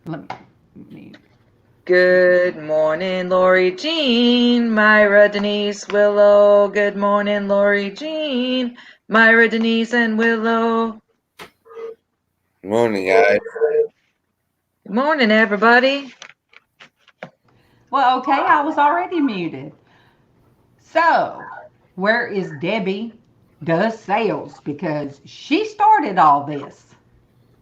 Let me. Good morning, Lori Jean, Myra, Denise, Willow. Good morning, Lori Jean, Myra, Denise, and Willow. Good morning, guys. Good morning, everybody. Well, okay, I was already muted. So, where is DebbieDoesSales? Because she started all this.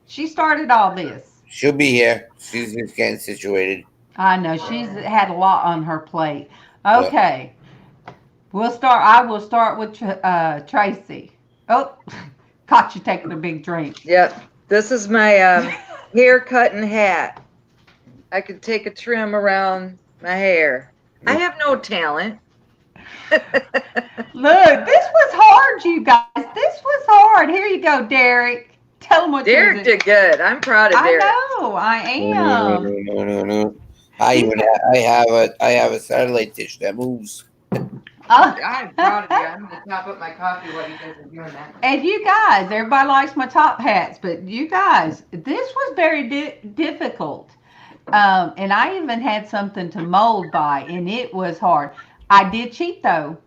She started all this. She'll be here. She's just getting situated. I know she's had a lot on her plate. Yeah. Okay, we'll start. I will start with Traci. Oh, caught you taking a big drink. Yep, this is my haircut and hat. I could take a trim around my hair. I have no talent. Look, this was hard, you guys. This was hard. Here you go, Derek. Tell them what Derek did good. I'm proud of Derek. I know, I am. No. I have a satellite dish that moves. I'm proud of you. I'm going to top up my coffee while you guys are doing that. And you guys, everybody likes my top hats, but you guys, this was very difficult. And I even had something to mold by, and it was hard. I did cheat though.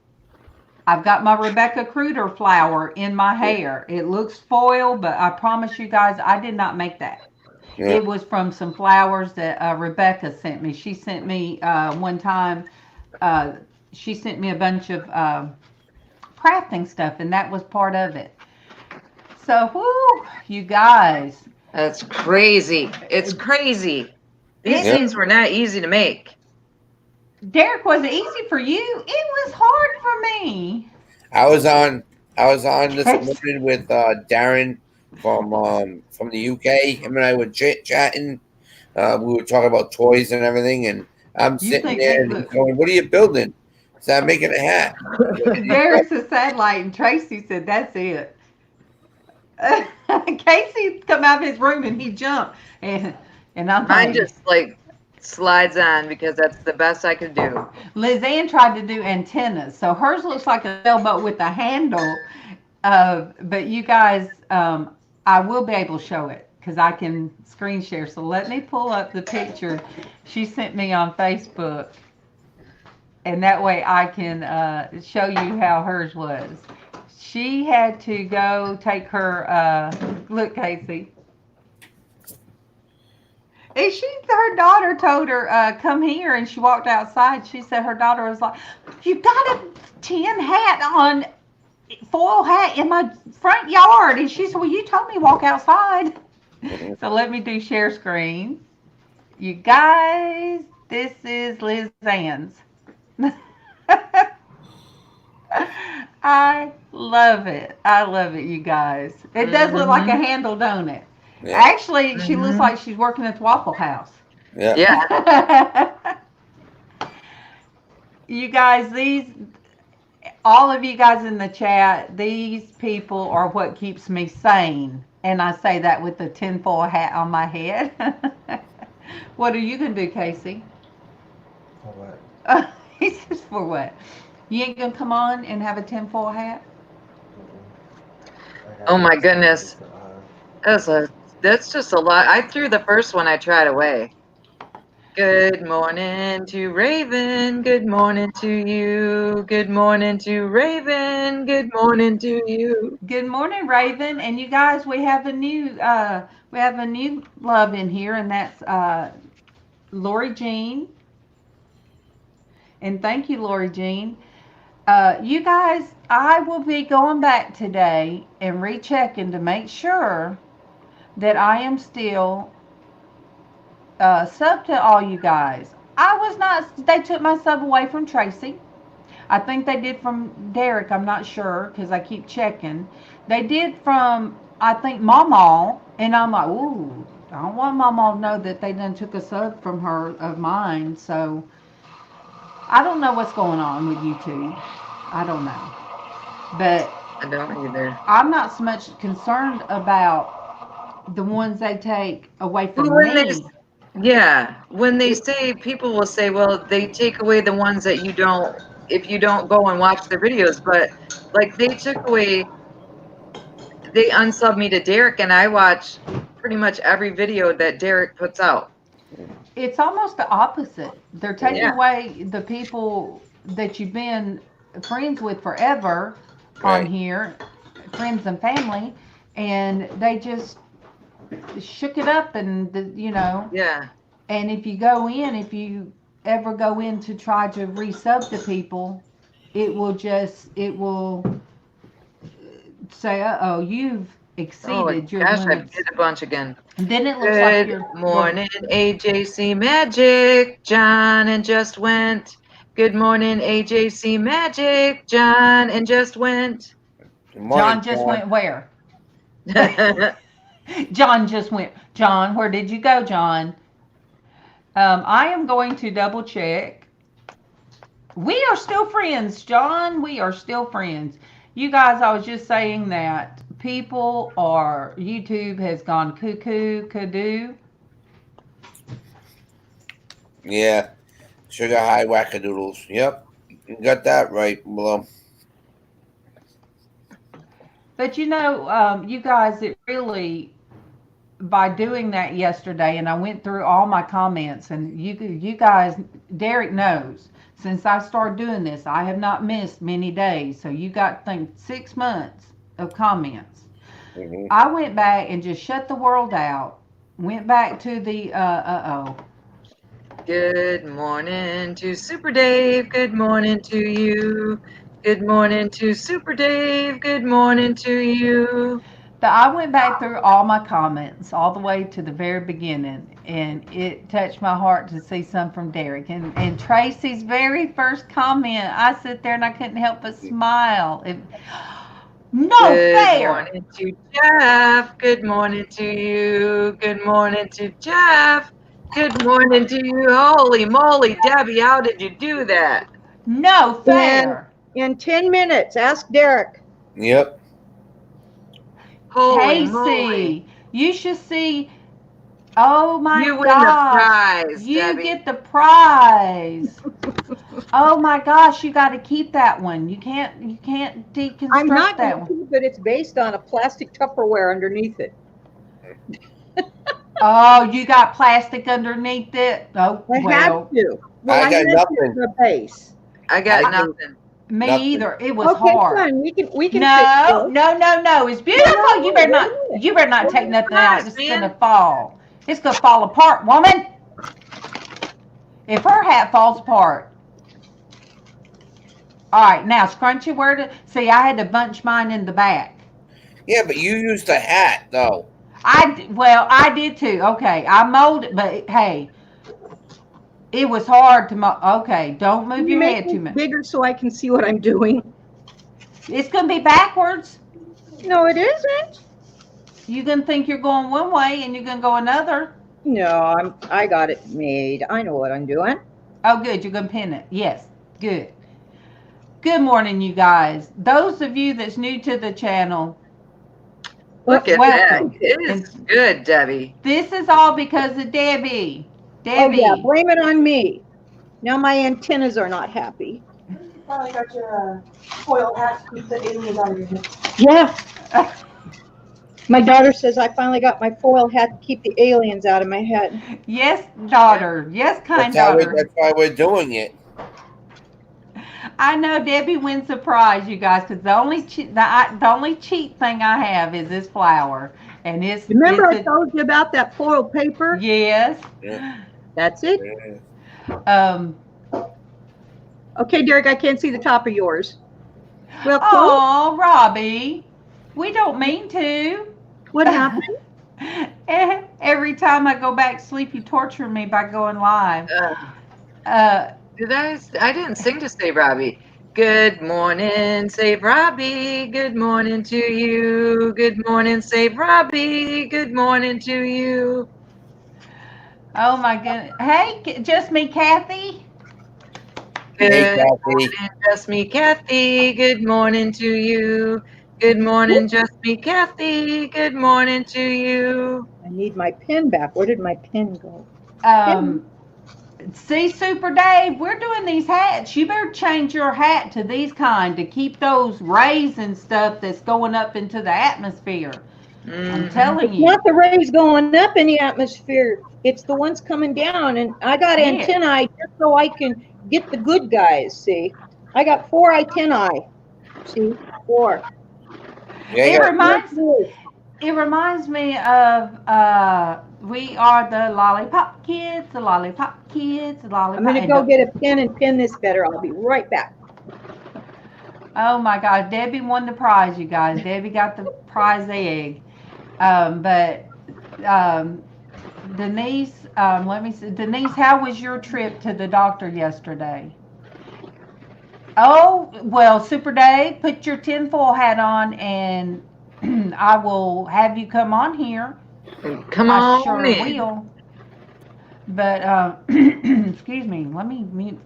I've got my Rebecca Kreuters flower in my hair. It looks foil, but I promise you guys, I did not make that. Yeah. It was from some flowers that Rebecca sent me. She sent me one time, she sent me a bunch of crafting stuff, and that was part of it. So, whoo, you guys. That's crazy. It's crazy. These things were not easy to make. Derek, was it easy for you? It was hard for me. I was on this morning with Darren from the UK. Him and I were chatting. We were talking about toys and everything, and I'm sitting there and going, "What are you building?" So I'm making a hat. Derek's a satellite, and Traci said, "That's it." Casey come out of his room and he jumped, and I'm mine just like slides on because that's the best I could do. LizzAnn tried to do antennas, so hers looks like a sailboat with a handle. But you guys, I will be able to show it because I can screen share. So let me pull up the picture she sent me on Facebook, and that way I can show you how hers was. She had to go take her, look, Casey. And her daughter told her, come here, and she walked outside. She said her daughter was like, "You got a tin hat on, foil hat in my front yard." And she said, "Well, you told me to walk outside." So let me do share screen. You guys, this is LizzAnn's. I love it. I love it, you guys. It does look like a handle, don't it? Yeah. Actually, she looks like she's working at the Waffle House. Yeah. You guys, all of you guys in the chat, these people are what keeps me sane. And I say that with the tinfoil hat on my head. What are you going to do, Casey? For what? He says, for what? You ain't going to come on and have a tinfoil hat? Oh, my goodness. That's just a lot. I threw the first one I tried away. Good morning to Raven. Good morning to you. Good morning to Raven. Good morning to you. Good morning, Raven. And you guys, we have a new love in here, and that's Lori Jean. And thank you, Lori Jean. You guys, I will be going back today and rechecking to make sure that I am still sub to all you guys. I was not, they took my sub away from Traci. I think they did from Derek, I'm not sure, because I keep checking. They did from, I think, MawMaw, and I'm like, ooh, I don't want MawMaw to know that they done took a sub from her of mine, so I don't know what's going on with YouTube. I don't know. But I don't either. I'm not so much concerned about the ones they take away from me. When they say, people will say, well, they take away the ones that you don't, if you don't go and watch their videos, but like they took away, they unsubbed me to Derek, and I watch pretty much every video that Derek puts out. It's almost the opposite. They're taking Yeah. away the people that you've been friends with forever on Right. here, friends and family, and they just shook it up and Yeah. and if you ever go in to try to resub to people, it will say, uh-oh, you've Oh exceeded your gosh, I limits. did a bunch again. And then it looks like Good you're morning, AJC Magic. John and just went. Good morning, AJC Magic. John and just went. Good morning, John just went where? John just went. John, where did you go, John? I am going to double check. We are still friends, John. We are still friends. You guys, I was just saying that YouTube has gone cuckoo. Yeah. Sugar high wackadoodles. Yep. You got that right, Blum. But you guys, it really, by doing that yesterday, and I went through all my comments, and you guys, Derek knows, since I started doing this, I have not missed many days. So you got to think 6 months of comments. Mm-hmm. I went back and just shut the world out. Went back to the Good morning to Super Dave. Good morning to you. Good morning to Super Dave. Good morning to you. I went back through all my comments all the way to the very beginning, and it touched my heart to see some from Derek and Traci's very first comment. I sit there and I couldn't help but smile. No Good fair. morning to Jeff. Good morning to you. Good morning to Jeff. Good morning to you. Holy moly, Debbie, how did you do that? No fair. In 10 minutes, ask Derek. Yep. Holy Casey, moly. you should see. Oh my You win gosh. the prize, You Debbie. get the prize. Oh my gosh, you got to keep that one. You can't deconstruct I'm not that going one. to, but it's based on a plastic Tupperware underneath it. Oh, you got plastic underneath it? Oh, I well, have to. Well, I got meant nothing. The base. I got I- nothing. me Nothing. either. It was Okay, hard. fine. We can No. fix It's beautiful. You better not take nothing out. It's man. gonna fall. It's gonna fall apart, woman. If her hat falls apart. All right, now scrunch it where to see. I had to bunch mine in the back. Yeah, but you used a hat though. I did too. Okay, I molded, but hey, it was hard to mold. Okay, don't move your head too much. Bigger so I can see what I'm doing. It's gonna be backwards. No, it isn't. You're gonna think you're going one way and you're gonna go another. No, I got it made. I know what I'm doing. Oh, good. You're gonna pin it. Yes, good. Good morning, you guys. Those of you that's new to the channel, Look at welcome. that. It is good, Debbie. This is all because of Debbie. Oh yeah, blame it on me. Now my antennas are not happy. Finally got your foil hat to keep the aliens out of your head. Yeah. My daughter says I finally got my foil hat to keep the aliens out of my head. Yes, daughter. Yes, kind daughter. That's why we're doing it. I know Debbie wins the prize, you guys, because the only cheat thing I have is this flower, and it's. Remember I told you about that foil paper? Yes. Yeah. That's it. Yeah. Okay, Derek, I can't see the top of yours. Well, cool. Oh, Robbie, we don't mean to. What happened? Every time I go back to sleep, you torture me by going live. Did I didn't sing to Save Robbie. Good morning, Save Robbie. Good morning to you. Good morning, Save Robbie. Good morning to you. Oh my goodness. Hey, just me, Kathy. Good Hey, Kathy. morning, just me, Kathy. Good morning to you. Good morning, just me, Kathy. Good morning to you. I need my pen back. Where did my pen go? See, Super Dave, we're doing these hats. You better change your hat to these kind to keep those rays and stuff that's going up into the atmosphere. I'm telling you. Not the rays going up in the atmosphere. It's the ones coming down, and I got Yeah. antennae just so I can get the good guys. See, I got 4 antennae. See, 4. Yeah, It yeah. reminds me of we are the lollipop kids, the lollipop kids, the lollipop. I'm gonna go get a pen and pin this better. I'll be right back. Oh my God, Debbie won the prize, you guys. Debbie got the prize egg. But Denise, let me see. Denise, how was your trip to the doctor yesterday? Oh, well, Super Dave, put your tinfoil hat on and I will have you come on here. Come I on sure in. will. But, excuse me, let me mute.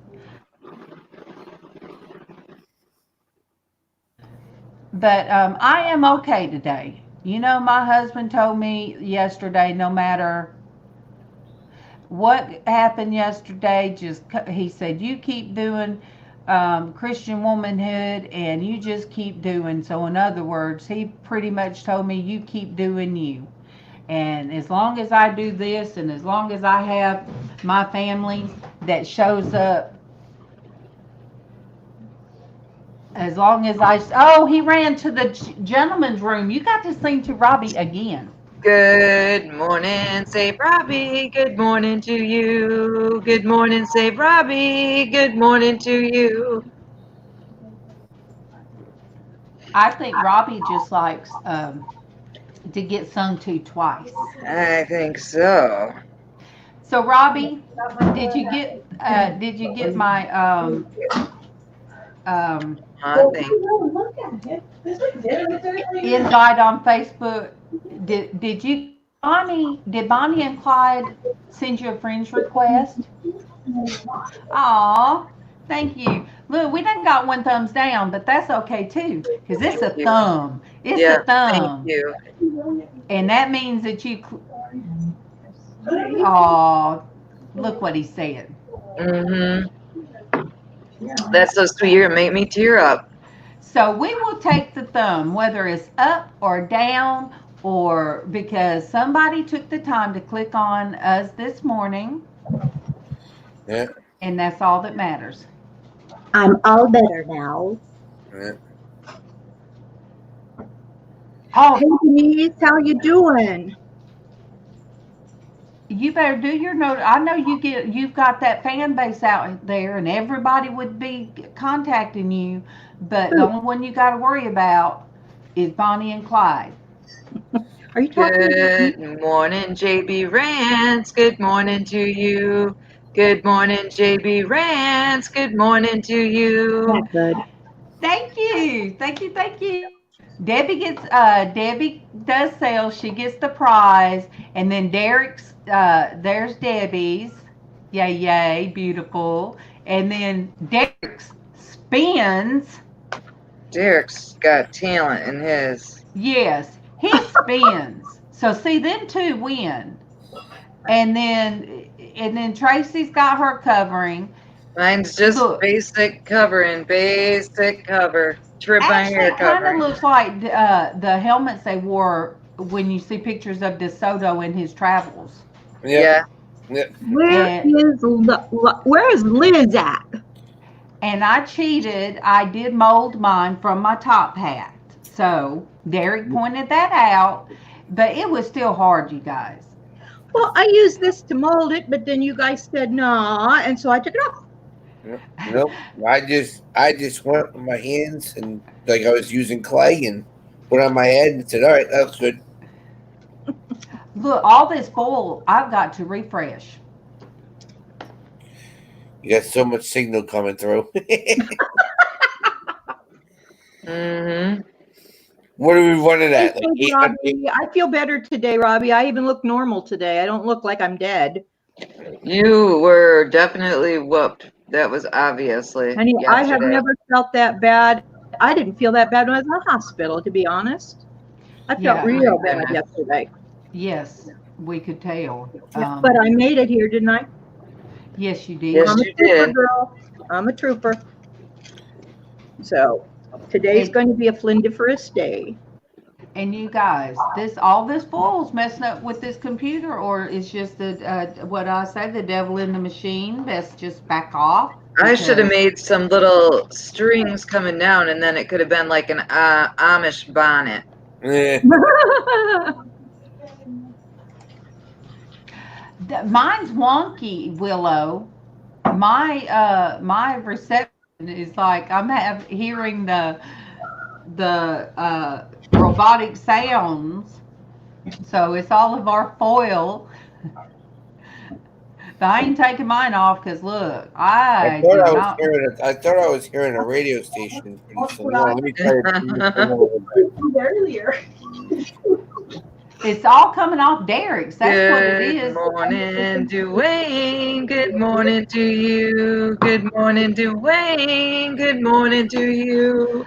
But I am okay today. You know, my husband told me yesterday, no matter what happened yesterday, he said, you keep doing Christian womanhood and you just keep doing. So in other words, he pretty much told me, you keep doing you. And as long as I do this and as long as I have my family that shows up, as long as he ran to the gentleman's room. You got to sing to Robbie again. Good morning, say Robbie. Good morning to you. Good morning, say Robbie. Good morning to you. I think Robbie just likes to get sung to twice. I think so. So Robbie, did you get my I think invite on Facebook? Did you did Bonnie and Clyde send you a friend's request? Aw, thank you. Look, we done got 1 thumbs down, but that's okay too, because it's a thumb. It's a thumb. Thank you. And that means that you. Oh, look what he said. Mm-hmm. That's so sweet. You're gonna make me tear up. So we will take the thumb, whether it's up or down, or because somebody took the time to click on us this morning. Yeah. And that's all that matters. I'm all better now. Yeah. Oh, Hey Denise, how you doing? you better do your note. I know you've got that fan base out there, and everybody would be contacting you. But the only one you got to worry about is Bonnie and Clyde. Are you talking about me? Good morning, JB Rance. Good morning to you. Good morning, JB Rance. Good morning to you. Not good. Thank you. Thank you. Thank you. Debbie does sales. She gets the prize. And then Derek's, there's Debbie's. Yay, yay. Beautiful. And then Derek's spins. Derek's got talent in his. Yes, he spins. So see, them two win. And then Traci's got her covering. Mine's just basic covering, basic cover. Trip my Actually, hair it kind of covering. looks like the helmets they wore when you see pictures of DeSoto in his travels. Yeah. Where is Liz at? And I cheated. I did mold mine from my top hat. So Derek pointed that out, but it was still hard, you guys. Well, I used this to mold it, but then you guys said nah, and so I took it off. Nope. I just went with my hands and like I was using clay and put it on my head and said, all right, that's good. Look, all this foil, I've got to refresh. You got so much signal coming through. Mm-hmm. What are we running at? Like Thanks, Robbie. I feel better today, Robbie. I even look normal today. I don't look like I'm dead. You were definitely whooped. That was obviously Honey, yesterday. I have never felt that bad. I didn't feel that bad when I was in the hospital, to be honest. I felt real bad yesterday. Yes, we could tell. But I made it here, didn't I? Yes, you did. Yes, I'm a you trooper, did. girl. I'm a trooper. So today's going to be a flindiferous day. And you guys, all this foil's messing up with this computer, or it's just what I say, the devil in the machine. Best just back off. I should have because- made some little strings coming down, and then it could have been like an Amish bonnet. Eh, Mine's wonky, Willow. My reception is like I'm hearing the robotic sounds. So it's all of our foil. But I ain't taking mine off because look, I thought I was hearing a radio station. Pretty soon. Well, let me try it. Earlier. It's all coming off Derek's. That's what it is. Good morning, Dwayne. Good morning to you. Good morning, Dwayne. Good morning to you.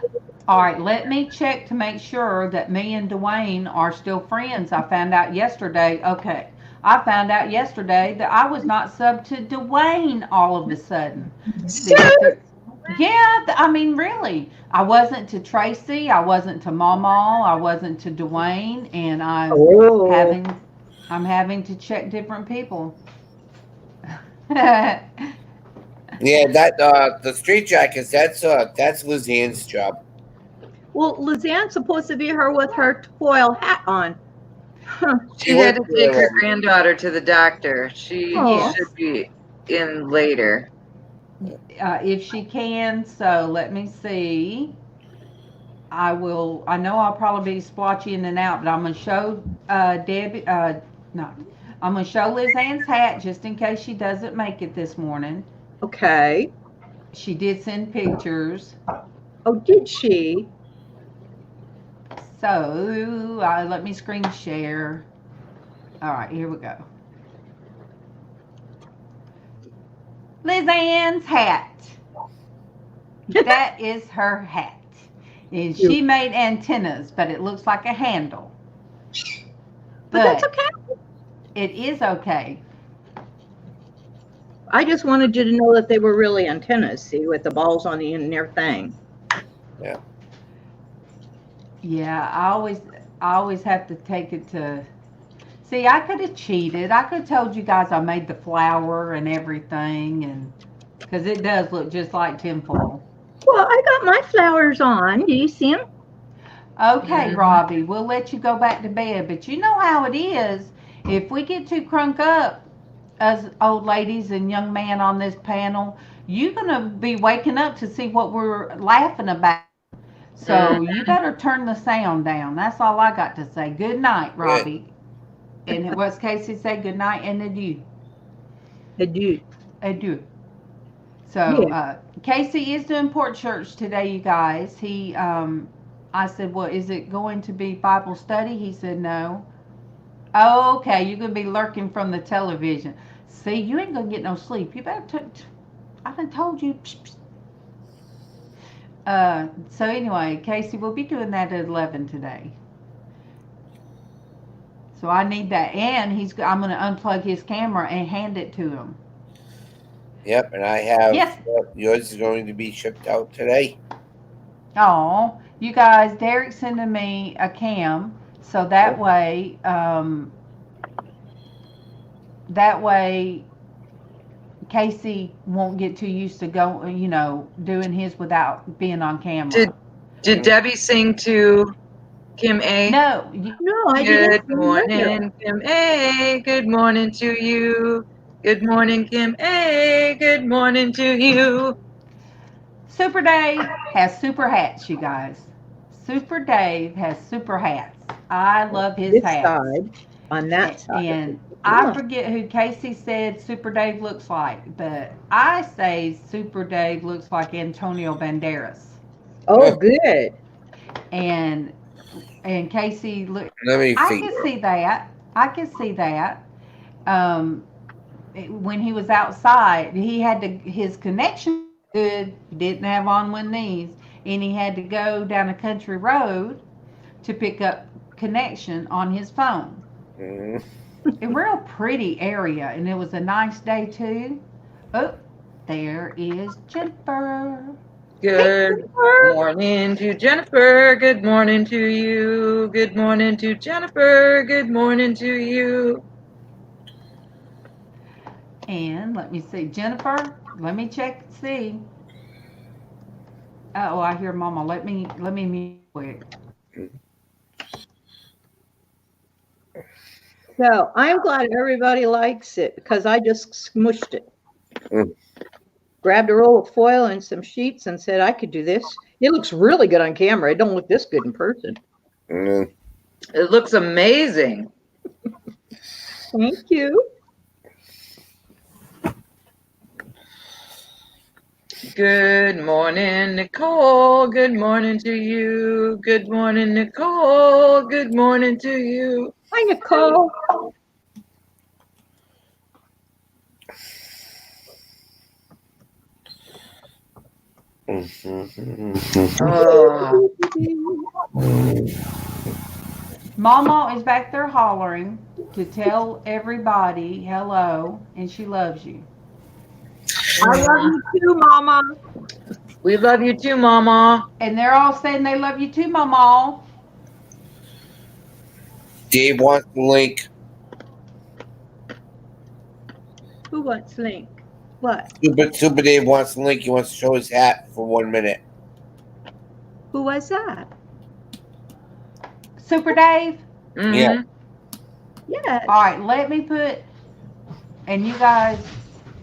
All right, let me check to make sure that me and Dwayne are still friends. I found out yesterday. Okay. I found out yesterday that I was not subbed to Dwayne all of a sudden. Yeah, I mean, really. I wasn't to Traci. I wasn't to MawMaw. I wasn't to Dwayne, and I'm having to check different people. Yeah, that the street jackets. That's LizzAnn's job. Well, LizzAnn's supposed to be here with her foil hat on. She had to take her granddaughter to the doctor. She should be in later. If she can, so let me see. I know I'll probably be splotchy in and out, but I'm going to show Debbie. No, I'm going to show LizzAnn's hat just in case she doesn't make it this morning. Okay. She did send pictures. Oh, did she? So let me screen share. All right, here we go. LizzAnn's hat. That is her hat. And she made antennas, but it looks like a handle. But that's okay. It is okay. I just wanted you to know that they were really antennas, see, with the balls on the end and everything. Yeah. Yeah, I always have to take it to. See, I could have cheated. I could have told you guys I made the flower and everything, and because it does look just like tinfoil. Well, I got my flowers on. Do you see them? Okay, Robbie, we'll let you go back to bed. But you know how it is. If we get too crunk up, as old ladies and young man on this panel, you're going to be waking up to see what we're laughing about. So you better turn the sound down. That's all I got to say. Good night, Robbie. And what's Casey say? Good night and adieu. Adieu. Adieu. So Casey is doing Porch Church today, you guys. I said, well, is it going to be Bible study? He said, no. Oh, okay, you're going to be lurking from the television. See, you ain't going to get no sleep. You better I done told you. So anyway, Casey, we'll be doing that at 11 today. So I need that. And I'm going to unplug his camera and hand it to him. Yep, and I have yours is going to be shipped out today. Oh, you guys, Derek's sending me a cam, so that way Casey won't get too used to doing his without being on camera. Did Debbie sing to Kim A? No, I didn't. Good morning, Kim A. Good morning to you. Good morning, Kim A. Good morning to you. Super Dave has super hats, you guys. Super Dave has super hats. I love his hats. Side, on that side. And I forget who Casey said Super Dave looks like, but I say Super Dave looks like Antonio Banderas. Oh, good. And Casey, look, I can see that. I can see that. When he was outside, he had his connection good. He didn't have on one of these, and he had to go down a country road to pick up connection on his phone. A real pretty area, and it was a nice day too. Oh, there is Jennifer. Good morning to Jennifer. Good morning to you. Good morning to Jennifer. Good morning to you. And let me see, Jennifer. Let me check and see. Oh, I hear Mama. Let me mute quick. So I'm glad everybody likes it because I just smushed it. Grabbed a roll of foil and some sheets and said I could do this. It looks really good on camera. It don't look this good in person. It looks amazing. Thank you. Good morning, Nicole. Good morning to you. Good morning, Nicole. Good morning to you. Hi, Nicole. Oh. MawMaw is back there hollering to tell everybody hello, and she loves you. I love you too, Mama. We love you too, Mama. And they're all saying they love you too, MawMaw. Dave wants the link. Who wants link? What? Super Dave wants the link. He wants to show his hat for 1 minute. Who was that? Super Dave? Mm-hmm. Yeah. Yes. All right, let me put, and you guys,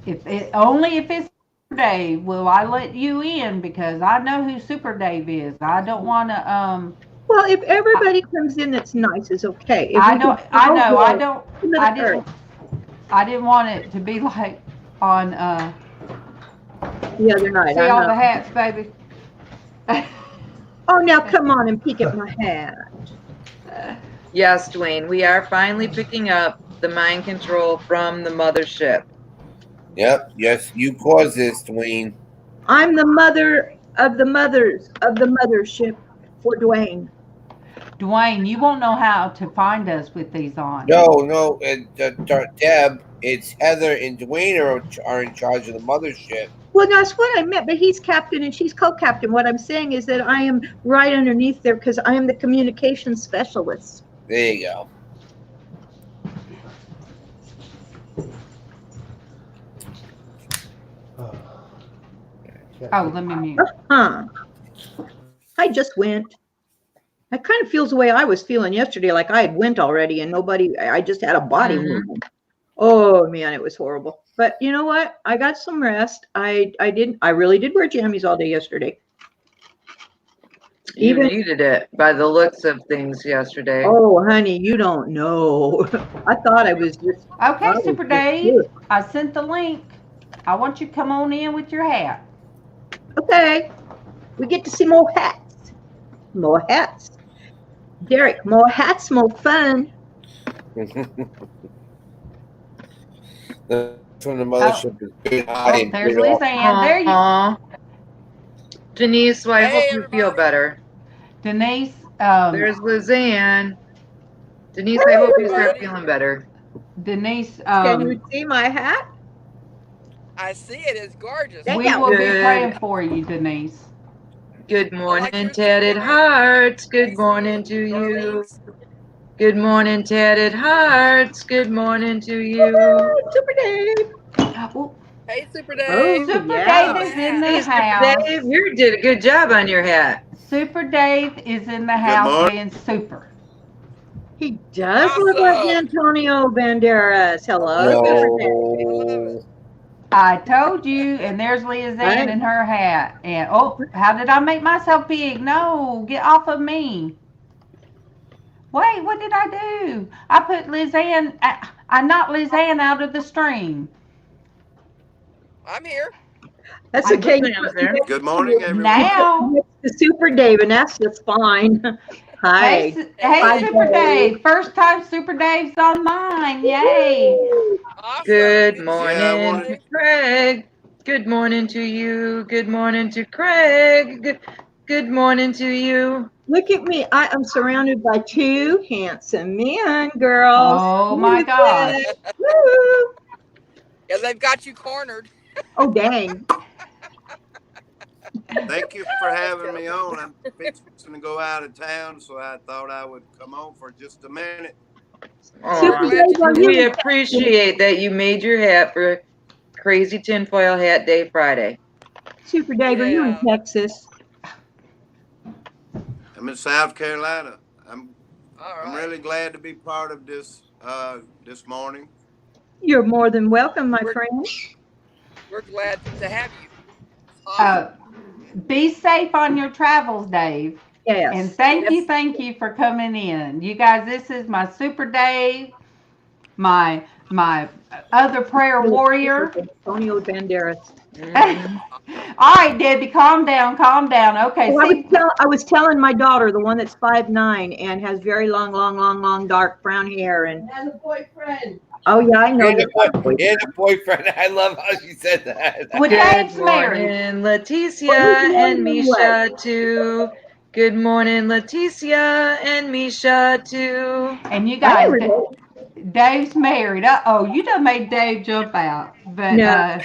if it's Super Dave, will I let you in, because I know who Super Dave is. I don't want to, Well, if everybody comes in that's nice, is okay. If I we don't, could I all know, go I don't, to the I didn't want it to be like on, the other night. see I all know. the hats, baby. Oh, now come on and peek at my hat. Yes, Dwayne, we are finally picking up the mind control from the mothership. Yep. Yes, you caused this, Dwayne. I'm the mother of the mothers of the mothership for Dwayne. Dwayne, you won't know how to find us with these on. No, Deb, it's Heather and Dwayne are in charge of the mothership. Well, that's what I meant, but he's captain and she's co-captain. What I'm saying is that I am right underneath there because I am the communication specialist. There you go. Oh, let me mute. Huh. I just went. That kind of feels the way I was feeling yesterday, like I had went already and I just had a body movement. Oh man, it was horrible. But you know what? I got some rest. I really did wear jammies all day yesterday. You needed it by the looks of things yesterday. Oh, honey, you don't know. I thought I was just. Okay, Super Dave, I sent the link. I want you to come on in with your hat. Okay. We get to see more hats. More hats. Derek, more hats, more fun. From the mothership is good. There's LizzAnn. There you. Denise, well, I hope you feel better. Denise. There's LizzAnn. Denise, I hope you start feeling better. Denise. Can you see my hat? I see it. It's gorgeous. We will be praying for you, Denise. Good morning, tatted hearts. Good morning to you. Good morning, tatted hearts. Good morning to you. Super Dave. Hey, Super Dave. Super Dave is in the house. Super Dave, you did a good job on your hat. Super Dave is in the house being super. He does look like Antonio Banderas. Hello, Super Dave. I told you, and there's LizzAnn in her hat. And how did I make myself big? No, get off of me. Wait, what did I do? I put LizzAnn, I knocked LizzAnn out of the stream. I'm here. That's okay. Good morning, everyone. Now, the Super Dave, and that's just fine. Hi. Hey, Super Dave. First time Super Dave's on mine. Yay. Awesome. Good morning to Craig. Good morning to you. Good morning to Craig. Good morning to you. Look at me. I am surrounded by two handsome men, girls. Oh, my gosh. Yeah, they've got you cornered. Oh, dang. Thank you for having me on. I'm fixing to go out of town, so I thought I would come on for just a minute. Super Dave, are We you appreciate that you made your hat for Crazy Tinfoil Hat Day Friday. Super Dave, are you in Texas? I'm in South Carolina. I'm All really glad to be part of this this morning. You're more than welcome, my friend. We're glad to have you. Awesome. Be safe on your travels, Dave. Yes. And thank you for coming in. You guys, this is my Super Dave, my other prayer warrior. Antonio Banderas. All right, Debbie, calm down. Okay. Well, I was telling my daughter, the one that's 5'9" and has very long, dark brown hair, and Has a boyfriend. oh yeah, I know. And a boyfriend. I love how she said that. Well, Dave's married. And Leticia and Misha too. Good morning, Leticia and Misha too. And you guys, Dave's married. You done made Dave jump out. But no,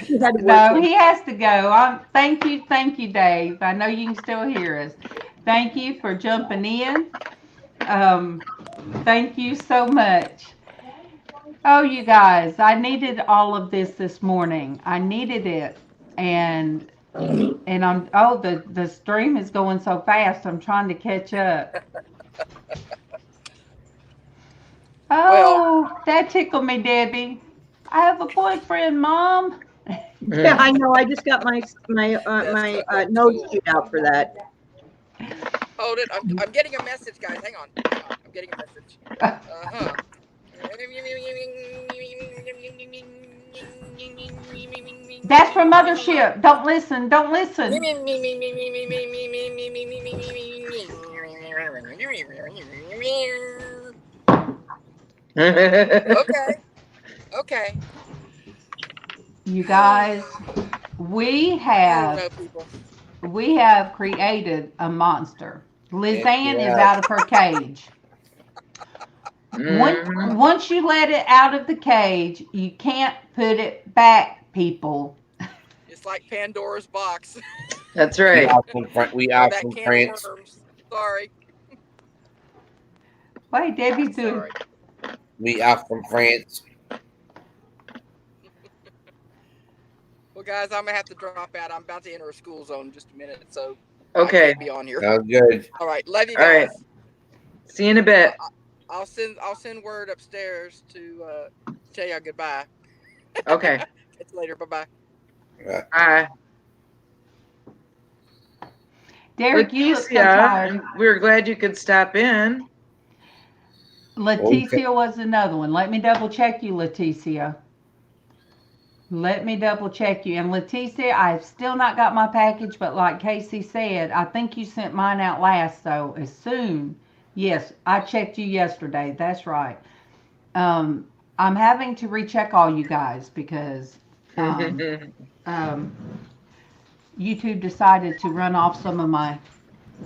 he has to go. Thank you, Dave. I know you can still hear us. Thank you for jumping in. Thank you so much. Oh, you guys, I needed all of this morning. I needed it. And the stream is going so fast. I'm trying to catch up. Oh, that tickled me, Debbie. I have a boyfriend, Mom. Yeah, I know. I just got my nose shoot out for that. Hold it. I'm getting a message, guys. Hang on. I'm getting a message. That's from Mothership. Don't listen. Okay. You guys, we have created a monster. LizzAnn is out of her cage. Once you let it out of the cage, you can't put it back, people. It's like Pandora's box. That's right. We are from France. Sorry. Wait, Debbie's doing. We are from France. Well, guys, I'm gonna have to drop out. I'm about to enter a school zone in just a minute, so okay. I can't be on here. Sounds good. All right, love you guys. All right. See you in a bit. I'll send word upstairs to tell y'all goodbye. Okay. Catch you later. Bye. Bye. Derek, you look so tired. We were glad you could stop in. Leticia was another one. Let me double check you, Leticia. Let me double check you. And Leticia, I've still not got my package, but like Casey said, I think you sent mine out last, so as soon. Yes, I checked you yesterday. That's right. I'm having to recheck all you guys because YouTube decided to run off some of my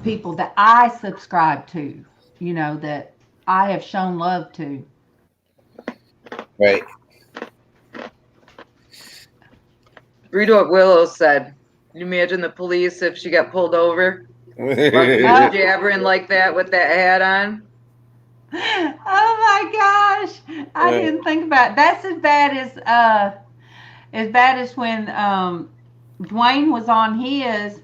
people that I subscribe to, that I have shown love to. Right. Read what Willow said. Can you imagine the police if she got pulled over? Jabbering like that with that hat on. Oh my gosh! I didn't think about it. That's as bad as when Dwayne was on his,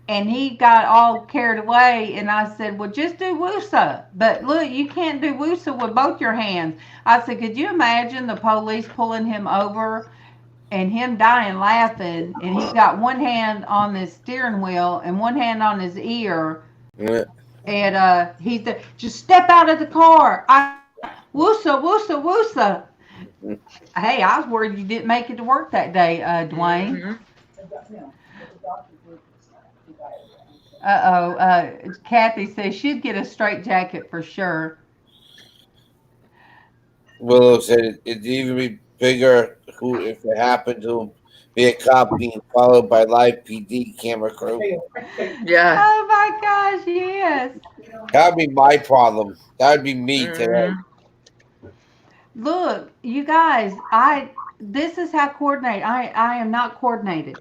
and he got all carried away. And I said, "Well, just do woosah." But look, you can't do woosah with both your hands. I said, "Could you imagine the police pulling him over?" And him dying laughing, and he's got one hand on the steering wheel and one hand on his ear. Yeah. And he's just step out of the car. Woosah, woosah, woosah. Hey, I was worried you didn't make it to work that day, Dwayne. Kathy says she'd get a straight jacket for sure. Willow said it'd even be bigger if it happened to be a cop being followed by live PD camera crew. Yeah. Oh my gosh, yes. That would be my problem. That would be me today. Look, you guys, this is how coordinated. I am not coordinated.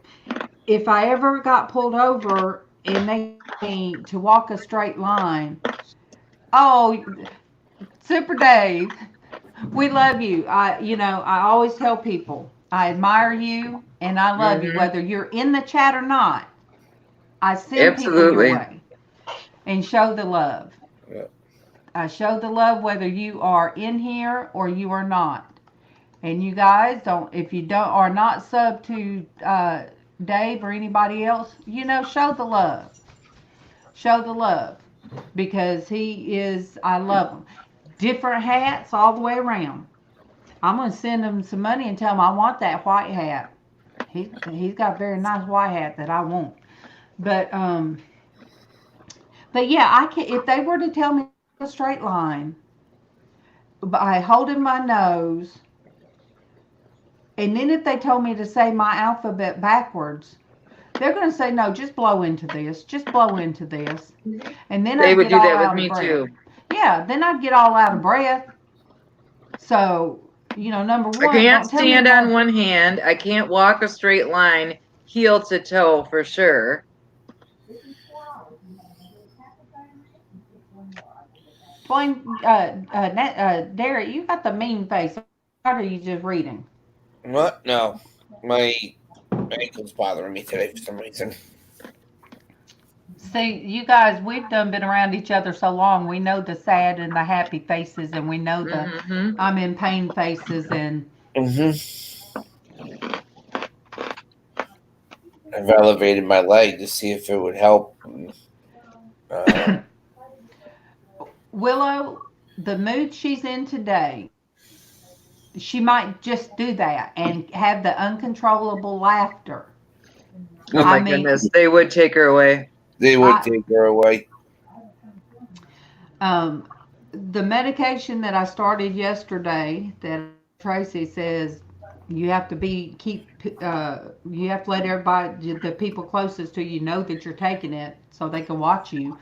if I ever got pulled over and they need to walk a straight line, oh, Super Dave, we love you. I always tell people I admire you and I love you, whether you're in the chat or not. I send people Absolutely. your way and show the love. Yeah. I show the love whether you are in here or you are not. And you guys if you are not sub to Dave or anybody else, show the love. Show the love because I love him. Different hats all the way around. I'm going to send him some money and tell him I want that white hat. He's got a very nice white hat that I want. But yeah, I can if they were to tell me a straight line by holding my nose, and then if they told me to say my alphabet backwards, they're going to say, no, just blow into this. Just blow into this. And then They I'd would get do all that out with of me breath. too. Yeah, then I'd get all out of breath. So, number one, I can't don't tell me stand on one hand. I can't walk a straight line, heel to toe for sure. Derek, you got the mean face. Or are you just reading? What? No. My ankle's bothering me today for some reason. See, you guys, we've been around each other so long. We know the sad and the happy faces, and we know the I'm in pain faces. And I've elevated my leg to see if it would help. Willow, the mood she's in today, she might just do that and have the uncontrollable laughter. Oh my goodness, they would take her away. They would take her away. The medication that I started yesterday that Traci says you have to you have to let everybody, the people closest to you, know that you're taking it so they can watch you.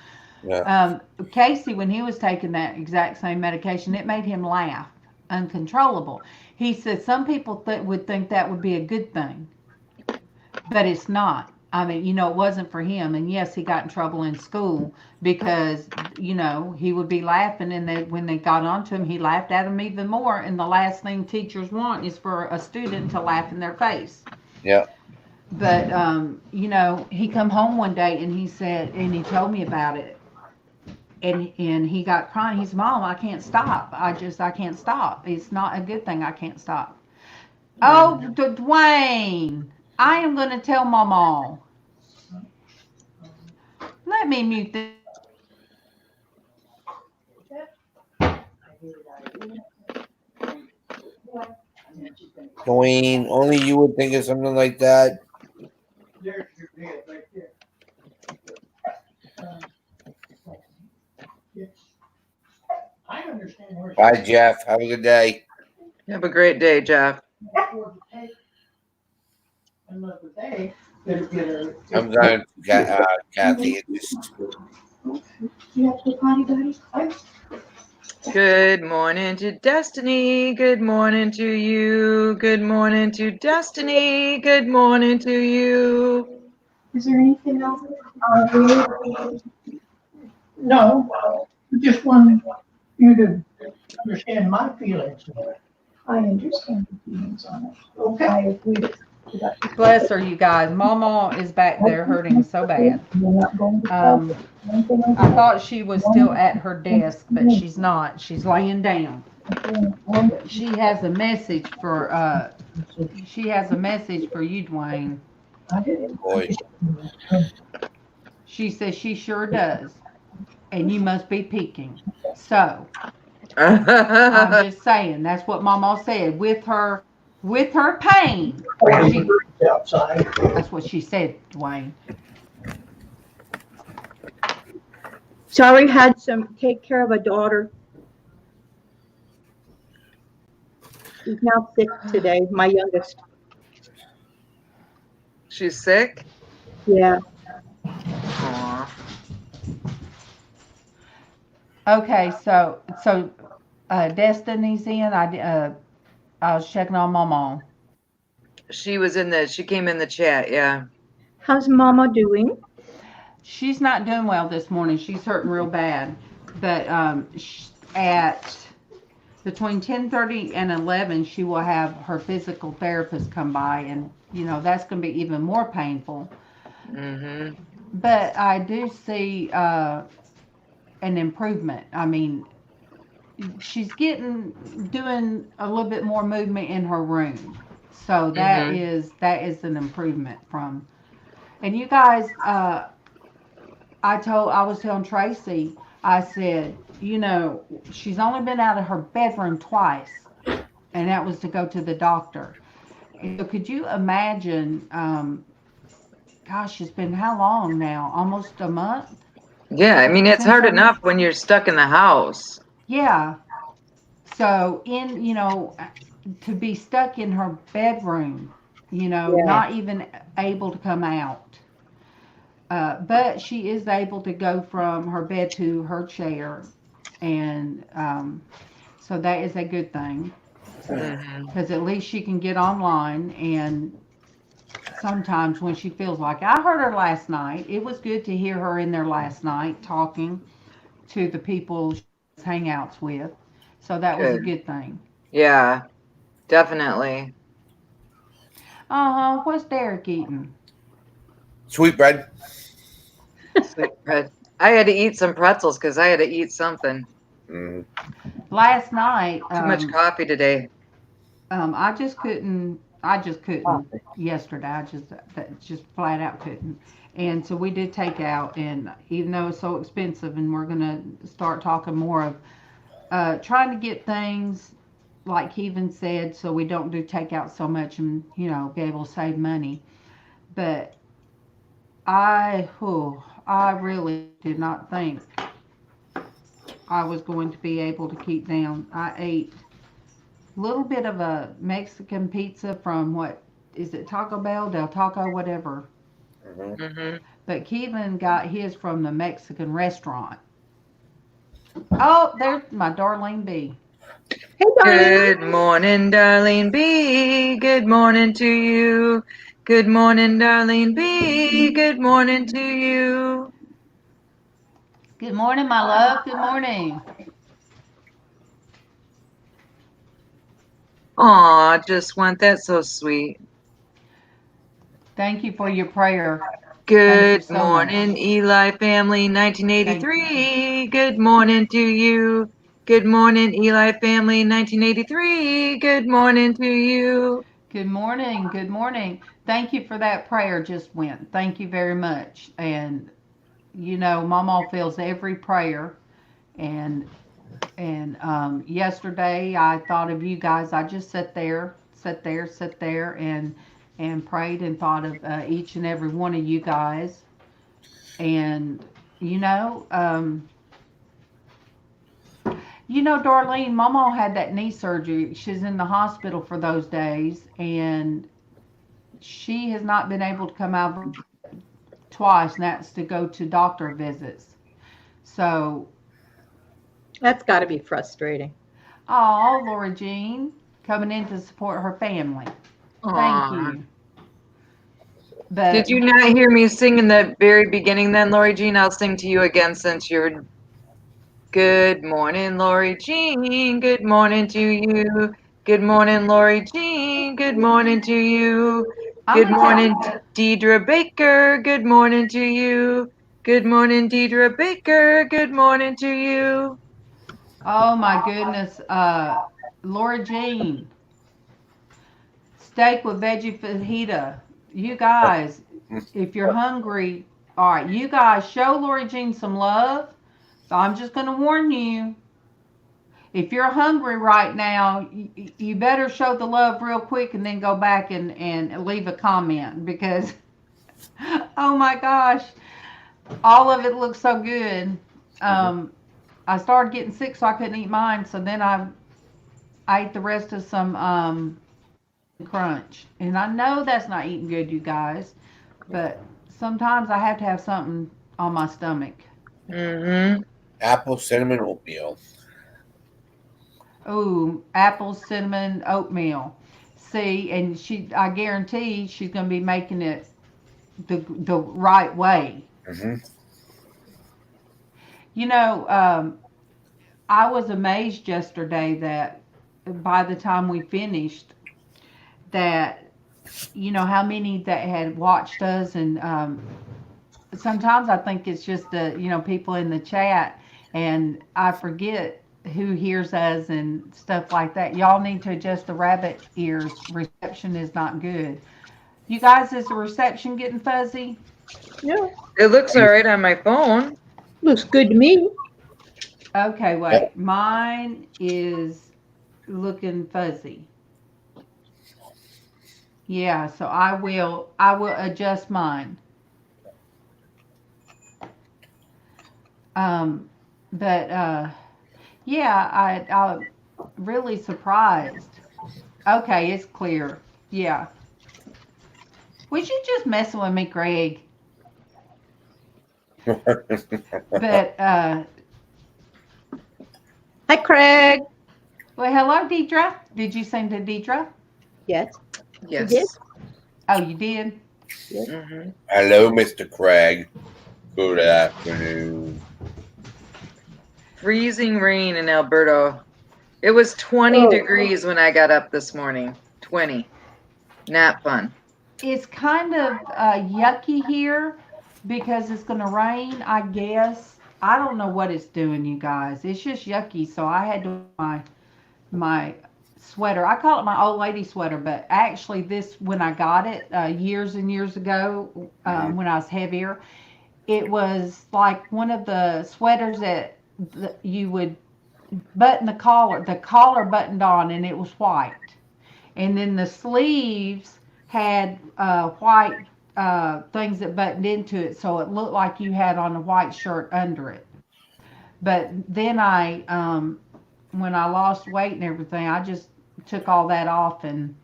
Yeah. Casey, when he was taking that exact same medication, it made him laugh uncontrollable. He said some people would think that would be a good thing, but it's not. I mean, it wasn't for him. And yes, he got in trouble in school because, he would be laughing. And then when they got onto him, he laughed at them even more. And the last thing teachers want is for a student to laugh in their face. Yeah. But, he come home one day and he said, and he told me about it. And he got crying. He said, Mom, I can't stop. I can't stop. It's not a good thing. I can't stop. Oh, Dwayne, I am going to tell MawMaw. Let me mute this. Dwayne, only you would think of something like that. There's your bed right there. I understand where. Bye, Jeff. Have a good day. Have a great day, Jeff. Another day, better get her. I'm going to Kathy. You have to go potty, buddy? Good morning to Destiny. Good morning to you. Good morning to Destiny. Good morning to you. Is there anything else? No, I just wanted you to understand my feelings on it. I understand the feelings on it. Okay. Bless her, you guys. MawMaw is back there hurting so bad. I thought she was still at her desk, but she's not. She's laying down. She has a message for you, Dwayne. Boy. She says she sure does. And you must be peeking. So I'm just saying, that's what MawMaw said. With her pain. That's what she said, Dwayne. Sorry, had some take care of a daughter. She's now sick today, my youngest. She's sick? Yeah. Aww. Okay, so Destiny's in. I was checking on MawMaw. She came in the chat, yeah. How's Mama doing? She's not doing well this morning. She's hurting real bad. But at between 10:30 and 11, she will have her physical therapist come by, and that's going to be even more painful. Mm-hmm. But I do see an improvement. I mean, she's doing a little bit more movement in her room, so that is an improvement from. And you guys, I was telling Traci, I said, she's only been out of her bedroom twice, and that was to go to the doctor. And so could you imagine? Gosh, it's been how long now? Almost a month. Yeah, I mean, it's hard enough when you're stuck in the house. Yeah. So to be stuck in her bedroom, not even able to come out. But she is able to go from her bed to her chair, and so that is a good thing, because at least she can get online. And sometimes when she feels like, I heard her last night, it was good to hear her in there last night talking to the people she has hangouts with, so that was a good thing. Yeah, definitely. What's Derek eating? Sweet bread. Sweet bread. I had to eat some pretzels because I had to eat something. Last night. Too much coffee today. I just couldn't yesterday. I just flat out couldn't. And so we did take out, and even though it's so expensive, and we're going to start talking more of trying to get things like Kevin said, so we don't do takeout so much and, be able to save money. But I really did not think I was going to be able to keep down. I ate a little bit of a Mexican pizza from what is it, Taco Bell, Del Taco, whatever. But Kevin got his from the Mexican restaurant. Oh, there's my Darlene B. Hey, Good morning, Darlene B. Good morning to you. Good morning, Darlene B. Good morning to you. Good morning, my love. Good morning. Aw, just want that so sweet. Thank you for your prayer. Good morning, Eli family 1983. Good morning to you. Good morning, Eli family 1983. Good morning to you. Good morning. Good morning. Thank you for that prayer just went. Thank you very much. And MawMaw feels every prayer. And yesterday I thought of you guys. I just sat there and prayed and thought of each and every one of you guys. And Darlene, MawMaw had that knee surgery. She's in the hospital for those days, and she has not been able to come out twice, and that's to go to doctor visits. So that's got to be frustrating. Oh, Laura Jean, coming in to support her family. Thank you. But did you not hear me sing in the very beginning then, Lori Jean? I'll sing to you again since you're... Good morning, Lori Jean. Good morning to you. Good morning, Lori Jean. Good morning to you. Good morning, Deidre Baker. Good morning to you. Good morning, Deidre Baker. Good morning to you. Oh my goodness, Laura Jean, steak with veggie fajita. You guys, if you're hungry, all right, you guys show Laura Jean some love. I'm just going to warn you. If you're hungry right now, you better show the love real quick and then go back and leave a comment, because, oh my gosh, all of it looks so good. I started getting sick, so I couldn't eat mine. So then I ate the rest of some crunch. And I know that's not eating good, you guys, but sometimes I have to have something on my stomach. Apple cinnamon oatmeal. Ooh, apple cinnamon oatmeal. See, and I guarantee she's going to be making it the right way. Mm-hmm. You know, I was amazed yesterday that by the time we finished, that how many that had watched us, and sometimes I think it's just the people in the chat, and I forget who hears us and stuff like that. Y'all need to adjust the rabbit ears. Reception is not good. You guys, is the reception getting fuzzy? Yeah, It looks all right on my phone. looks good to me. Okay, wait. Mine is looking fuzzy. Yeah, so I will adjust mine. But yeah, I'm really surprised. Okay, it's clear. Yeah. Was you just messing with me, Greg? But Hi, Craig. well, hello, Deidre. Did you sing to Deidre? Yes. Yes. did? Oh, you did? Mm-hmm. Hello, Mr. Craig. Good afternoon. Freezing rain in Alberta. It was 20 degrees when I got up this morning. 20. Not fun. It's kind of yucky here because it's going to rain, I guess. I don't know what it's doing, you guys. It's just yucky, so I had to my sweater. I call it my old lady sweater, but actually this, when I got it years and years ago, when I was heavier, it was like one of the sweaters that you would button the collar buttoned on, and it was white. And then the sleeves had white things that buttoned into it, so it looked like you had on a white shirt under it. But then when I lost weight and everything, I just took all that off, and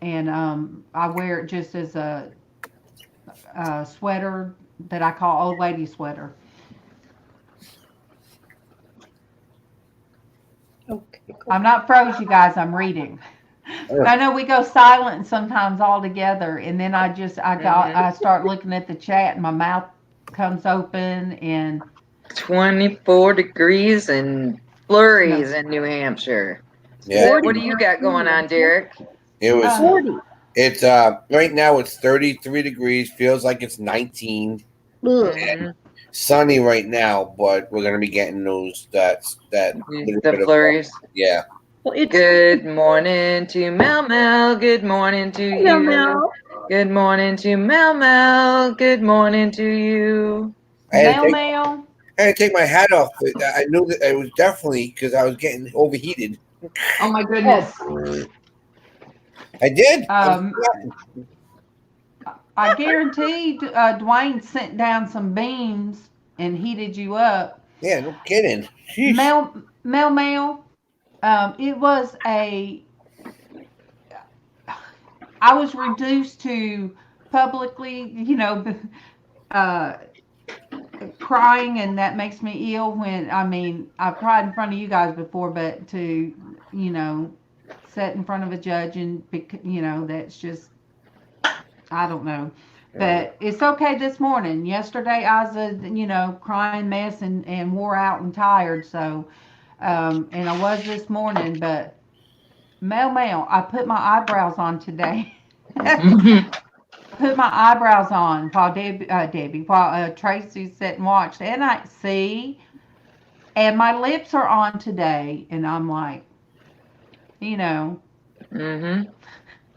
I wear it just as a sweater that I call old lady sweater. Okay. Cool. I'm not froze, you guys. I'm reading. I know we go silent sometimes all together, and then I start looking at the chat, and my mouth comes open, and 24 degrees and flurries in New Hampshire. Yeah. What do you got going on, Derek? It was 40. It's right now it's 33 degrees, feels like it's 19. Mm-hmm. Sunny right now, but we're gonna be getting those the flurries. Yeah. Well, Good morning to MawMaw. Good morning to you. MawMaw. Good morning to MawMaw. Good morning to you. I had to take my hat off. I knew that it was definitely because I was getting overheated. oh my goodness. I did. I guarantee Dwayne sent down some beans and heated you up. Yeah, no kidding. MawMaw, it was I was reduced to publicly, crying, and that makes me ill when, I've cried in front of you guys before, but to, sit in front of a judge and, that's just, I don't know. But it's okay this morning. Yesterday I was a, crying mess and wore out and tired. So, and I was this morning, but MawMaw, I put my eyebrows on today. Put my eyebrows on while while Traci sat and watched. And and my lips are on today. And I'm like, Mm-hmm.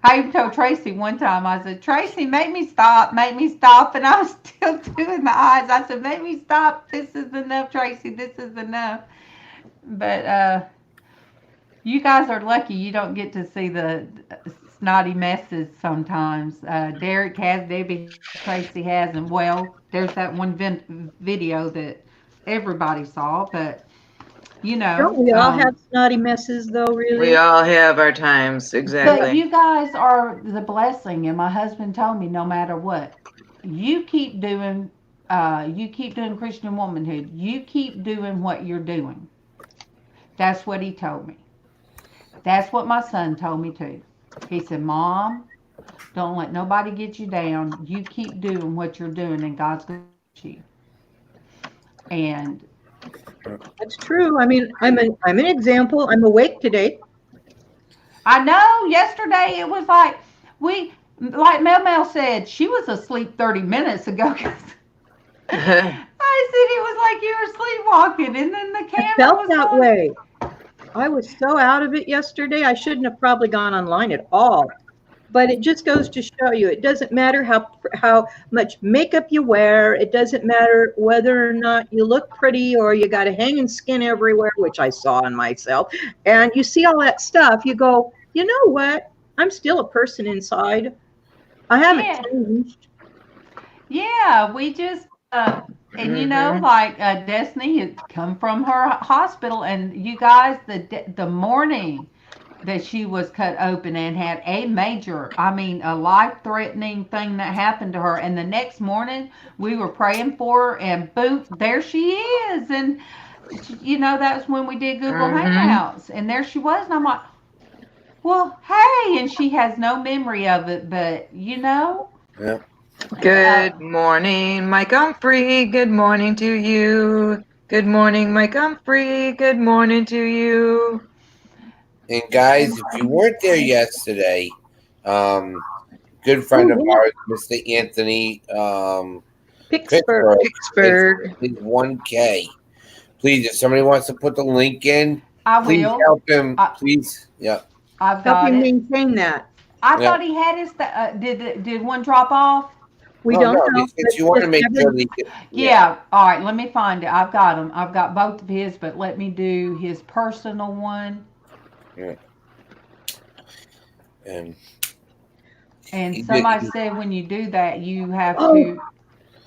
I even told Traci one time, I said, Traci, make me stop. And I was still doing my eyes. I said, make me stop. This is enough, Traci. This is enough. But you guys are lucky you don't get to see the snotty messes sometimes. Derek has, Debbie, Traci has, and well, there's that one video that everybody saw, but Don't we all have snotty messes, though, really? We all have our times, exactly. But you guys are the blessing, and my husband told me no matter what, you keep doing Christian womanhood. You keep doing what you're doing. That's what he told me. That's what my son told me too. He said, Mom, Don't let nobody get you down. You keep doing what you're doing, and God's going to help you. And That's true. I mean, I'm an example. I'm awake today. I know yesterday it was like like MawMaw said, she was asleep 30 minutes ago. I said it was like you were sleepwalking, and then the I camera felt was that on. way. I was so out of it yesterday. I shouldn't have probably gone online at all. But it just goes to show you, it doesn't matter how much makeup you wear. It doesn't matter whether or not you look pretty or you got a hanging skin everywhere, which I saw in myself. And you see all that stuff. You go, you know what? I'm still a person inside. I haven't Yeah. changed. Yeah, we just and you know, like Destiny had come from her hospital, and you guys, the morning that she was cut open and had a major, I mean, a life-threatening thing that happened to her, and the next morning we were praying for her, and boom, there she is, and you know, that's when we did Google Hangouts, and there she was, and I'm like, well, hey, and she has no memory of it, but you know. Yeah. Good morning, Mike Humphrey. Good morning to you. Good morning, Mike Humphrey. Good morning to you. And guys, if you weren't there yesterday, good friend of ours, Mr. Anthony, Picksburgh. Picksburgh. His 1K. Please, if somebody wants to put the link in, I please will. help him. Please, yeah. I've Help got you it. maintain that. I thought he had his. Did one drop off? We No, don't no, know. if you want to make sure that Yeah. All right. Let me find it. I've got them. I've got both of his, but let me do his personal one. Yeah. And somebody said when you do that, you have Oh. to.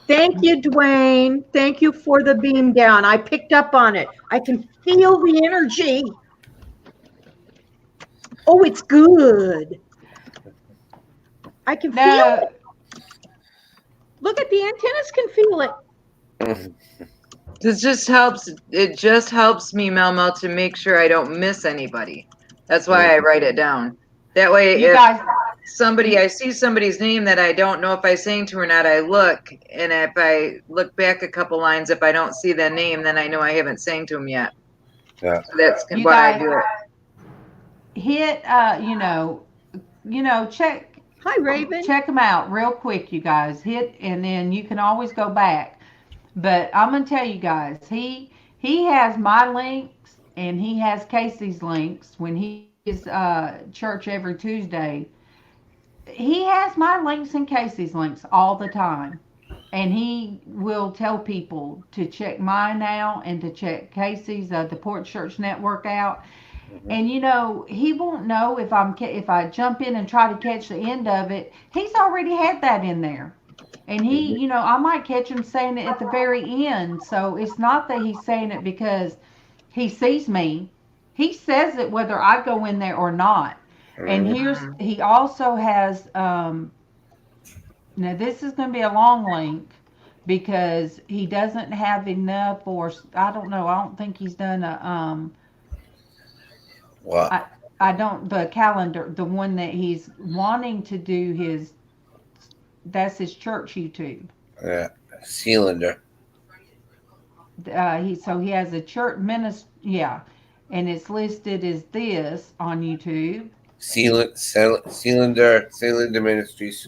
Thank you, Dwayne. Thank you for the beam down. I picked up on it. I can feel the energy. Oh, it's good. I can feel it. Look at the antennas can feel it. This just helps. It just helps me, MawMaw, to make sure I don't miss anybody. That's why I write it down. That way, You if guys, I see somebody's name that I don't know if I sang to or not, I look, and if I look back a couple lines, if I don't see the name, then I know I haven't sang to him yet. Yeah. So that's You why guys- I do it. hit. Check. Hi, Raven. Check them out real quick, you guys. Hit, and then you can always go back. But I'm gonna tell you guys, he has my links and he has Casey's links when he is church every Tuesday. He has my links and Casey's links all the time, and he will tell people to check mine out and to check Casey's the Porch Church Network out. And you know, he won't know if I jump in and try to catch the end of it. He's already had that in there. And he, you know, I might catch him saying it at the very end. So it's not that he's saying it because he sees me. He says it whether I go in there or not. And he also has, now this is going to be a long link because he doesn't have enough, or I don't know, I don't think he's done a, What? I don't, the calendar, the one that he's wanting to do that's his church YouTube. Yeah. Cylinder. So he has a church ministry, yeah, and it's listed as this on YouTube. Celender Ministries.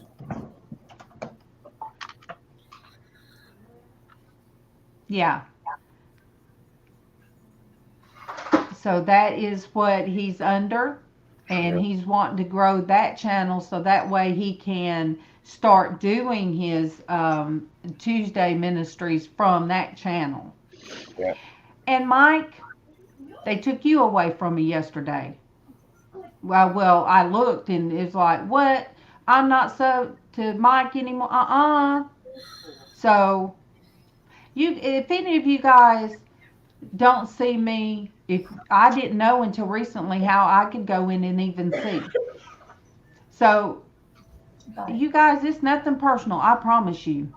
Yeah. So that is what he's under, and he's wanting to grow that channel so that way he can start doing his Tuesday ministries from that channel. Yeah. And Mike, they took you away from me yesterday. Well, I looked and it's like, what? I'm not so to Mike anymore. So if any of you guys don't see me, if I didn't know until recently how I could go in and even see. So you guys, it's nothing personal, I promise you.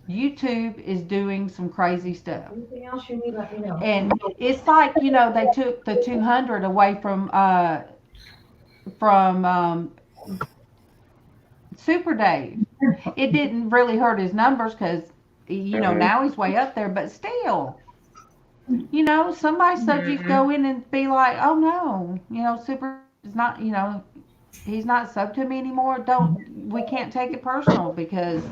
YouTube is doing some crazy stuff. Anything else you need, let me know. And it's like, you know, they took the 200 away from Super Dave. It didn't really hurt his numbers because, now he's way up there, but still, somebody subjects go in and be like, oh no, Super is not, he's not sub to me anymore. We can't take it personal because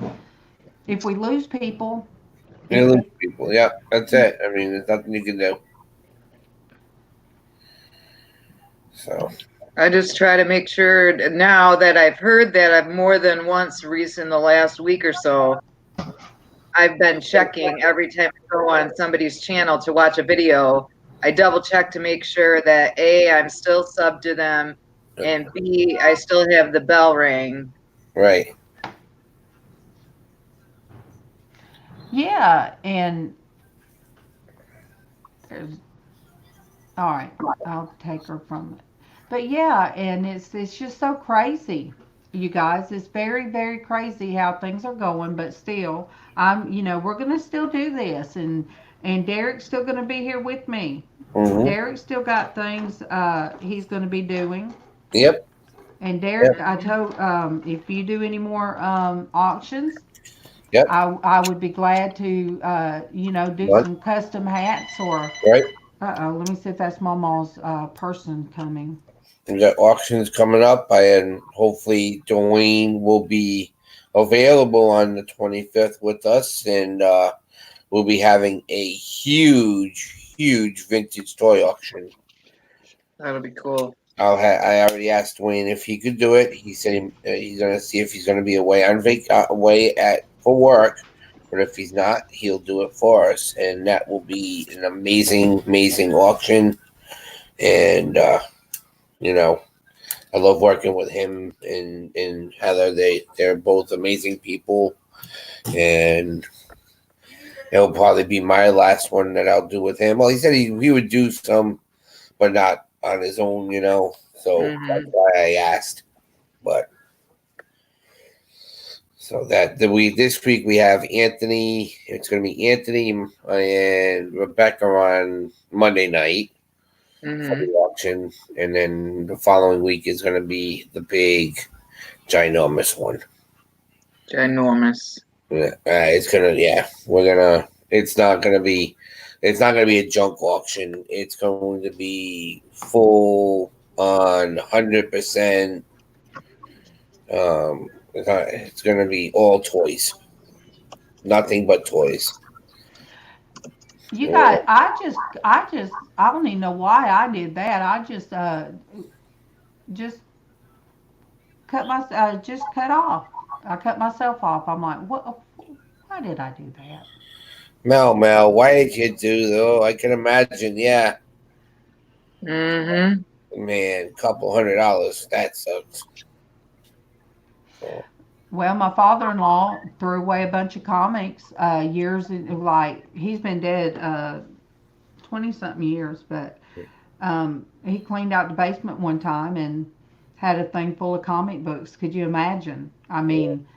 if we lose people. You lose people. Yeah, that's it. I mean, there's nothing you can do. So. I just try to make sure now that I've heard that I've more than once recent the last week or so, I've been checking every time I go on somebody's channel to watch a video. I double check to make sure that A, I'm still sub to them, and B, I still have the bell ring. Right. Yeah, and there's all right. I'll take her from it. But yeah, and it's just so crazy, you guys. It's very, very crazy how things are going. But still, we're gonna still do this, and Derek's still gonna be here with me. Mm-hmm. Derek's still got things he's gonna be doing. Yep. And Derek, I told if you do any more auctions, yep, I would be glad to do some custom hats or. Right. Let me see if that's MawMaw's person coming. We got auctions coming up, and hopefully Dwayne will be available on the 25th with us, and we'll be having a huge vintage toy auction. That'll be cool. I already asked Dwayne if he could do it. He said he's going to see if he's going to be away for work, but if he's not, he'll do it for us, and that will be an amazing auction. And I love working with him and Heather. They're both amazing people, and it'll probably be my last one that I'll do with him. Well, he said he would do some, but not on his own, So that's why I asked. But so this week we have Anthony. It's going to be Anthony and Rebecca on Monday night. For the auction, and then the following week is going to be the big, ginormous one. Ginormous. Yeah, it's not gonna be a junk auction. It's going to be full on 100%. It's going to be all toys, nothing but toys. You guys, I don't even know why I did that. I just cut off. I cut myself off. I'm like, what? Why did I do that? MawMaw, why did you do that? I can imagine. Yeah. Man, $200. That sucks. So. Well, my father-in-law threw away a bunch of comics he's been dead 20-something years, but he cleaned out the basement one time and had a thing full of comic books. Could you imagine? I mean,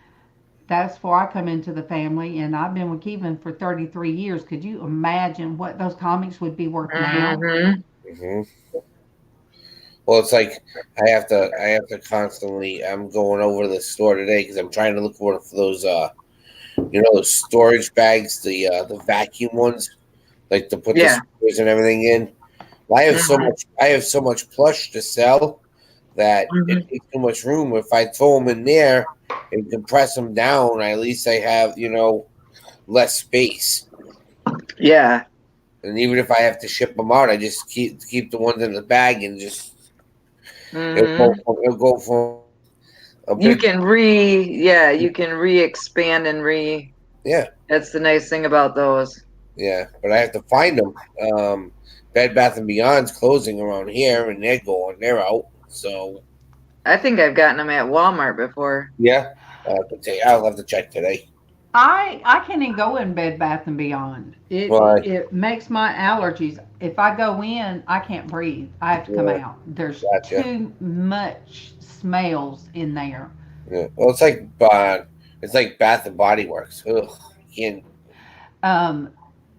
that's before I come into the family, and I've been with Kevin for 33 years. Could you imagine what those comics would be worth now? Well, it's like I have to constantly. I'm going over to the store today because I'm trying to look for those, those storage bags, the vacuum ones, like to put the screws and everything in. I have so much plush to sell that it takes too much room. If I throw them in there and compress them down, at least I have less space. Yeah. And even if I have to ship them out, I just keep the ones in the bag and just. It'll go for you can re-expand and that's the nice thing about those. Yeah, but I have to find them. Bed Bath & Beyond's closing around here, and they're out. So I think I've gotten them at Walmart before. Yeah, I'll have to check today. I can't even go in Bed Bath & Beyond. It makes my allergies. If I go in, I can't breathe. I have to come out. There's too much smells in there. Yeah. Well, it's like Bath and Body Works. Ugh, you can't.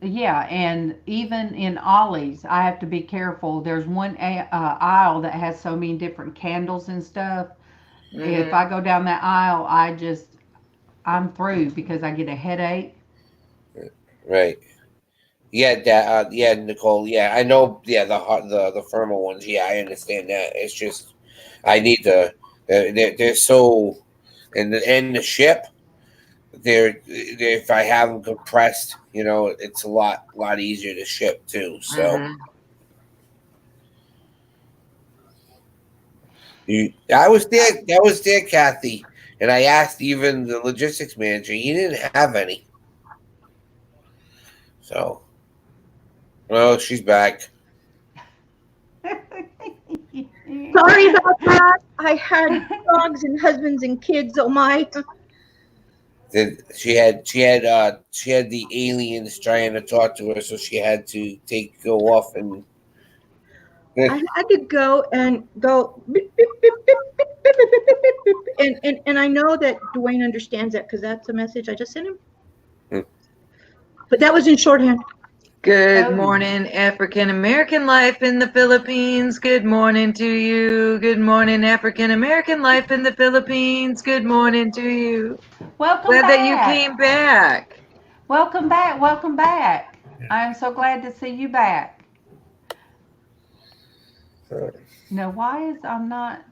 Yeah, and even in Ollie's, I have to be careful. There's one aisle that has so many different candles and stuff If I go down that aisle, I'm through because I get a headache. Right. Yeah, that. Yeah, Nicole. Yeah, I know. Yeah, the firmer ones. Yeah, I understand that. It's just I need to. They're so, and the ship. They're if I have them compressed, it's a lot easier to ship too. So. I was there, Kathy, and I asked even the logistics manager. He didn't have any. So, well, she's back. Sorry about that. I had dogs and husbands and kids. Oh my! She had the aliens trying to talk to her, so she had to go off and. I had to go and go, beep, beep, beep, beep, beep, beep, beep, beep, beep, beep. And I know that Dwayne understands that because that's a message I just sent him. But that was in shorthand. Good morning, African American life in the Philippines. Good morning to you. Good morning, African American life in the Philippines. Good morning to you. Welcome glad back. that you came back. Welcome back. Welcome back. I am so glad to see you back. Now, why is I'm not?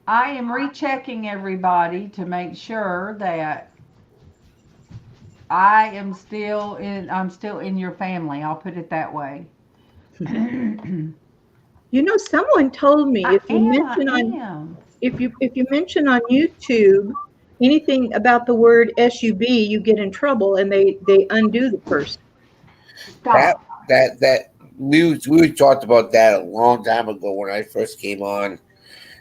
I am rechecking everybody to make sure that I'm still in your family. I'll put it that way. You know, someone told me if you mention on YouTube anything about the word SUB, you get in trouble, and they undo the person. Stop. We talked about that a long time ago when I first came on,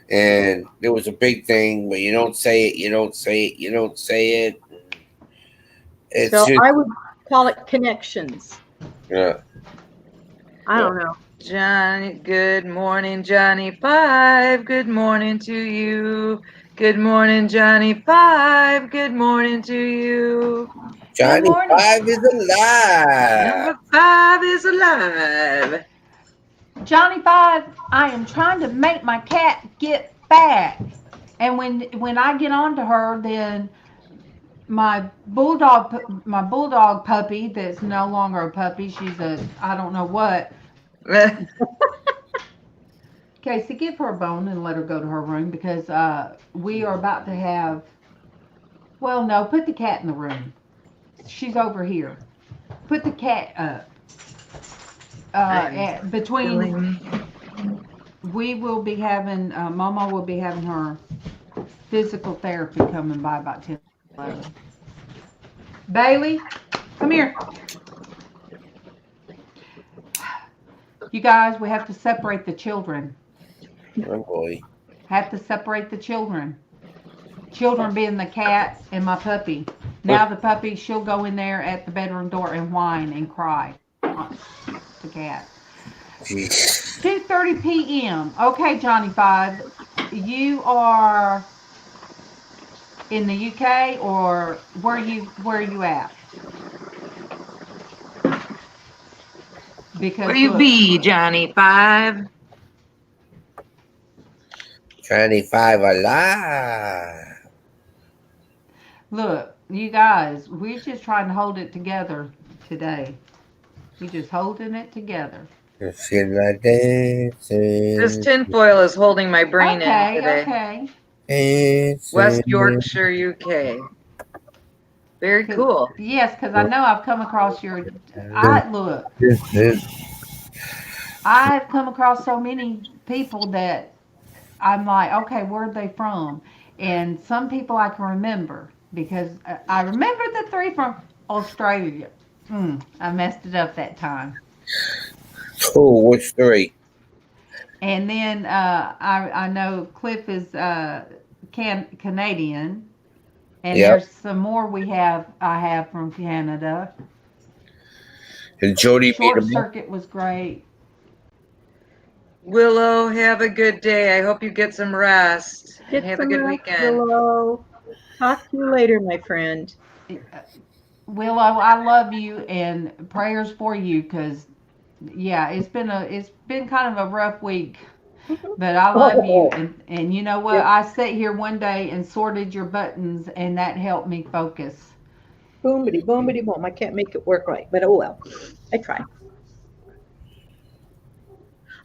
and there was a big thing where you don't say it, you don't say it, you don't say it. I would call it connections. Yeah. I don't know. Johnny, good morning, Johnny 5. Good morning to you. Good morning, Johnny 5. Good morning to you. Johnny 5 is alive. Number 5 is alive. Johnny 5, I am trying to make my cat get back. And when I get on to her, then my bulldog puppy that's no longer a puppy, she's I don't know what. Casey, give her a bone and let her go to her room because we are about to have. Well, no, put the cat in the room. She's over here. Put the cat up. We will be having MawMaw will be having her physical therapy coming by about 10:11. Bailey, come here. You guys, we have to separate the children. Oh boy. Have to separate the children. Children being the cat and my puppy. Now the puppy, she'll go in there at the bedroom door and whine and cry. The cat. 2:30 p.m. Okay, Johnny 5. You are in the UK or where are you at? Because where you be, Johnny 5? Johnny 5 alive. Look, you guys, we're just trying to hold it together today. We're just holding it together. This tinfoil is holding my brain in today. Okay. West Yorkshire, UK. Very cool. Yes, because I know I've come across I've come across so many people that I'm like, okay, where are they from? And some people I can remember because I remember the 3 from Australia. I messed it up that time. Oh, which 3? And then I know Cliff is Canadian, and there's some more I have from Canada. And Jody Short Circuit was great. Willow, have a good day. I hope you get some rest. Have a good weekend. Willow. Talk to you later, my friend. Willow, I love you and prayers for you because yeah, it's been kind of a rough week, but I love you. And you know what? Yep. I sat here one day and sorted your buttons, and that helped me focus. Boomity, boomity, boom. I can't make it work right, but oh well. I try.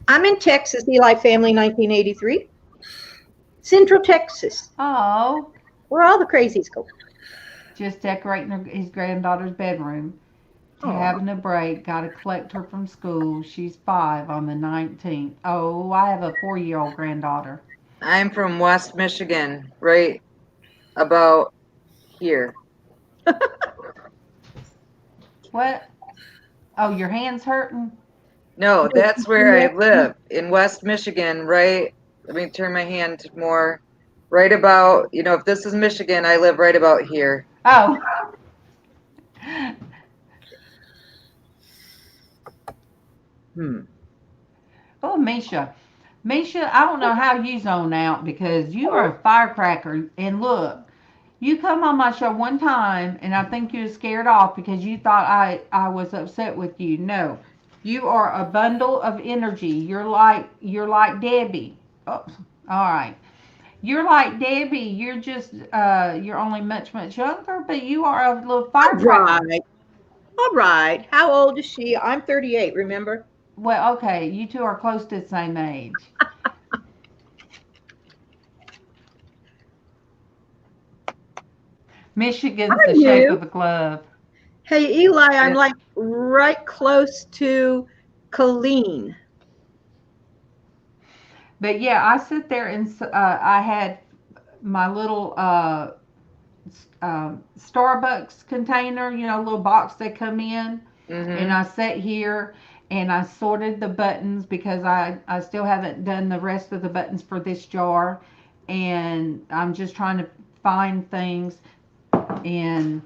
I'm in Texas, Eli family, 1983. Central Texas, Oh, where all the crazies go. just decorating his granddaughter's bedroom. Aw. Having a break. Got to collect her from school. She's 5 on the 19th. Oh, I have a 4-year-old granddaughter. I'm from West Michigan, right about here. What? Oh, your hand's hurting? No, that's where I live, in West Michigan, right? Let me turn my hand more. Right about, if this is Michigan, I live right about here. Oh. Oh, Misha. Misha, I don't know how you zone out because you are a firecracker. And look, you come on my show one time and I think you were scared off because you thought I was upset with you. No. You are a bundle of energy. You're like Debbie. Oh, all right. You're like Debbie. You're just you're only much younger, but you are a little firecracker. All right. How old is she? I'm 38, remember? Well, okay, you two are close to the same age. Michigan's the shape of a glove. Hey, Eli, I'm like right close to Colleen. But yeah, I sit there and I had my little Starbucks container, little box that come in, and I sat here and I sorted the buttons because I still haven't done the rest of the buttons for this jar, and I'm just trying to find things. And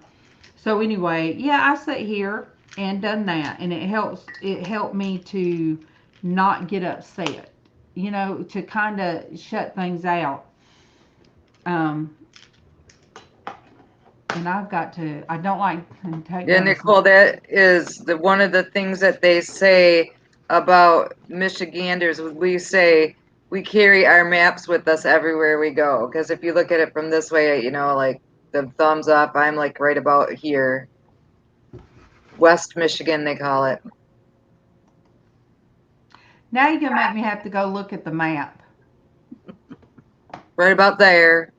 so anyway, yeah, I sat here and done that, and it helped me to not get upset, to kind of shut things out. And I don't like to take. Yeah, Nicole, that is one of the things that they say about Michiganders. We say we carry our maps with us everywhere we go. Because if you look at it from this way, like the thumbs up, I'm like right about here. West Michigan, they call it. Now you're going to make me have to go look at the map. Right about there.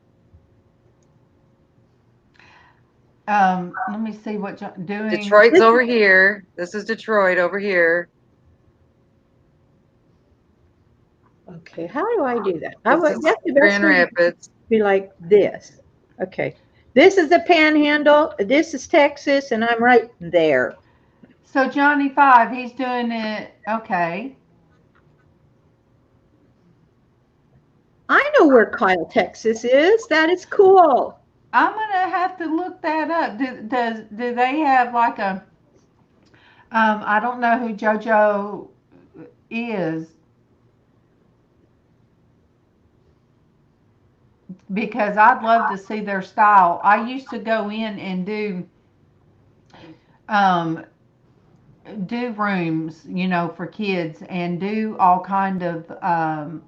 Let me see what you're doing. Detroit's over here. This is Detroit over here. Okay, how do I do that? Grand Rapids. Be like this. Okay, this is the Panhandle. This is Texas, and I'm right there. So Johnny 5, he's doing it. Okay. I know where Kyle, Texas is. That is cool. I'm gonna have to look that up. Do they have like a? I don't know who JoJo is because I'd love to see their style. I used to go in and do rooms, for kids and do all kind of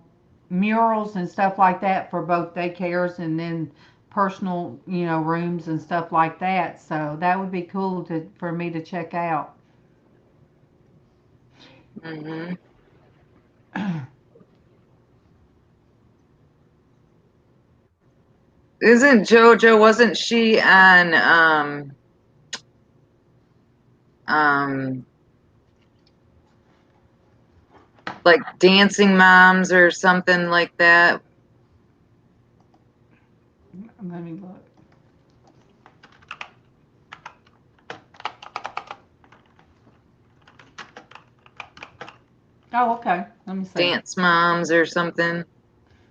murals and stuff like that for both daycares and then personal, rooms and stuff like that. So that would be cool for me to check out. Mm-hmm. Isn't JoJo, wasn't she on like Dancing Moms or something like that? Let me look. Oh, okay. Let me see. Dance Moms or something.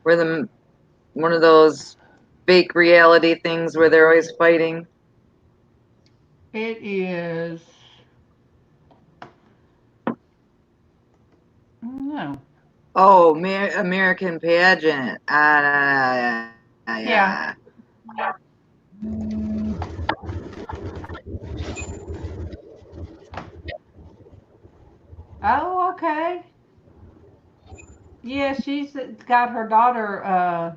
Where one of those fake reality things where they're always fighting. It is. No. Oh, American Pageant. Yeah. Oh, okay. Yeah, she's got her daughter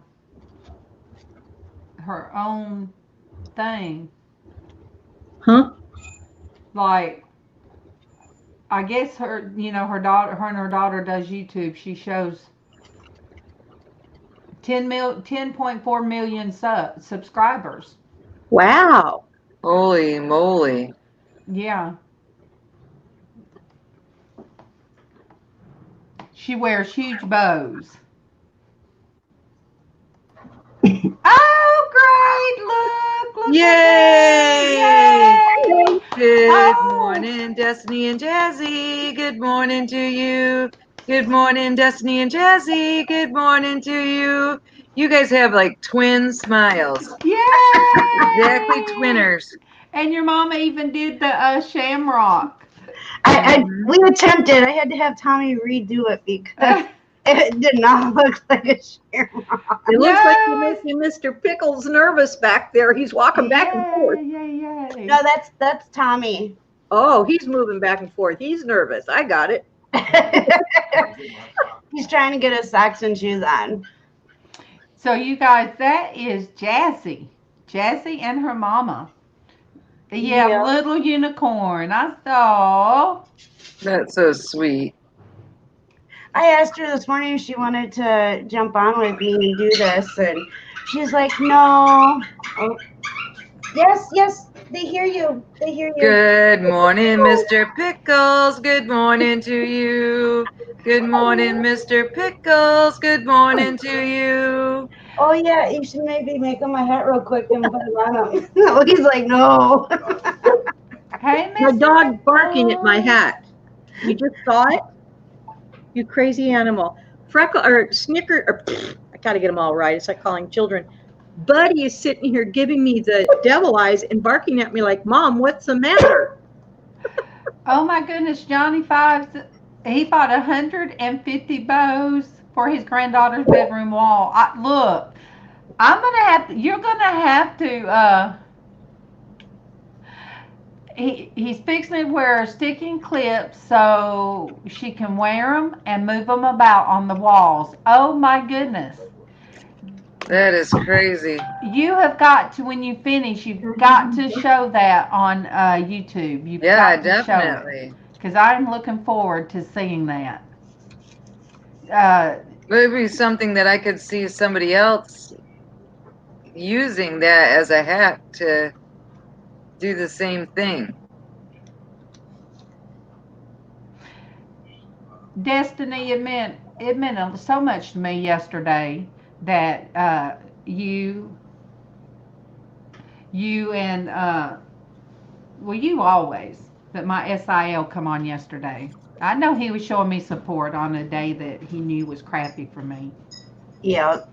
her own thing. Huh? Like, I guess her and her daughter does YouTube. She shows 10.4 million subscribers. Wow. Holy moly. Yeah. She wears huge bows. Oh, great! Look Yay! Yay! Good Oh. morning, Destiny and Jazzy. Good morning to you. Good morning, Destiny and Jazzy. Good morning to you. You guys have like twin smiles. Yay! Exactly twinners. And your mama even did the Shamrock. We attempted. I had to have Tommy redo it because it did not look like a shamrock. It looks like you're making Mr. Pickles nervous back there. He's walking back and forth. Yay. No, that's Tommy. Oh, he's moving back and forth. He's nervous. I got it. He's trying to get his socks and shoes on. So you guys, that is Jazzy and her mama. Yeah, little unicorn. I saw. That's so sweet. I asked her this morning if she wanted to jump on with me and do this, and she's like, no. Oh. Yes, they hear you. They hear you. Good morning, Mr. Pickles. Good morning to you. Good morning, Mr. Pickles. Good morning to you. Oh, yeah, you should maybe make him a hat real quick and put it on him. No, he's like, no. Hey, My Mr. dog barking at my hat. You just saw it? You crazy animal. Freckle or Snicker, or I gotta get them all right. It's like calling children. Buddy is sitting here giving me the devil eyes and barking at me like, Mom, what's the matter? Oh my goodness, Johnny Fives, he bought 150 bows for his granddaughter's bedroom wall. Look, you're gonna have to, he's fixing to wear sticking clips so she can wear them and move them about on the walls. Oh my goodness. That is crazy. You have got to, when you finish, you've got to show that on YouTube. You've got to definitely. Because I'm looking forward to seeing that. Maybe something that I could see somebody else using that as a hat to do the same thing. Destiny, it meant so much to me yesterday that you and you always, that my SIL come on yesterday. I know he was showing me support on a day that he knew was crappy for me. Yeah.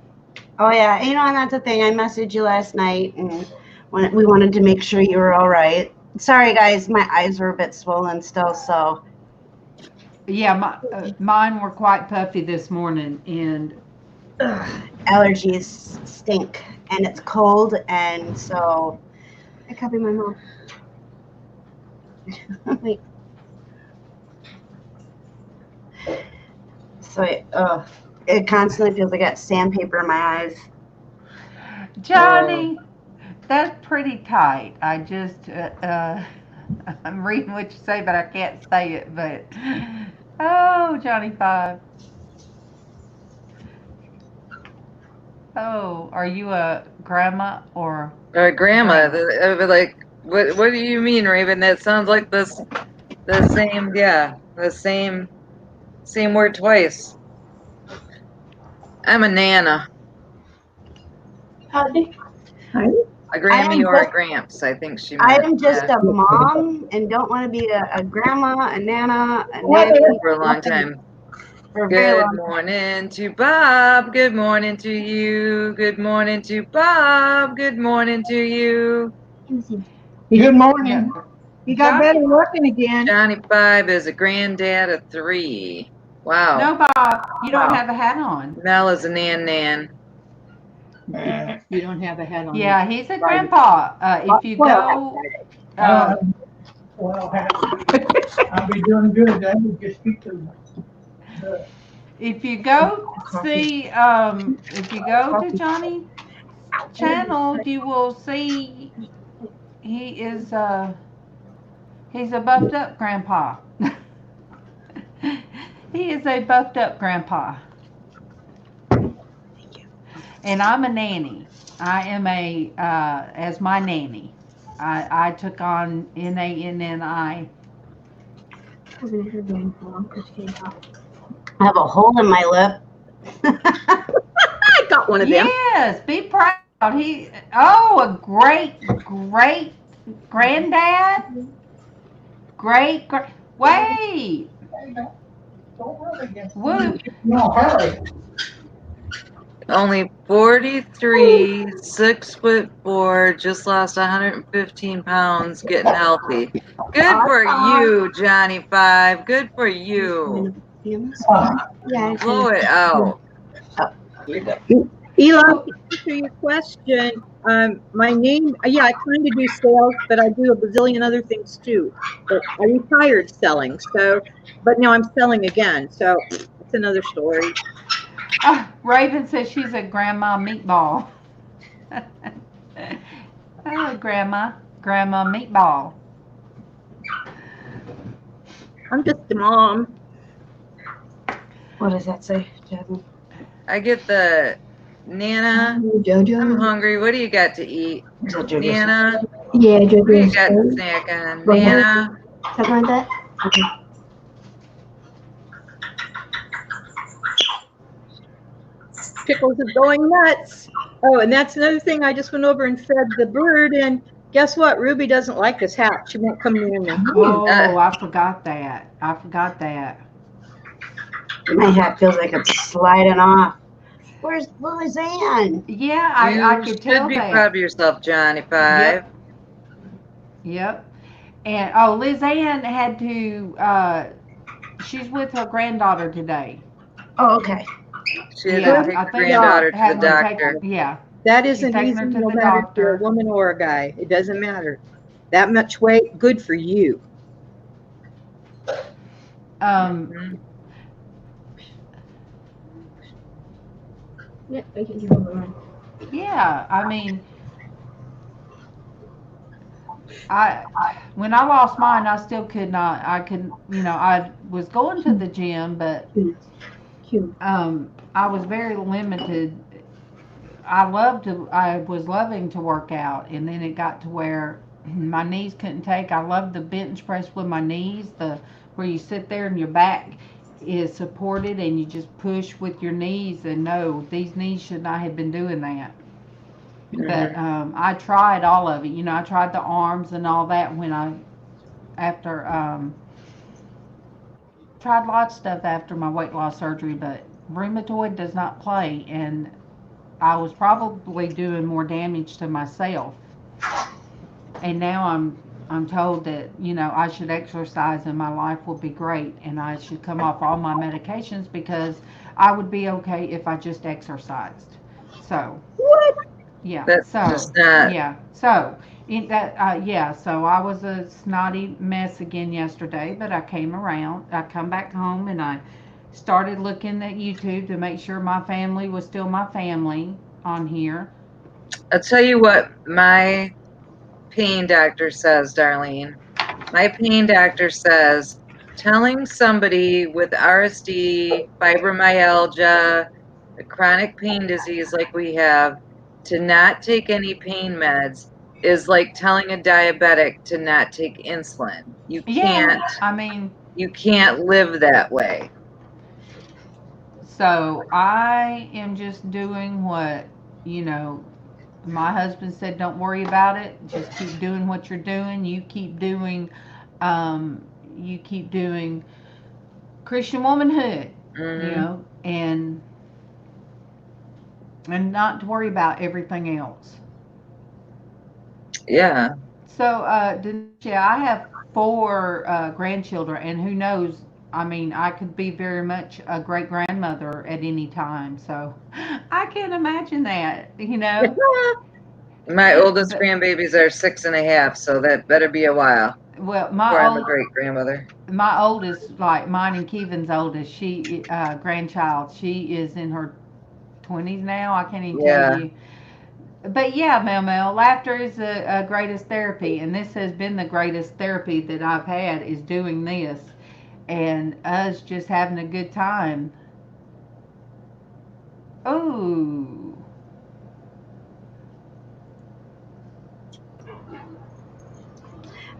Oh, yeah. And that's the thing. I messaged you last night, and we wanted to make sure you were all right. Sorry, guys. My eyes were a bit swollen still, so. Yeah, mine were quite puffy this morning, and allergies stink, and it's cold, and so I copy my mom. Wait. So it constantly feels like I got sandpaper in my eyes. Johnny, that's pretty tight. I just I'm reading what you say, but I can't say it. But Johnny Five. Oh, are you a grandma or a grandma? Like, what do you mean, Raven? That sounds like the same word twice. I'm a nana. Howdy. Hi. A Grammy or a Gramps, I think she meant. I am just a mom and don't want to be a grandma, a nana, a nanny. For a long time. Good morning to Bob. Good morning to you. Good morning to Bob. Good morning to you. Good morning. You got better looking again. Johnny Five is a granddad of 3. Wow. No, Bob, you don't have a hat on. Mel is a nan. You don't have a hat on. Yeah, he's a grandpa. If you go, Well, I'll be doing good. That would just speak to the If you go see, if you go to Johnny's channel, you will see he is he's a buffed up grandpa. He is a buffed up grandpa. And I'm a nanny. I am as my nanny. I took on NANNI. I have a hole in my lip. I got one of them. Yes, be proud. A great granddad. Wait. don't really get Woo. no hurry. Only 43, 6'4", just lost 115 pounds, getting healthy. Good for you, Johnny 5. Good for you. Blow it out. Eli, to answer your question, my name, I kind of do sales, but I do a bazillion other things too. But I retired selling, but now I'm selling again, so it's another story. Raven says she's a grandma meatball. Oh, grandma meatball. I'm just a mom. What does that say, Jasmine? I get the Nana. Jojo? I'm hungry. What do you got to eat? Is that Jojo? Nana. Yeah, Jojo. What do you got to snack on? Nana. Something like that? Okay. Pickles are going nuts. Oh, and that's another thing. I just went over and fed the bird, and guess what? Ruby doesn't like this hat. She won't come near me. Oh, I forgot that. My hat feels like it's sliding off. Where's LizzAnn? Yeah, I could tell that. You should be proud of yourself, Johnny 5. Yep. And LizzAnn had to. She's with her granddaughter today. Oh, okay. She had to take her granddaughter to the doctor. That isn't easy, no matter if you're a woman or a guy. It doesn't matter. That much weight, good for you. Yeah, I mean, when I lost mine, I still could not. I was going to the gym, but I was very limited. I was loving to work out, and then it got to where my knees couldn't take. I loved the bench press with my knees, where you sit there and your back is supported and you just push with your knees, and no, these knees should not have been doing that. Mm-hmm. But I tried all of it. I tried the arms and all that tried lots of stuff after my weight loss surgery, but rheumatoid does not play, and I was probably doing more damage to myself. And now I'm told that, I should exercise and my life will be great, and I should come off all my medications because I would be okay if I just exercised. So what? Yeah. That's just not. Yeah. So so I was a snotty mess again yesterday, but I come back home and I started looking at YouTube to make sure my family was still my family on here. I'll tell you what my pain doctor says, Darlene. My pain doctor says telling somebody with RSD, fibromyalgia, a chronic pain disease like we have, to not take any pain meds is like telling a diabetic to not take insulin. You can't. You can't live that way. So I am just doing what, my husband said, don't worry about it. Just keep doing what you're doing. You keep doing Christian womanhood, mm-hmm. And not to worry about everything else. Yeah. So, I have 4 grandchildren, and who knows, I could be very much a great grandmother at any time. So I can't imagine that, My oldest grandbabies are 6.5, so that better be a while. Well, Or I'm a great grandmother. my oldest, like mine and Kevin's oldest, she grandchild, she is in her 20s now. I can't even tell you. But yeah, MawMaw, laughter is the greatest therapy, and this has been the greatest therapy that I've had, is doing this and us just having a good time. Oh,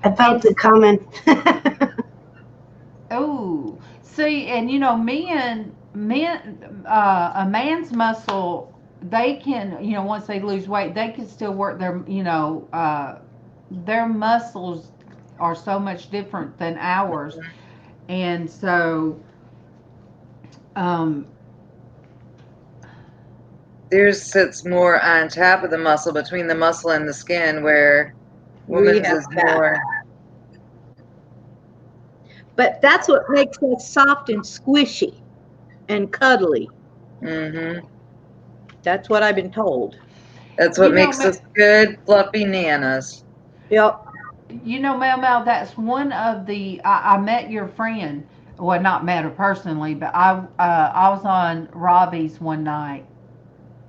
I felt it coming. oh. See, and you know, a man's muscle, they can, you know, once they lose weight, they can still work their, you know, their muscles are so much different than ours. And so, theirs sits more on top of the muscle, between the muscle and the skin, where women's is more. But that's what makes us soft and squishy and cuddly. Mm-hmm. That's what I've been told. That's what makes us good, fluffy nanas. Yep. You know, MawMaw, that's one of the. I met your friend. Well, not met her personally, but I was on Robbie's one night,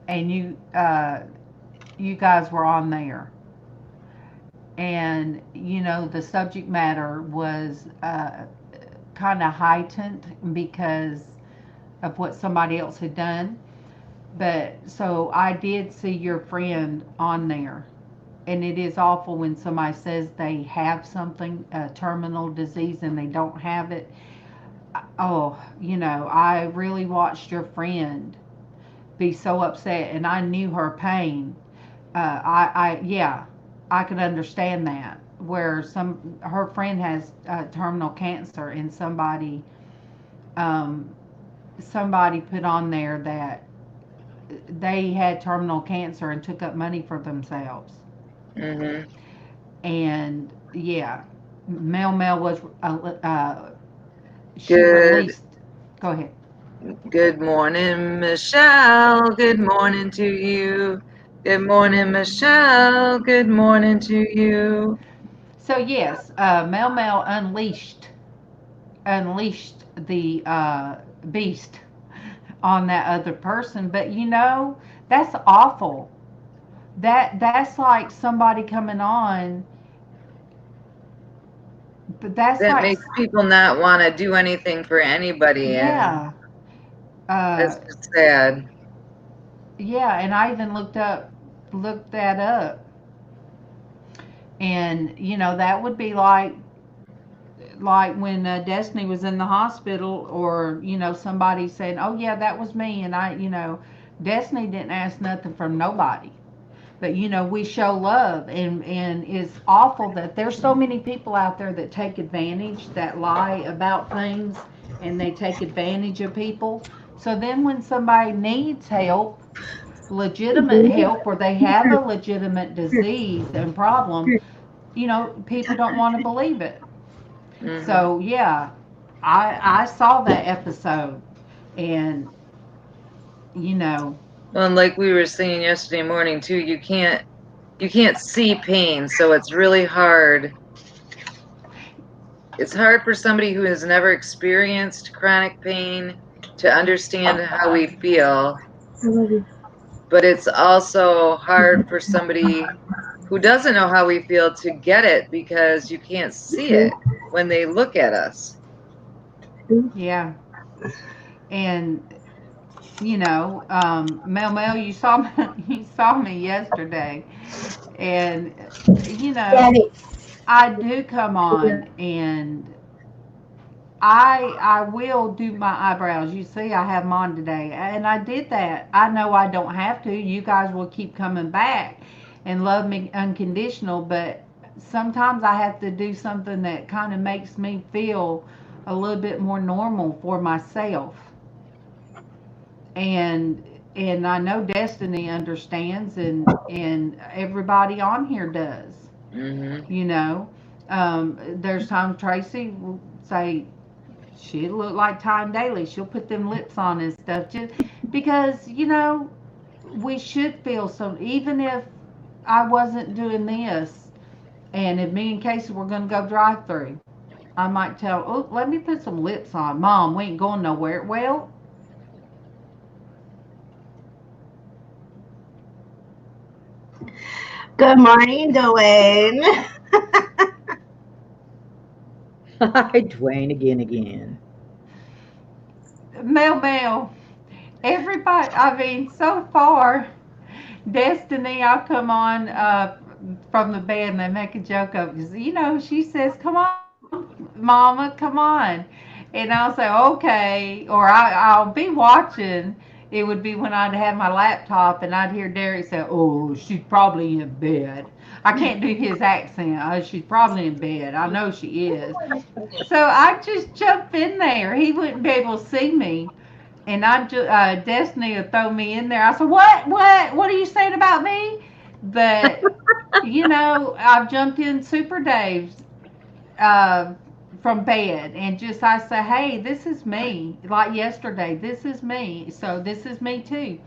and you guys were on there, and you know the subject matter was kind of heightened because of what somebody else had done. But so I did see your friend on there. And it is awful when somebody says they have something, a terminal disease, and they don't have it. Oh, you know, I really watched your friend be so upset, and I knew her pain. Yeah, I could understand that. Where her friend has terminal cancer, and somebody put on there that they had terminal cancer and took up money for themselves. Mm-hmm. And yeah, MawMaw was she Good. released. Go ahead. Good morning, Michelle. Good morning to you. Good morning, Michelle. Good morning to you. So yes, MawMaw unleashed the beast on that other person. But you know, that's awful. That's like somebody coming on. But that makes people not want to do anything for anybody. Yeah. It's just sad. Yeah, and I even looked that up. And you know, that would be like when Destiny was in the hospital, or you know, somebody saying, "Oh yeah, that was me," and you know, Destiny didn't ask nothing from nobody. But you know, we show love, and it's awful that there's so many people out there that take advantage, that lie about things, and they take advantage of people. So then when somebody needs help, legitimate help, or they have a legitimate disease and problem, you know, people don't want to believe it. Mm-hmm. So yeah, I saw that episode, and you know. Well, and like we were saying yesterday morning too, you can't see pain, so it's really hard. It's hard for somebody who has never experienced chronic pain to understand how we feel. But it's also hard for somebody who doesn't know how we feel to get it, because you can't see it when they look at us. Yeah. And you know, MawMaw, you saw me yesterday, and you know, I do come on, and I will do my eyebrows. You see, I have them on today, and I did that. I know I don't have to. You guys will keep coming back and love me unconditional, but sometimes I have to do something that kind of makes me feel a little bit more normal for myself. And I know Destiny understands, and everybody on here does. Mm-hmm. You know, there's times Traci will say she look like Time Daily. She'll put them lips on and stuff, just because you know we should feel some. Even if I wasn't doing this, And if me and Casey were going to go drive through, I might tell, oh, let me put some lips on. Mom, we ain't going nowhere. Well, Good morning, Dwayne. Hi, Dwayne, again. Mel, everybody, I mean, so far, Destiny, I'll come on from the bed and they make a joke of it. You know, she says, come on, Mama, come on. And I'll say, okay. Or I'll be watching. It would be when I'd have my laptop and I'd hear Derek say, oh, she's probably in bed. I can't do his accent. Oh, she's probably in bed. I know she is. So I just jump in there. He wouldn't be able to see me. And Destiny would throw me in there. I said, what are you saying about me? But, you know, I've jumped in Super Dave's from bed and just I say, hey, this is me. Like yesterday, this is me. So this is me too.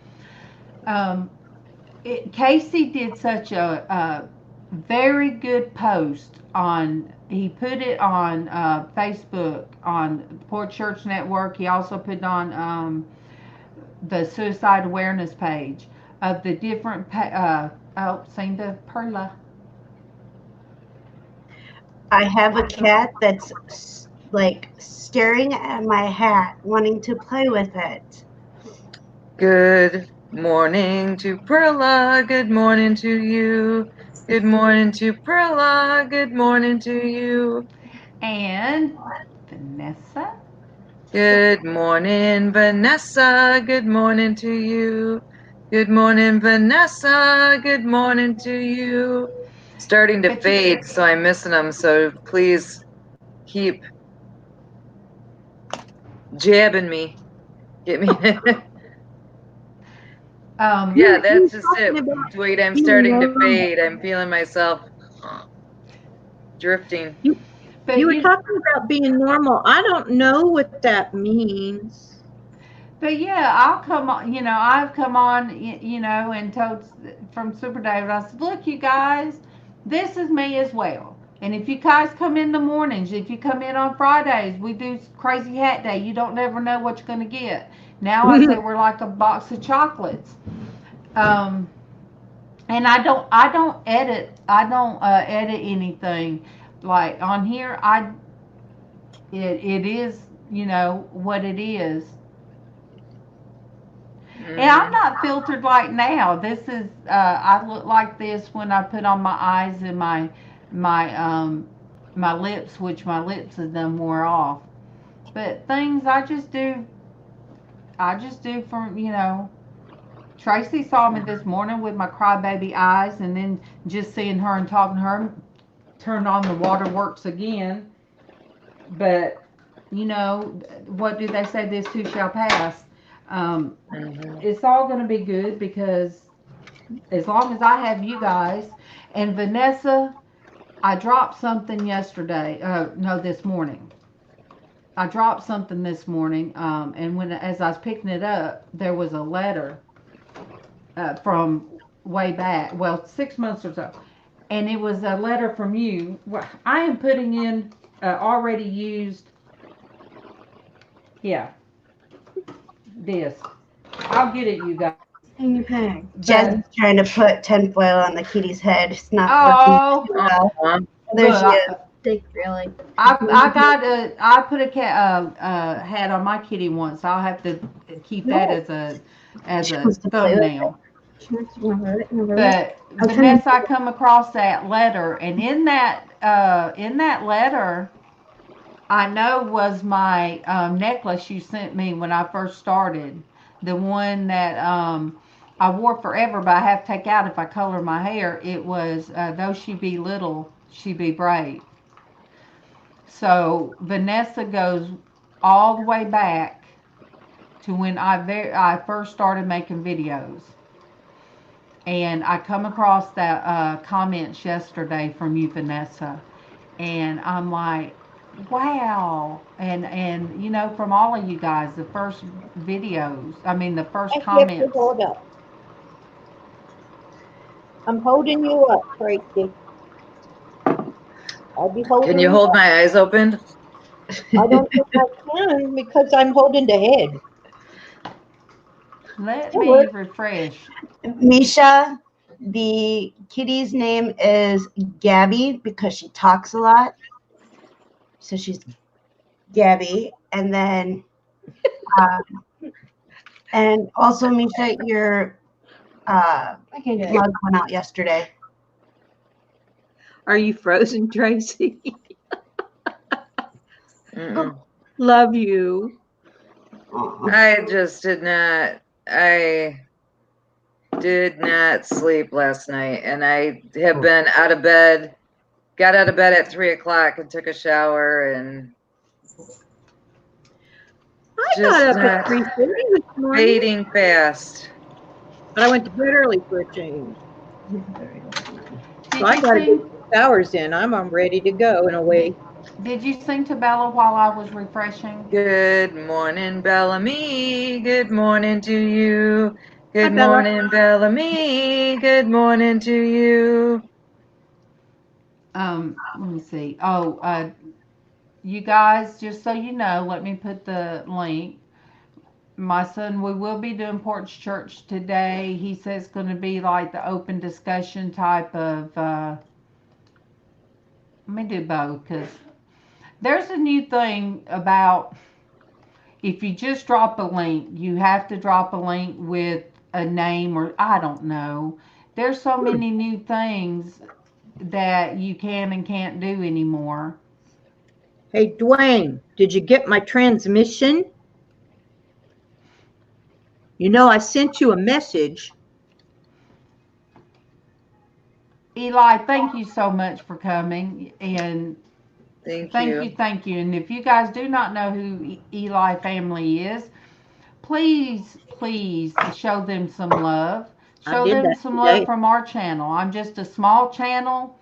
Casey did such a very good post on, he put it on Facebook on Porch Church Network. He also put it on the suicide awareness page of the different, sing the Perla. I have a cat that's like staring at my hat, wanting to play with it. Good morning to Perla. Good morning to you. Good morning to Perla. Good morning to you. And Vanessa. Good morning, Vanessa. Good morning to you. Good morning, Vanessa. Good morning to you. Starting to fade, so I'm missing them. So please keep jabbing me. Get me. Yeah, that's just it. Wait, I'm starting to fade. I'm feeling myself drifting. You were talking about being normal. I don't know what that means. But yeah, I'll come on, you know, I've come on, you know, and told from Super David, I said, look, you guys, this is me as well. And if you guys come in the mornings, if you come in on Fridays, we do Crazy Hat Day. You don't never know what you're going to get. Now I say we're like a box of chocolates. And I don't edit anything like on here. It is, you know, what it is. And I'm not filtered like now. This is I look like this when I put on my eyes and my lips, which my lips have done wore off. But things I just do from, you know. Traci saw me this morning with my crybaby eyes, and then just seeing her and talking to her turned on the waterworks again. But you know, what do they say? This too shall pass. It's all going to be good because as long as I have you guys. And Vanessa, I dropped something yesterday. No, this morning. I dropped something this morning, and as I was picking it up, there was a letter from way back, well, 6 months or so, and it was a letter from you. I am putting in already used. Yeah. This. I'll get it, you guys. Jen's trying to put tinfoil on the kitty's head. It's not working well. There she is. Really. I put a hat on my kitty once. I'll have to keep that as a thumbnail. But Vanessa, I come across that letter, and in that letter, I know was my necklace you sent me when I first started. The one that I wore forever, but I have to take out if I color my hair. It was, though she be little, she be brave. So Vanessa goes all the way back to when I first started making videos. And I come across that comments yesterday from you, Vanessa. And I'm like, wow. And you know, from all of you guys, the first videos, the first comments. Hold up. I'm holding you up, Traci. I'll be holding. Can you hold my eyes open? I don't think I can because I'm holding the head. Let me refresh. Misha, the kitty's name is Gabby because she talks a lot. So she's Gabby. And then, and also Misha, your mug went out yesterday. Are you frozen, Tracy? Mm-mm. Love you. I just did not. I did not sleep last night, and I have been out of bed. Got out of bed at 3 o'clock and took a shower, and I got up at 3:30 this morning. fading fast. But I went to bed early for a change. So I got to get 6 hours in. I'm ready to go in a way. Did you sing to Bella while I was refreshing? Good morning, Bellamy. Good morning to you. Good morning, Bellamy. Good morning to you. Let me see. Oh, you guys, just so you know, let me put the link. My son, we will be doing Porch Church today. He says it's going to be like the open discussion type of, let me do both, because there's a new thing about if you just drop a link, you have to drop a link with a name or I don't know. There's so many new things that you can and can't do anymore. Hey, Dwayne, did you get my transmission? You know, I sent you a message. Eli, thank you so much for coming. And thank you. And if you guys do not know who Eli family is, please show them some love. Show them some love from our channel. I'm just a small channel,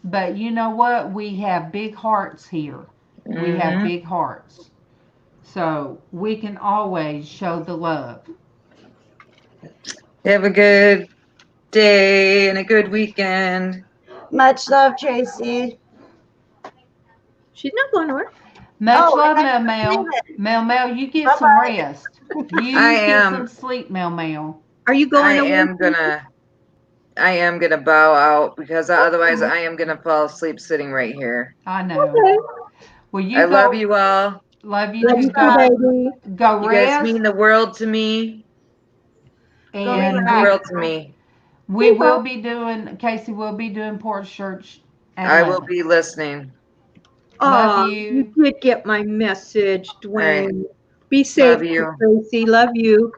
but you know what? We have big hearts here. We have big hearts. So we can always show the love. Have a good day and a good weekend. Much love, Tracy. She's not going to work. Much love, MawMaw. MawMaw, you get some rest. You get some sleep, MawMaw. Are you going to I am gonna bow out because otherwise I am gonna fall asleep sitting right here. I know. Okay. Well, I love you all. Love you too, guys. Go you rest. guys mean the world to me. And the world to me. We will be doing, Casey will be doing Porch Church. I will be listening. Love you. You did get my message, Dwayne. Right. Be safe, Love you. Tracy. Love you.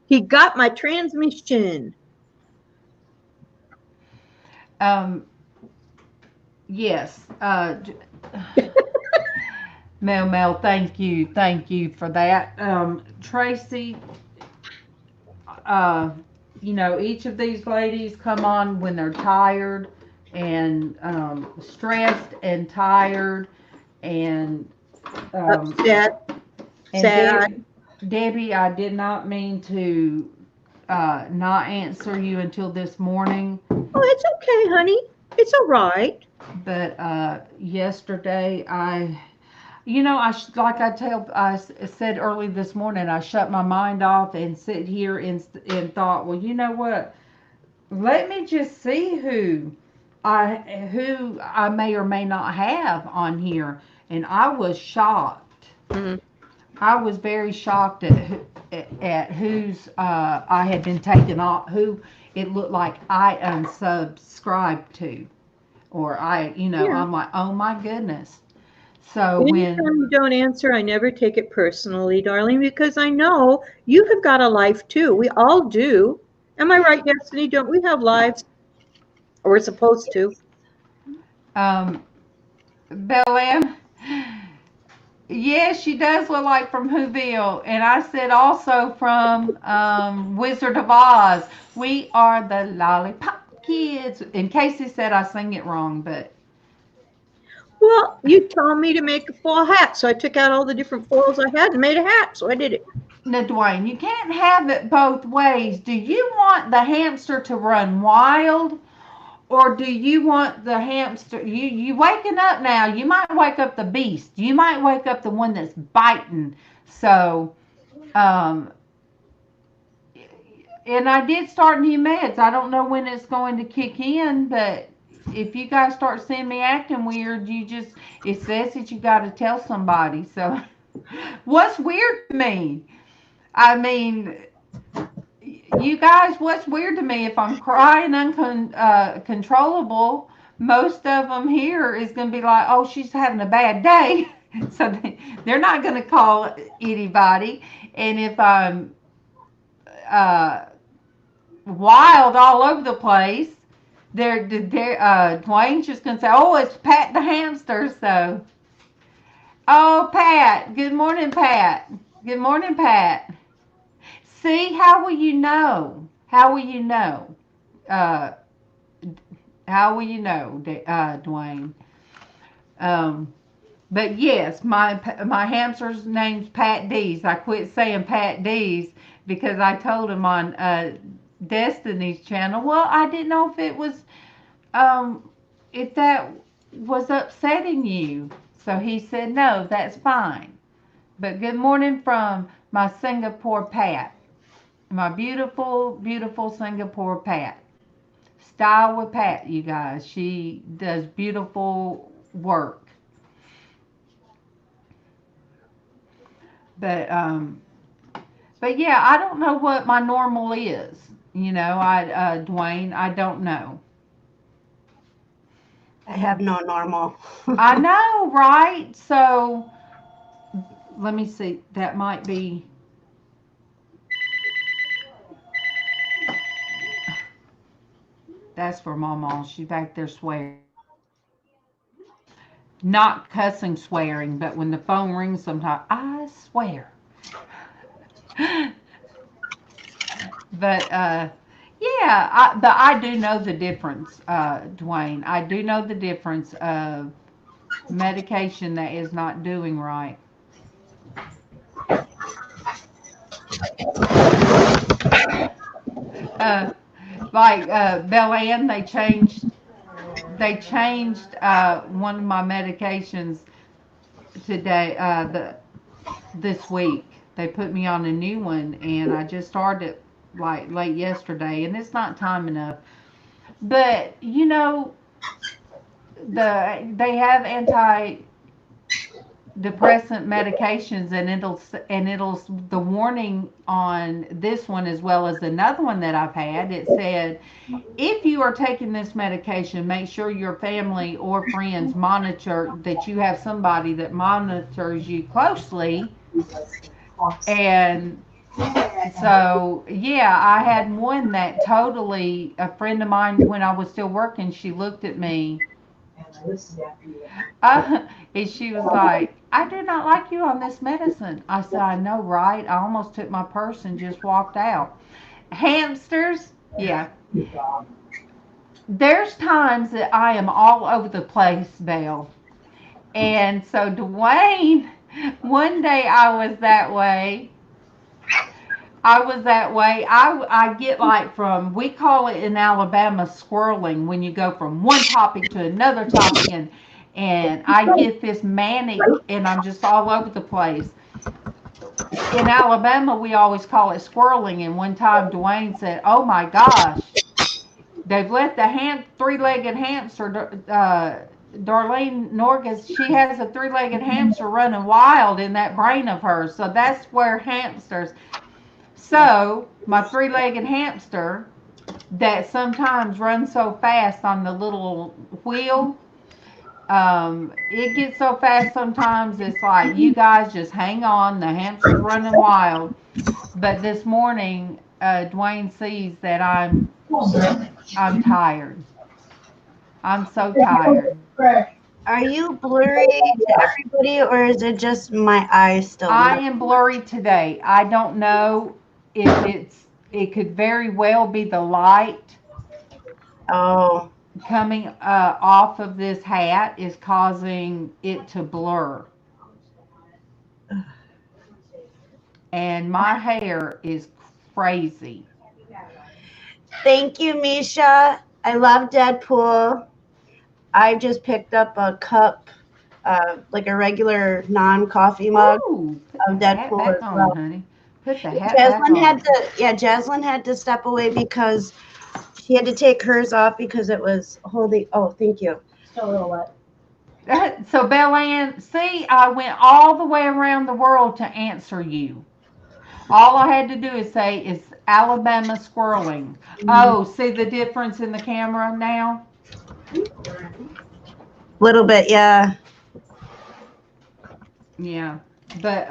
He got my transmission. Yes. MawMaw, thank you for that. Tracy, you know, each of these ladies come on when they're tired and stressed and tired and upset, and sad. Debbie, I did not mean to not answer you until this morning. Oh, it's okay, honey. It's all right. But yesterday, like I said early this morning, I shut my mind off and sit here and thought, well, you know what? Let me just see who I may or may not have on here, and I was shocked. Mm-hmm. I was very shocked at whose I had been taken off, who it looked like I unsubscribed to, or I'm like, oh my goodness. So anytime you don't answer, I never take it personally, darling, because I know you have got a life too. We all do. Am I right, Destiny? Don't we have lives? Or we're supposed to. Blandean, yes, she does look like from Whoville. And I said also from Wizard of Oz. We are the Lollipop Kids. And Casey said I sing it wrong, but. Well, you told me to make a fall hat, so I took out all the different foils I had and made a hat, so I did it. Now, Dwayne, you can't have it both ways. Do you want the hamster to run wild, Or do you want the hamster? You waking up now. You might wake up the beast. You might wake up the one that's biting. So, and I did start new meds. I don't know when it's going to kick in, but if you guys start seeing me acting weird, it says that you got to tell somebody. So, what's weird to me? I mean, you guys, what's weird to me, if I'm crying uncontrollable, most of them here is going to be like, oh, she's having a bad day. So they're not going to call anybody. And if I'm wild all over the place, Dwayne's just going to say, oh, it's Pat the hamster. So, oh, Pat. Good morning, Pat. Good morning, Pat. See, how will you know? How will you know? How will you know, Dwayne? But yes, my hamster's name's Pat D's. I quit saying Pat D's because I told him on Destinie's channel. Well, I didn't know if that was upsetting you. So he said, no, that's fine. But good morning from my Singapore Pat. My beautiful, beautiful Singapore Pat. Style with Pat, you guys. She does beautiful work. But yeah, I don't know what my normal is. You know, Dwayne, I don't know. I have no normal. I know, right? So let me see. That might be. That's for MawMaw. She's back there swearing. Not cussing swearing, but when the phone rings sometimes, I swear. But yeah, but I do know the difference, Dwayne. I do know the difference of medication that is not doing right. Blandean, they changed one of my medications today, this week. They put me on a new one, and I just started like late yesterday, and it's not time enough. But you know, they have antidepressant medications, and it'll the warning on this one as well as another one that I've had. It said, if you are taking this medication, make sure your family or friends monitor, that you have somebody that monitors you closely. And so, yeah, I had one that totally, a friend of mine, when I was still working, she looked at me and she was like, I do not like you on this medicine. I said, I know, right? I almost took my purse and just walked out. Hamsters, yeah. There's times that I am all over the place, Belle. And so, Dwayne, one day I was that way. I get like we call it in Alabama squirreling, when you go from one topic to another topic, and I get this manic, and I'm just all over the place. In Alabama, we always call it squirreling, and one time Dwayne said, oh my gosh, they've let the three-legged hamster, Darlene Norgas, she has a three-legged hamster running wild in that brain of hers. So that's where hamsters. So my three-legged hamster that sometimes runs so fast on the little wheel, it gets so fast sometimes it's like, you guys just hang on, the hamster's running wild. But this morning, Dwayne sees that I'm tired. I'm so tired. Are you blurry to everybody, or is it just my eyes still? I am blurry today. I don't know if it could very well be the light coming off of this hat is causing it to blur. And my hair is crazy. Thank you, Misha. I love Deadpool. I just picked up a cup, like a regular non-coffee mug Ooh, put of the hat Deadpool back as on, well. honey. Put the hat back Jaslyn had on. to, Jaslyn had to step away because she had to take hers off because it was holding. Oh, thank you. Still a little wet. So, Bellann, see, I went all the way around the world to answer you. All I had to do is say, is Alabama squirreling? Oh, see the difference in the camera now? Little bit, yeah. Yeah. But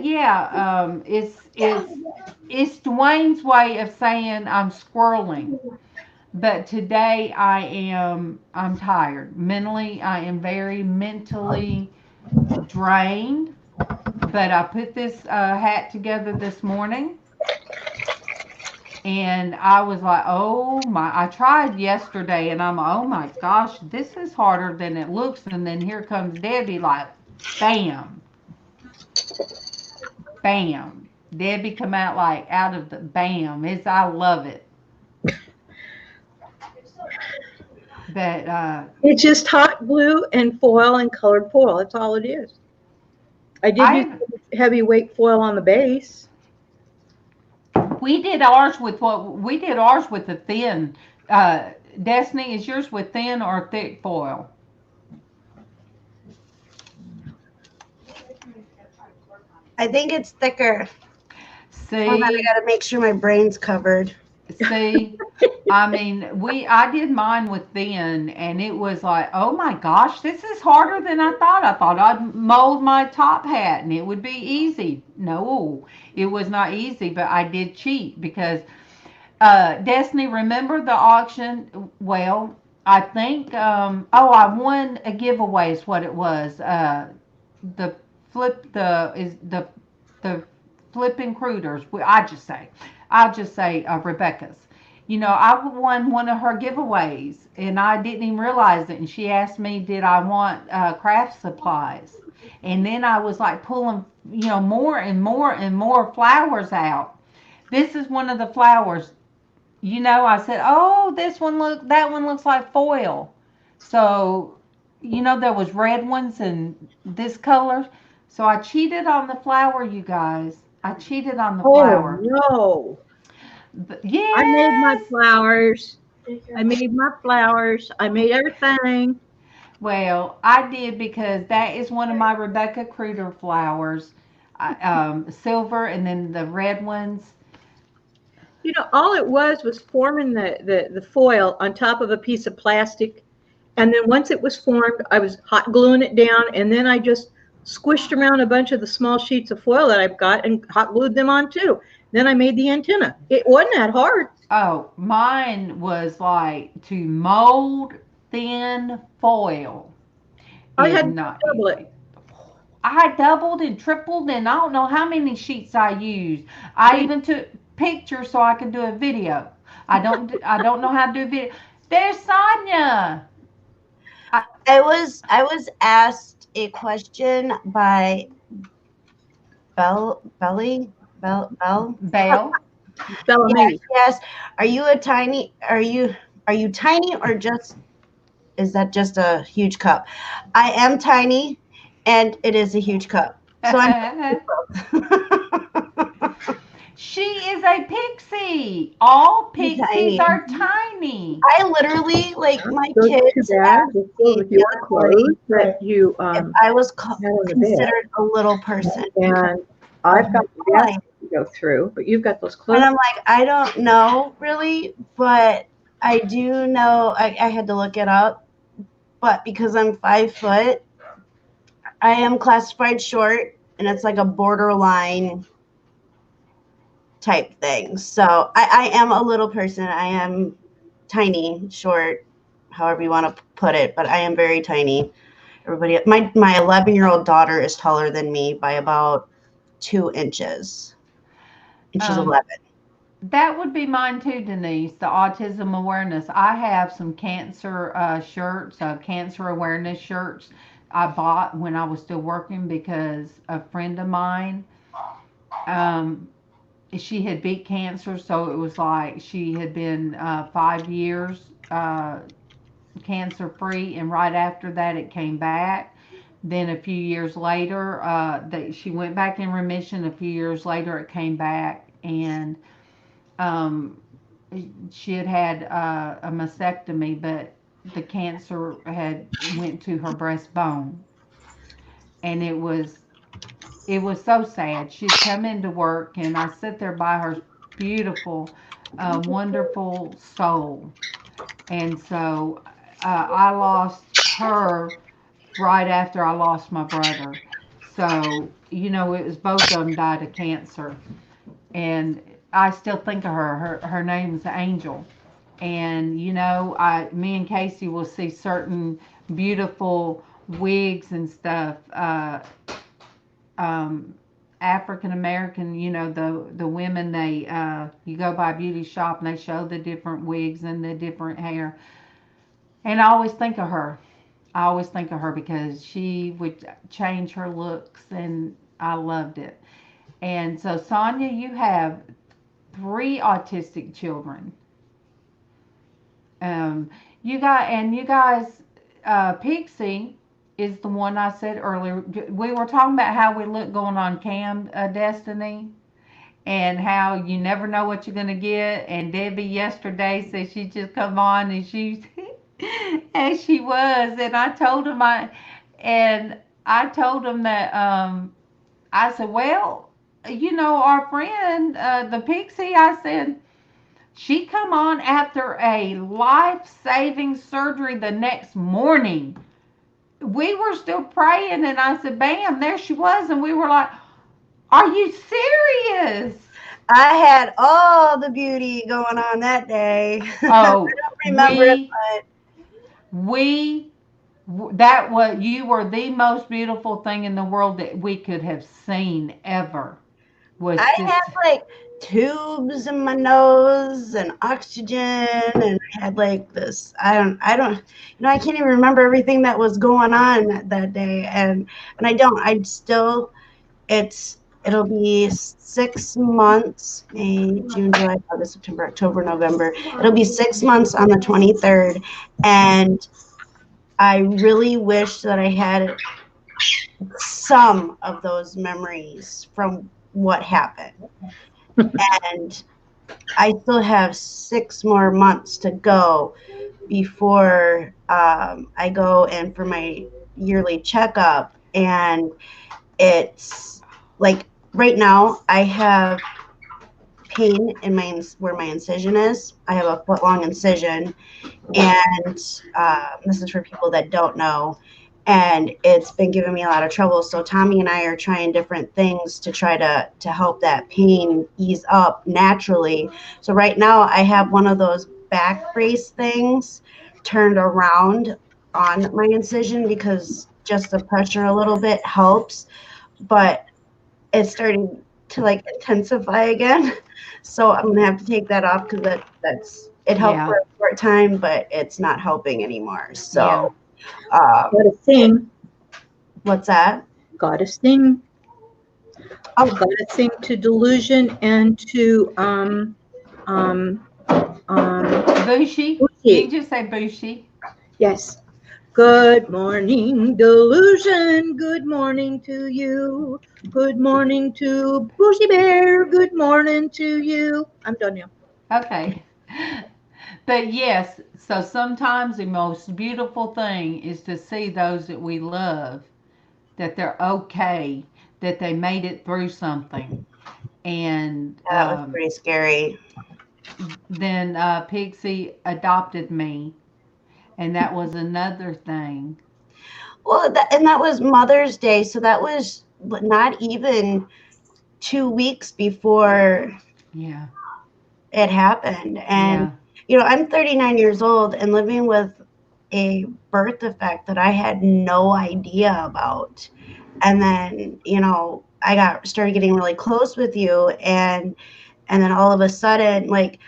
yeah, it's Dwayne's way of saying I'm squirreling. But today I'm tired. Mentally, I am very mentally drained. But I put this hat together this morning, and I was like, oh my, I tried yesterday, and I'm like, oh my gosh, this is harder than it looks. And then here comes Debbie, like, bam, bam. Debbie come out like out of the bam. I love it. But It's just hot glue and foil and colored foil. That's all it is. I did use heavyweight foil on the base. We did ours with the thin. Destiny, is yours with thin or thick foil? I think it's thicker. See, I gotta make sure my brain's covered. See, I mean, I did mine with thin, and it was like, oh my gosh, this is harder than I thought. I thought I'd mold my top hat and it would be easy. No, it was not easy, but I did cheat because, Destiny, remember the auction? Well, I think, I won a giveaway is what it was. The Flippin Kreuters. I'll just say Rebecca's. I won one of her giveaways, and I didn't even realize it. And she asked me, did I want craft supplies? And then I was like pulling, more and more and more flowers out. This is one of the flowers. I said, oh, that one looks like foil. So, there was red ones and this color. So I cheated on the flower, you guys. I cheated on the flower. No. Yes. I made my flowers. I made everything. Well, I did because that is one of my Rebecca Kreuter flowers. Silver and then the red ones. All it was forming the foil on top of a piece of plastic. And then once it was formed, I was hot gluing it down. And then I just squished around a bunch of the small sheets of foil that I've got and hot glued them on too. Then I made the antenna. It wasn't that hard. Oh, mine was like to mold thin foil. I had to double it. I doubled and tripled, and I don't know how many sheets I used. I even took pictures so I could do a video. I don't know how to do a video. There's Sonia. I was asked a question by Bell. Yes. Are you tiny or just, is that just a huge cup? I am tiny and it is a huge cup. So I'm She is a pixie. All pixies are tiny. I literally, like, my kids asked me the other day if I was considered a little person. And I've got to go through, but you've got those clothes. And I'm like, I don't know really, but I do know, I had to look it up, but because I'm 5 foot, I am classified short, and it's like a borderline type thing. So I am a little person. I am tiny, short, however you want to put it, but I am very tiny. Everybody, my 11-year-old daughter is taller than me by about 2 inches, and she's 11. That would be mine too, Denise, the autism awareness. I have some cancer shirts, cancer awareness shirts I bought when I was still working because a friend of mine she had beat cancer, so it was like she had been 5 years cancer free, and right after that it came back. Then a few years later, she went back in remission. A few years later, it came back, and um, she had had a mastectomy, but the cancer had went to her breastbone, and it was so sad. She'd come into work, and I sit there by her beautiful, wonderful soul, and so I lost her right after I lost my brother. So, it was both of them died of cancer. And I still think of her. Her name's Angel. And, me and Casey will see certain beautiful wigs and stuff. African American, the women, you go by a beauty shop and they show the different wigs and the different hair. And I always think of her. I always think of her because she would change her looks, and I loved it. And so, Sonia, you have 3 autistic children. You guys, Pixie is the one I said earlier. We were talking about how we look going on cam, Destiny, and how you never know what you're gonna get. And Debbie yesterday said she just come on and she and she was, and I told him that I said, well, our friend the Pixie, I said, she come on after a life-saving surgery the next morning. We were still praying, and I said, bam, there she was, and we were like, are you serious? I had all the beauty going on that day. Oh, I don't remember it, but you were the most beautiful thing in the world that we could have seen ever. I had like tubes in my nose and oxygen, and I had like this. I don't. I can't even remember everything that was going on that day, and I don't. I'd still. It'll be 6 months, May, June, July, August, September, October, November. It'll be 6 months on the 23rd. And I really wish that I had some of those memories from what happened. And I still have 6 more months to go before I go in for my yearly checkup. And it's like right now I have pain in where my incision is. I have a 1-foot-long incision, and this is for people that don't know. And it's been giving me a lot of trouble. So Tommy and I are trying different things to try to help that pain ease up naturally. So right now I have one of those back brace things turned around on my incision because just the pressure a little bit helps. But it's starting to like intensify again. So I'm gonna have to take that off because it helped for a short time, but it's not helping anymore. So Gotta sing. What's that? Gotta sing. Oh, gotta sing to Delusion and to Bushy. You just say Bushy. Yes. Good morning, Delusion. Good morning to you. Good morning to Bushy Bear. Good morning to you. I'm done now. Okay. But yes, so sometimes the most beautiful thing is to see those that we love, that they're okay, that they made it through something. And that was pretty scary. Then Pixie adopted me, and that was another thing. Well, that was Mother's Day, so that was not even 2 weeks before it happened. And I'm 39 years old and living with a birth defect that I had no idea about. And then, I started getting really close with you, and then all of a sudden, like,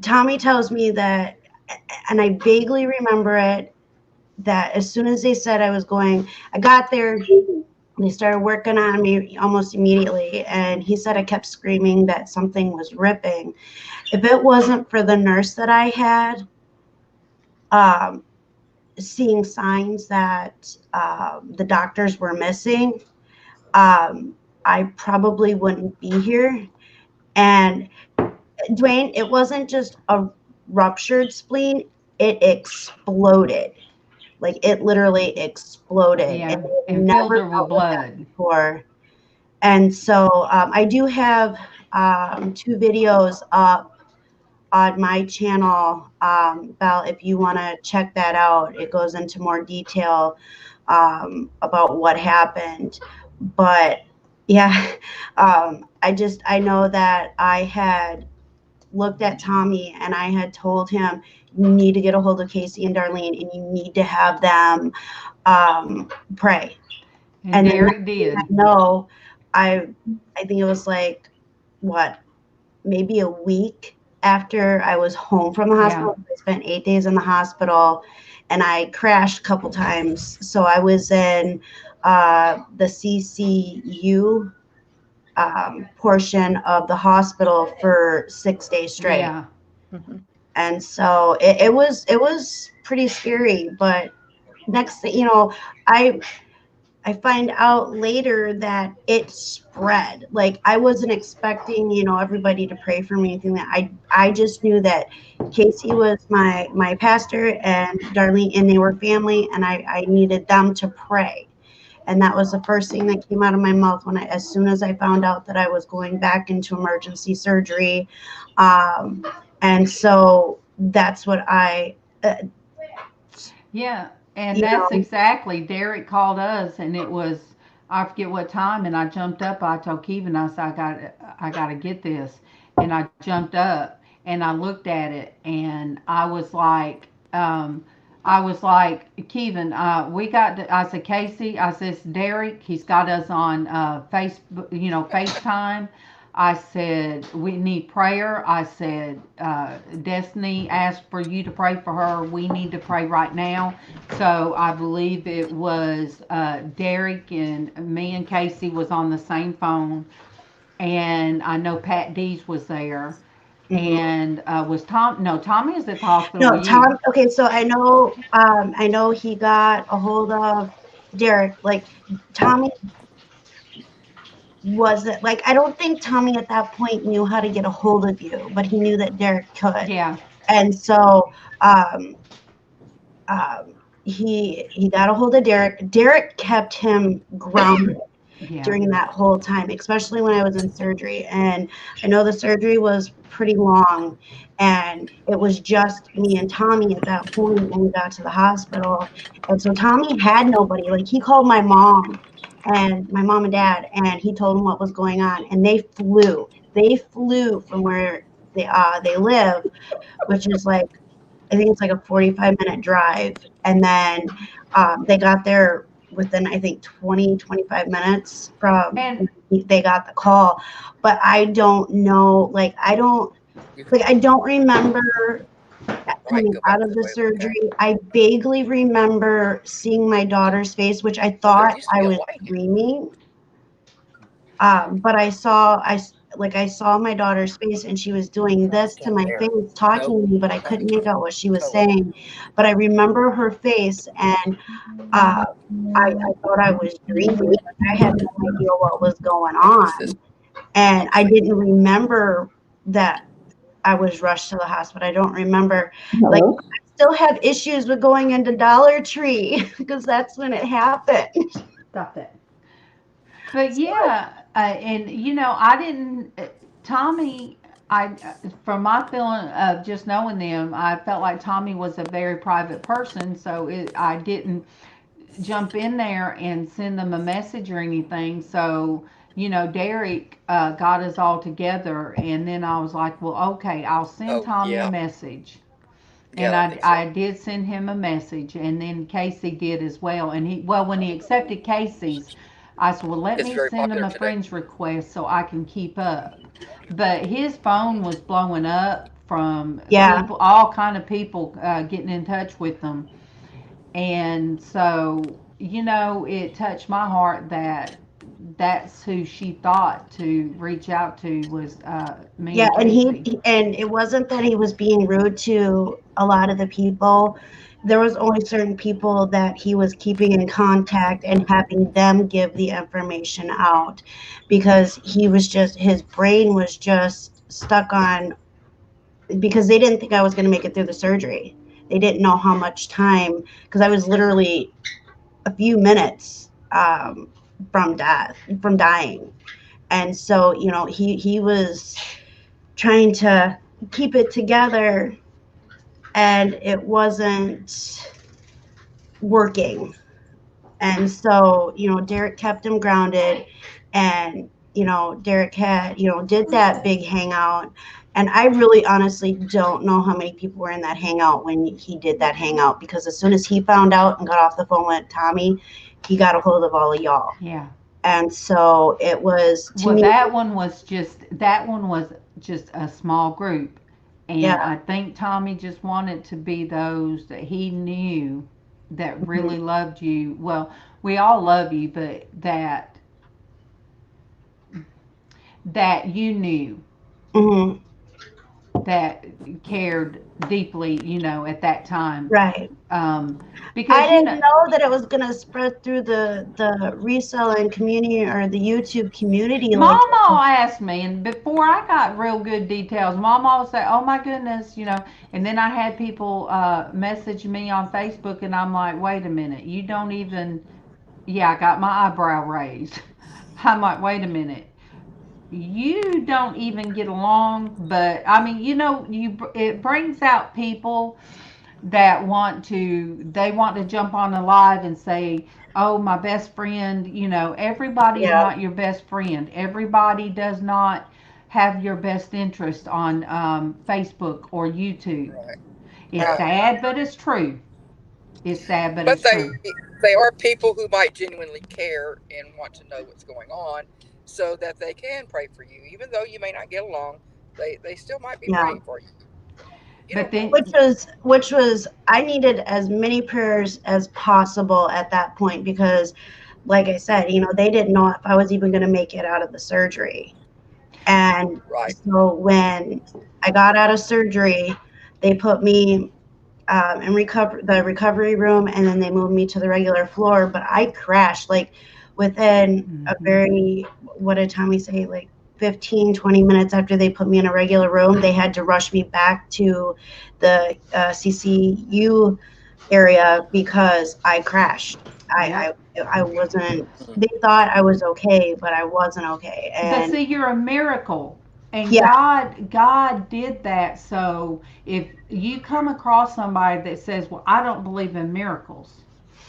Tommy tells me that, and I vaguely remember it, that as soon as they said I was going, I got there, They started working on me almost immediately, and he said I kept screaming that something was ripping. If it wasn't for the nurse that I had, seeing signs that the doctors were missing, I probably wouldn't be here. And Dwayne, it wasn't just a ruptured spleen, it exploded. Like it literally exploded. Yeah, And and filled never her with felt like that blood. before. And so I do have 2 videos up on my channel, Belle, if you want to check that out. It goes into more detail about what happened. But yeah, I know that I had looked at Tommy and I had told him, you need to get a hold of Casey and Darlene and you need to have them pray. And Derek did. No, I think it was like, what, maybe a week after I was home from the hospital. Yeah. I spent 8 days in the hospital and I crashed a couple times. So I was in the CCU portion of the hospital for 6 days straight. Yeah. And so it was pretty scary. But next thing, I find out later that it spread. Like I wasn't expecting, everybody to pray for me, anything that I just knew that Casey was my pastor and Darlene, and they were family, and I needed them to pray. And that was the first thing that came out of my mouth as soon as I found out that I was going back into emergency surgery. And so that's what yeah. And that's exactly, Derek called us, and it was, I forget what time, and I jumped up. I told Kevin, I said, I got to get this. And I jumped up, and I looked at it, and I was like, Kevin, I said, Casey, I said, Derek, he's got us on Facebook, FaceTime. I said, we need prayer. I said, Destiny asked for you to pray for her. We need to pray right now. So I believe it was Derek and me and Casey was on the same phone. And I know Pat Dees was there. And was Tom? No, Tommy is at the hospital. No, Tom. Okay, so I know he got a hold of Derek. Like Tommy wasn't like, I don't think Tommy at that point knew how to get a hold of you, but he knew that Derek could. Yeah. And so he got a hold of Derek. Derek kept him grounded. Yeah. During that whole time, especially when I was in surgery. And I know the surgery was pretty long, and it was just me and Tommy at that point when we got to the hospital. And so Tommy had nobody. Like he called my mom and dad, and he told them what was going on, and they flew from where they live, which is like, I think it's like a 45-minute drive. And then they got there within, I think, 25 minutes from they got the call. But I don't know, I don't remember coming out of the surgery. I vaguely remember seeing my daughter's face, which I thought I was dreaming. But I saw my daughter's face, and she was doing this to my face, talking to me, but I couldn't make out what she was saying. But I remember her face, and I thought I was dreaming. I had no idea what was going on. And I didn't remember that I was rushed to the hospital. I don't remember. I still have issues with going into Dollar Tree because that's when it happened. Stop it. But yeah, and I didn't, Tommy, from my feeling of just knowing them, I felt like Tommy was a very private person, so I didn't jump in there and send them a message or anything. So, Derek got us all together, and then I was like, well, okay, I'll send Tommy a message. And I did send him a message, and then Casey did as well. And when he accepted Casey's, I said, well, let me send him a friend's request so I can keep up. But his phone was blowing up from people, all kind of people getting in touch with him. And so you know, it touched my heart that that's who she thought to reach out to was me Yeah, and and Traci. and it wasn't that he was being rude to a lot of the people. There was only certain people that he was keeping in contact and having them give the information out, because he was just, his brain was just stuck on, because they didn't think I was going to make it through the surgery. They didn't know how much time, because I was literally a few minutes from dying. And so, you know, he was trying to keep it together, and it wasn't working. And so, you know, Derek kept him grounded, and, you know, Derek had, you know, did that big hangout. And I really honestly don't know how many people were in that hangout when he did that hangout, because as soon as he found out and got off the phone with Tommy, he got a hold of all of y'all. Yeah. And so it was, to Well, me, that one was just a small group. And yeah. I think Tommy just wanted to be those that he knew that really loved you. Well, we all love you, but that you knew Mhm. that cared deeply, you know, at that time. Right. Because I didn't know that it was going to spread through the reselling community or the YouTube community. MawMaw asked me, and before I got real good details, MawMaw would say, "Oh my goodness," you know. And then I had people message me on Facebook, and I'm like, "Wait a minute, you don't even." Yeah, I got my eyebrow raised. I'm like, "Wait a minute, you don't even get along." But I mean, you know, it brings out people that want to jump on a live and say, oh, my best friend, you know, everybody is not your best friend. Everybody does not have your best interest on Facebook or YouTube. Right. It's sad, but it's true. It's sad, but But it's true. they are people who might genuinely care and want to know what's going on, so that they can pray for you, even though you may not get along. They still might be praying for you. But then, which was I needed as many prayers as possible at that point, because, like I said, you know, they didn't know if I was even going to make it out of the surgery. And so when I got out of surgery, they put me in the recovery room, and then they moved me to the regular floor. But I crashed like within a very, what did Tommy say, like 15-20 minutes after they put me in a regular room. They had to rush me back to the CCU area because I crashed. I wasn't, they thought I was okay, but I wasn't okay. but see, you're a miracle. And God did that. So if you come across somebody that says, well, I don't believe in miracles,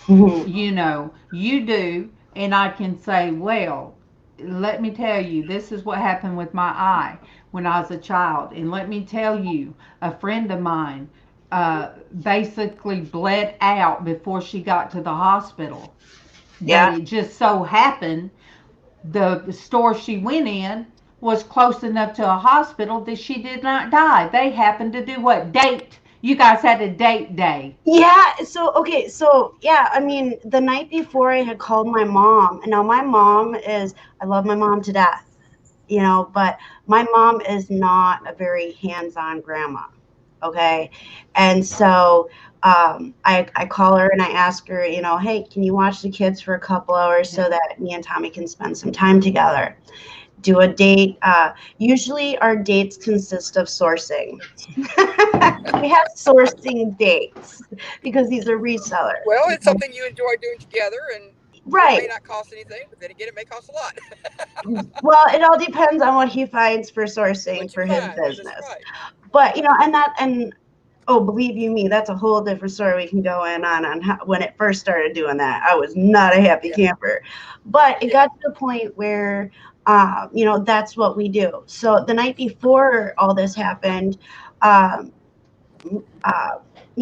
you know, you do. And I can say, well, let me tell you, this is what happened with my eye when I was a child. And let me tell you, a friend of mine basically bled out before she got to the hospital. But it just so happened the store she went in was close enough to a hospital that she did not die. They happened to do what? Date. You guys had a date day. Yeah. So, okay. So, yeah, I mean, the night before I had called my mom. And now my mom I love my mom to death, you know, but my mom is not a very hands-on grandma. Okay. And so I call her and I ask her, you know, hey, can you watch the kids for a couple hours so that me and Tommy can spend some time together? Do a date. Usually our dates consist of sourcing. We have sourcing dates because these are resellers. Well, it's something you enjoy doing together, and it may not cost anything, but then again, it may cost a lot. Well, it all depends on what he finds for sourcing for his business. But, you know, oh, believe you me, that's a whole different story we can go in on how, when it first started doing that. I was not a happy camper. But it got to the point where, you know, that's what we do. So the night before all this happened, you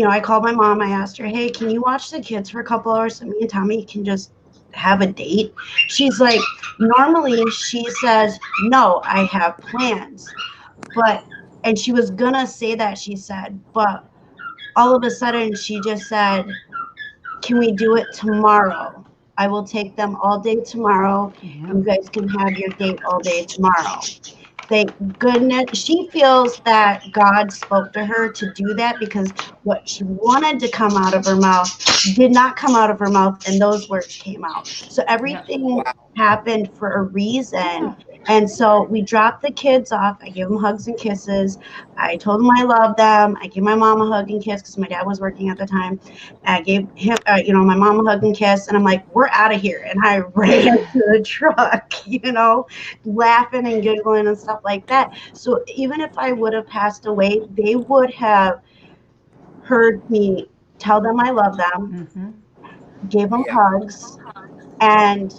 know, I called my mom. I asked her, hey, can you watch the kids for a couple hours so me and Tommy can just have a date? She's like, normally she says, no, I have plans. And she was gonna say that, she said, but all of a sudden she just said, can we do it tomorrow? I will take them all day tomorrow. Yeah. You guys can have your date all day tomorrow. Thank goodness. She feels that God spoke to her to do that, because what she wanted to come out of her mouth did not come out of her mouth, and those words came out. So everything happened for a reason. Yeah. And so we dropped the kids off. I gave them hugs and kisses. I told them I love them. I gave my mom a hug and kiss because my dad was working at the time. I gave him, my mom a hug and kiss. And I'm like, we're out of here. And I ran to the truck, laughing and giggling and stuff like that. So even if I would have passed away, they would have heard me tell them I love them, Mm-hmm. gave them hugs, and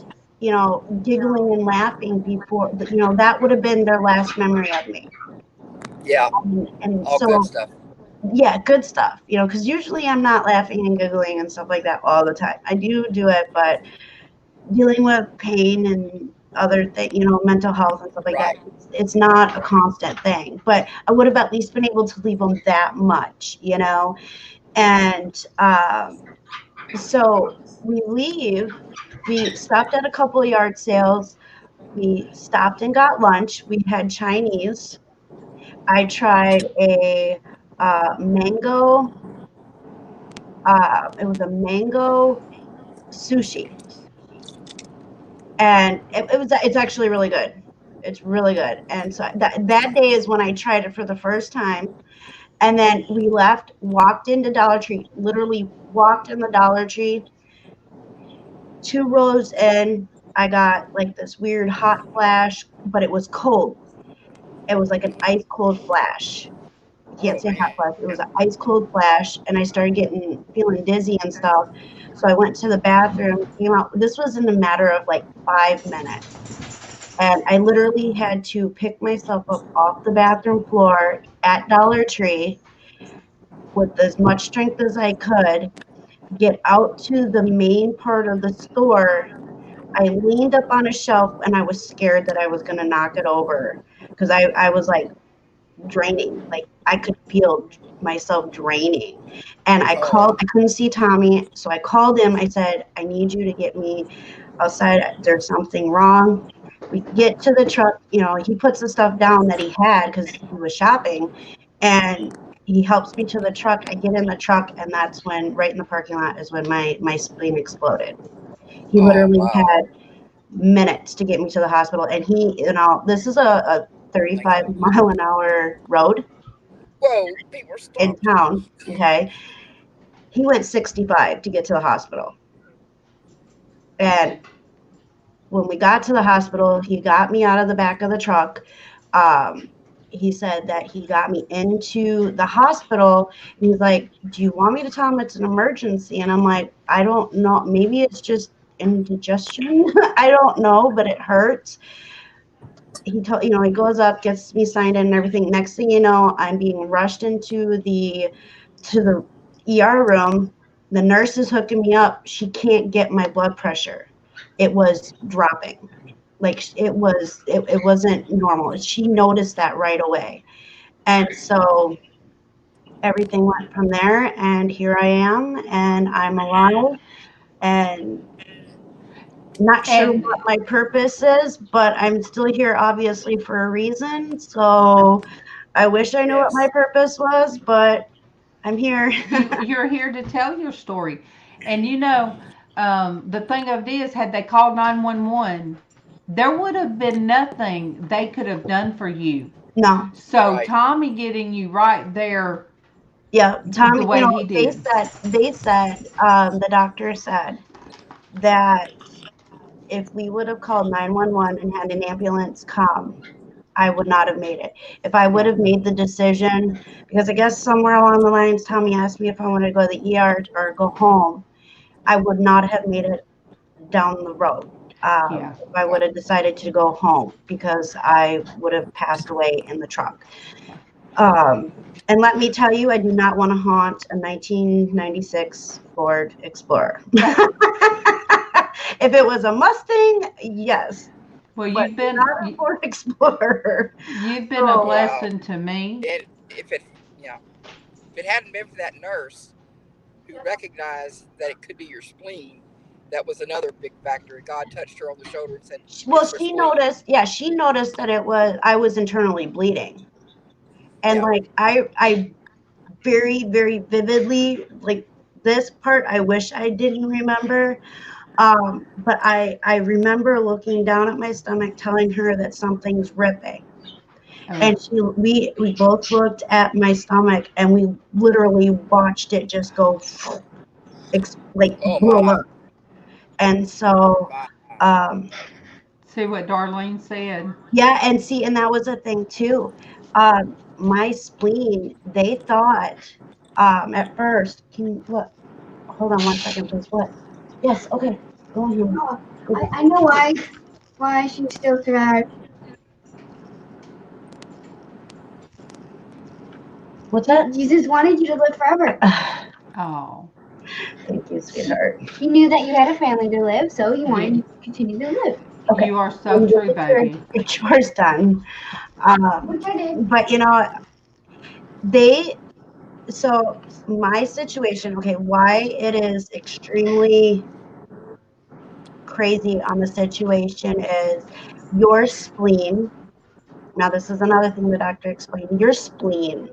giggling and laughing before, that would have been their last memory of me. Yeah. And All so, good stuff. yeah, good stuff, because usually I'm not laughing and giggling and stuff like that all the time. I do it, but dealing with pain and other things, mental health and stuff like that, it's not a constant thing. But I would have at least been able to leave them that much, And so we leave. We stopped at a couple of yard sales. We stopped and got lunch. We had Chinese. I tried a mango. It was a mango sushi, and it's actually really good. It's really good. And so that day is when I tried it for the first time. And then we left, walked into Dollar Tree, literally walked in the Dollar Tree. 2 rows in, I got like this weird hot flash, but it was cold. It was like an ice cold flash. I can't say hot flash. It was an ice cold flash, and I started feeling dizzy and stuff. So I went to the bathroom, came out. This was in a matter of like 5 minutes. And I literally had to pick myself up off the bathroom floor at Dollar Tree with as much strength as I could, get out to the main part of the store. I leaned up on a shelf, and I was scared that I was going to knock it over, because I was like draining. Like I could feel myself draining. And I couldn't see Tommy. So I called him. I said, I need you to get me outside. There's something wrong. We get to the truck. He puts the stuff down that he had because he was shopping, and he helps me to the truck. I get in the truck, and that's when, right in the parking lot, is when my spleen exploded. He literally had minutes to get me to the hospital. And this is a 35-mile-an-hour road. Whoa, people are stopped. In town. Okay. He went 65 to get to the hospital. And when we got to the hospital, he got me out of the back of the truck. He said that he got me into the hospital. And he's like, do you want me to tell him it's an emergency? And I'm like, I don't know. Maybe it's just indigestion. I don't know, but it hurts. He goes up, gets me signed in and everything. Next thing you know, I'm being rushed into the ER room. The nurse is hooking me up. She can't get my blood pressure. It was dropping. Like it wasn't normal. She noticed that right away. And so everything went from there, and here I am, and I'm alive, and not sure what my purpose is, but I'm still here obviously for a reason. So I wish I knew what my purpose was, but I'm here. You're here to tell your story. And the thing of it is, had they called 911, there would have been nothing they could have done for you. No. So Tommy getting you right there. Yeah, Tommy, the way he did. They said, the doctor said that if we would have called 911 and had an ambulance come, I would not have made it. If I would have made the decision, because I guess somewhere along the lines, Tommy asked me if I wanted to go to the ER or go home, I would not have made it down the road. If I would have decided to go home, because I would have passed away in the truck. And let me tell you, I do not want to haunt a 1996 Ford Explorer. If it was a Mustang, yes. Well, you've been not a Ford Explorer. You've been a blessing to me. If it hadn't been for that nurse, who recognized that it could be your spleen. That was another big factor. God touched her on the shoulder and said, Well, "It's her she spleen." noticed. Yeah, she noticed that I was internally bleeding, and Yeah. like I very, very vividly, like this part I wish I didn't remember, but I remember looking down at my stomach, telling her that something's ripping, and we both looked at my stomach, and we literally watched it just go like Oh blow my. up. And so See what Darlene said? yeah, and see, and that was a thing too. My spleen, they thought at first, can you look? Hold on 1 second, please. What? Yes, okay. Go ahead. Oh, I know why she still survived. What's that? Jesus wanted you to live forever. Oh, Thank you, sweetheart. He knew that you had a family to live, so he wanted you to continue to live. Okay. you are so true, baby. Your chores done. Which I did. But so my situation, okay, why it is extremely crazy on the situation is your spleen. Now, this is another thing the doctor explained. Your spleen,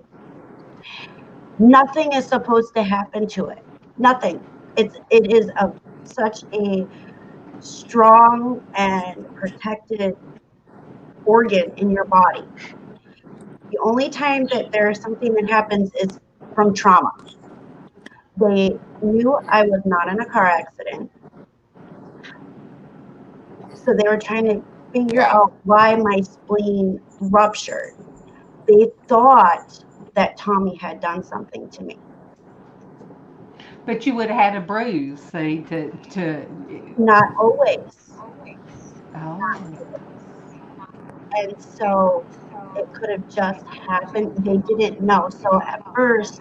nothing is supposed to happen to it. Nothing. It is such a strong and protected organ in your body. The only time that there's something that happens is from trauma. They knew I was not in a car accident, so they were trying to figure out why my spleen ruptured. They thought that Tommy had done something to me. But you would have had a bruise, see, to Not always. oh. And so it could have just happened. They didn't know. So at first,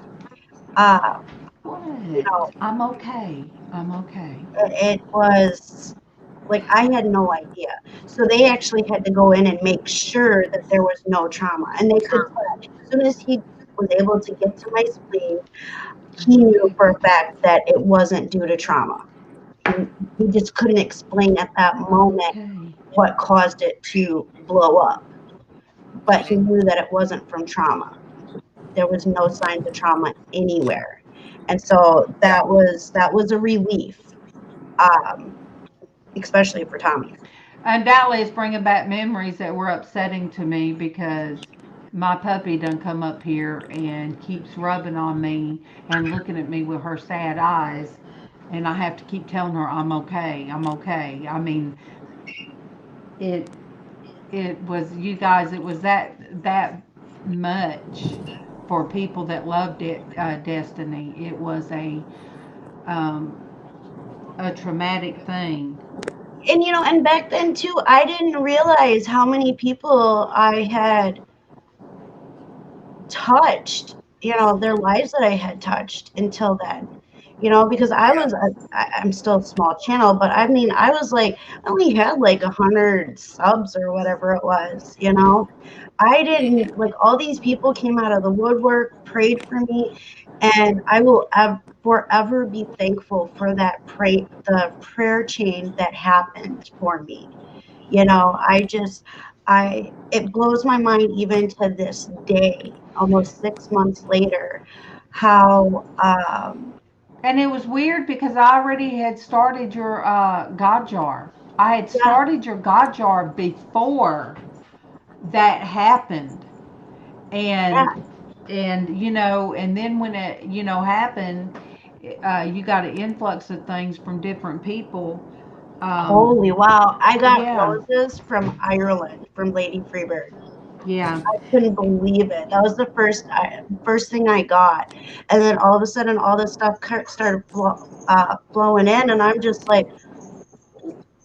What? I'm okay. I'm okay. it was like I had no idea. So they actually had to go in and make sure that there was no trauma. And they could tell. As soon as he was able to get to my spleen, he knew for a fact that it wasn't due to trauma. And he just couldn't explain at that moment what caused it to blow up. But he knew that it wasn't from trauma. There was no signs of trauma anywhere. And so that was a relief, especially for Tommy. Undoubtedly, it's bringing back memories that were upsetting to me because my puppy done come up here and keeps rubbing on me and looking at me with her sad eyes, and I have to keep telling her I'm okay. I'm okay. I mean, it was, you guys. It was that much for people that loved it. Destiny. It was a traumatic thing. And and back then too, I didn't realize how many people I had touched, their lives that I had touched until then. Because I'm still a small channel, but I mean, I was like, I only had like 100 subs or whatever it was, I didn't, like, all these people came out of the woodwork, prayed for me, and I will forever be thankful for the prayer chain that happened for me. It blows my mind even to this day, almost 6 months later, how And it was weird because I already had started your God jar. I had started your God jar before that happened, and and then when it happened, you got an influx of things from different people. Holy wow! I got roses from Ireland, from Lady Freebird. Yeah, I couldn't believe it. That was the first thing I got, and then all of a sudden, all this stuff started flowing in, and I'm just like,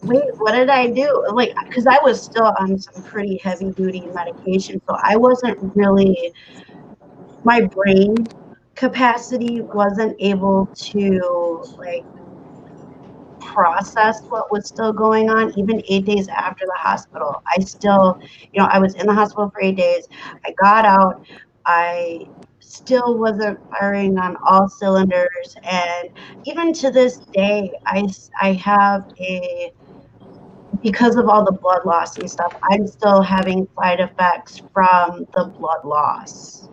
wait, what did I do? Like, because I was still on some pretty heavy duty medication, so I wasn't really, my brain capacity wasn't able to like process what was still going on. Even 8 days after the hospital, I still, I was in the hospital for 8 days. I got out. I still wasn't firing on all cylinders. And even to this day, I have because of all the blood loss and stuff, I'm still having side effects from the blood loss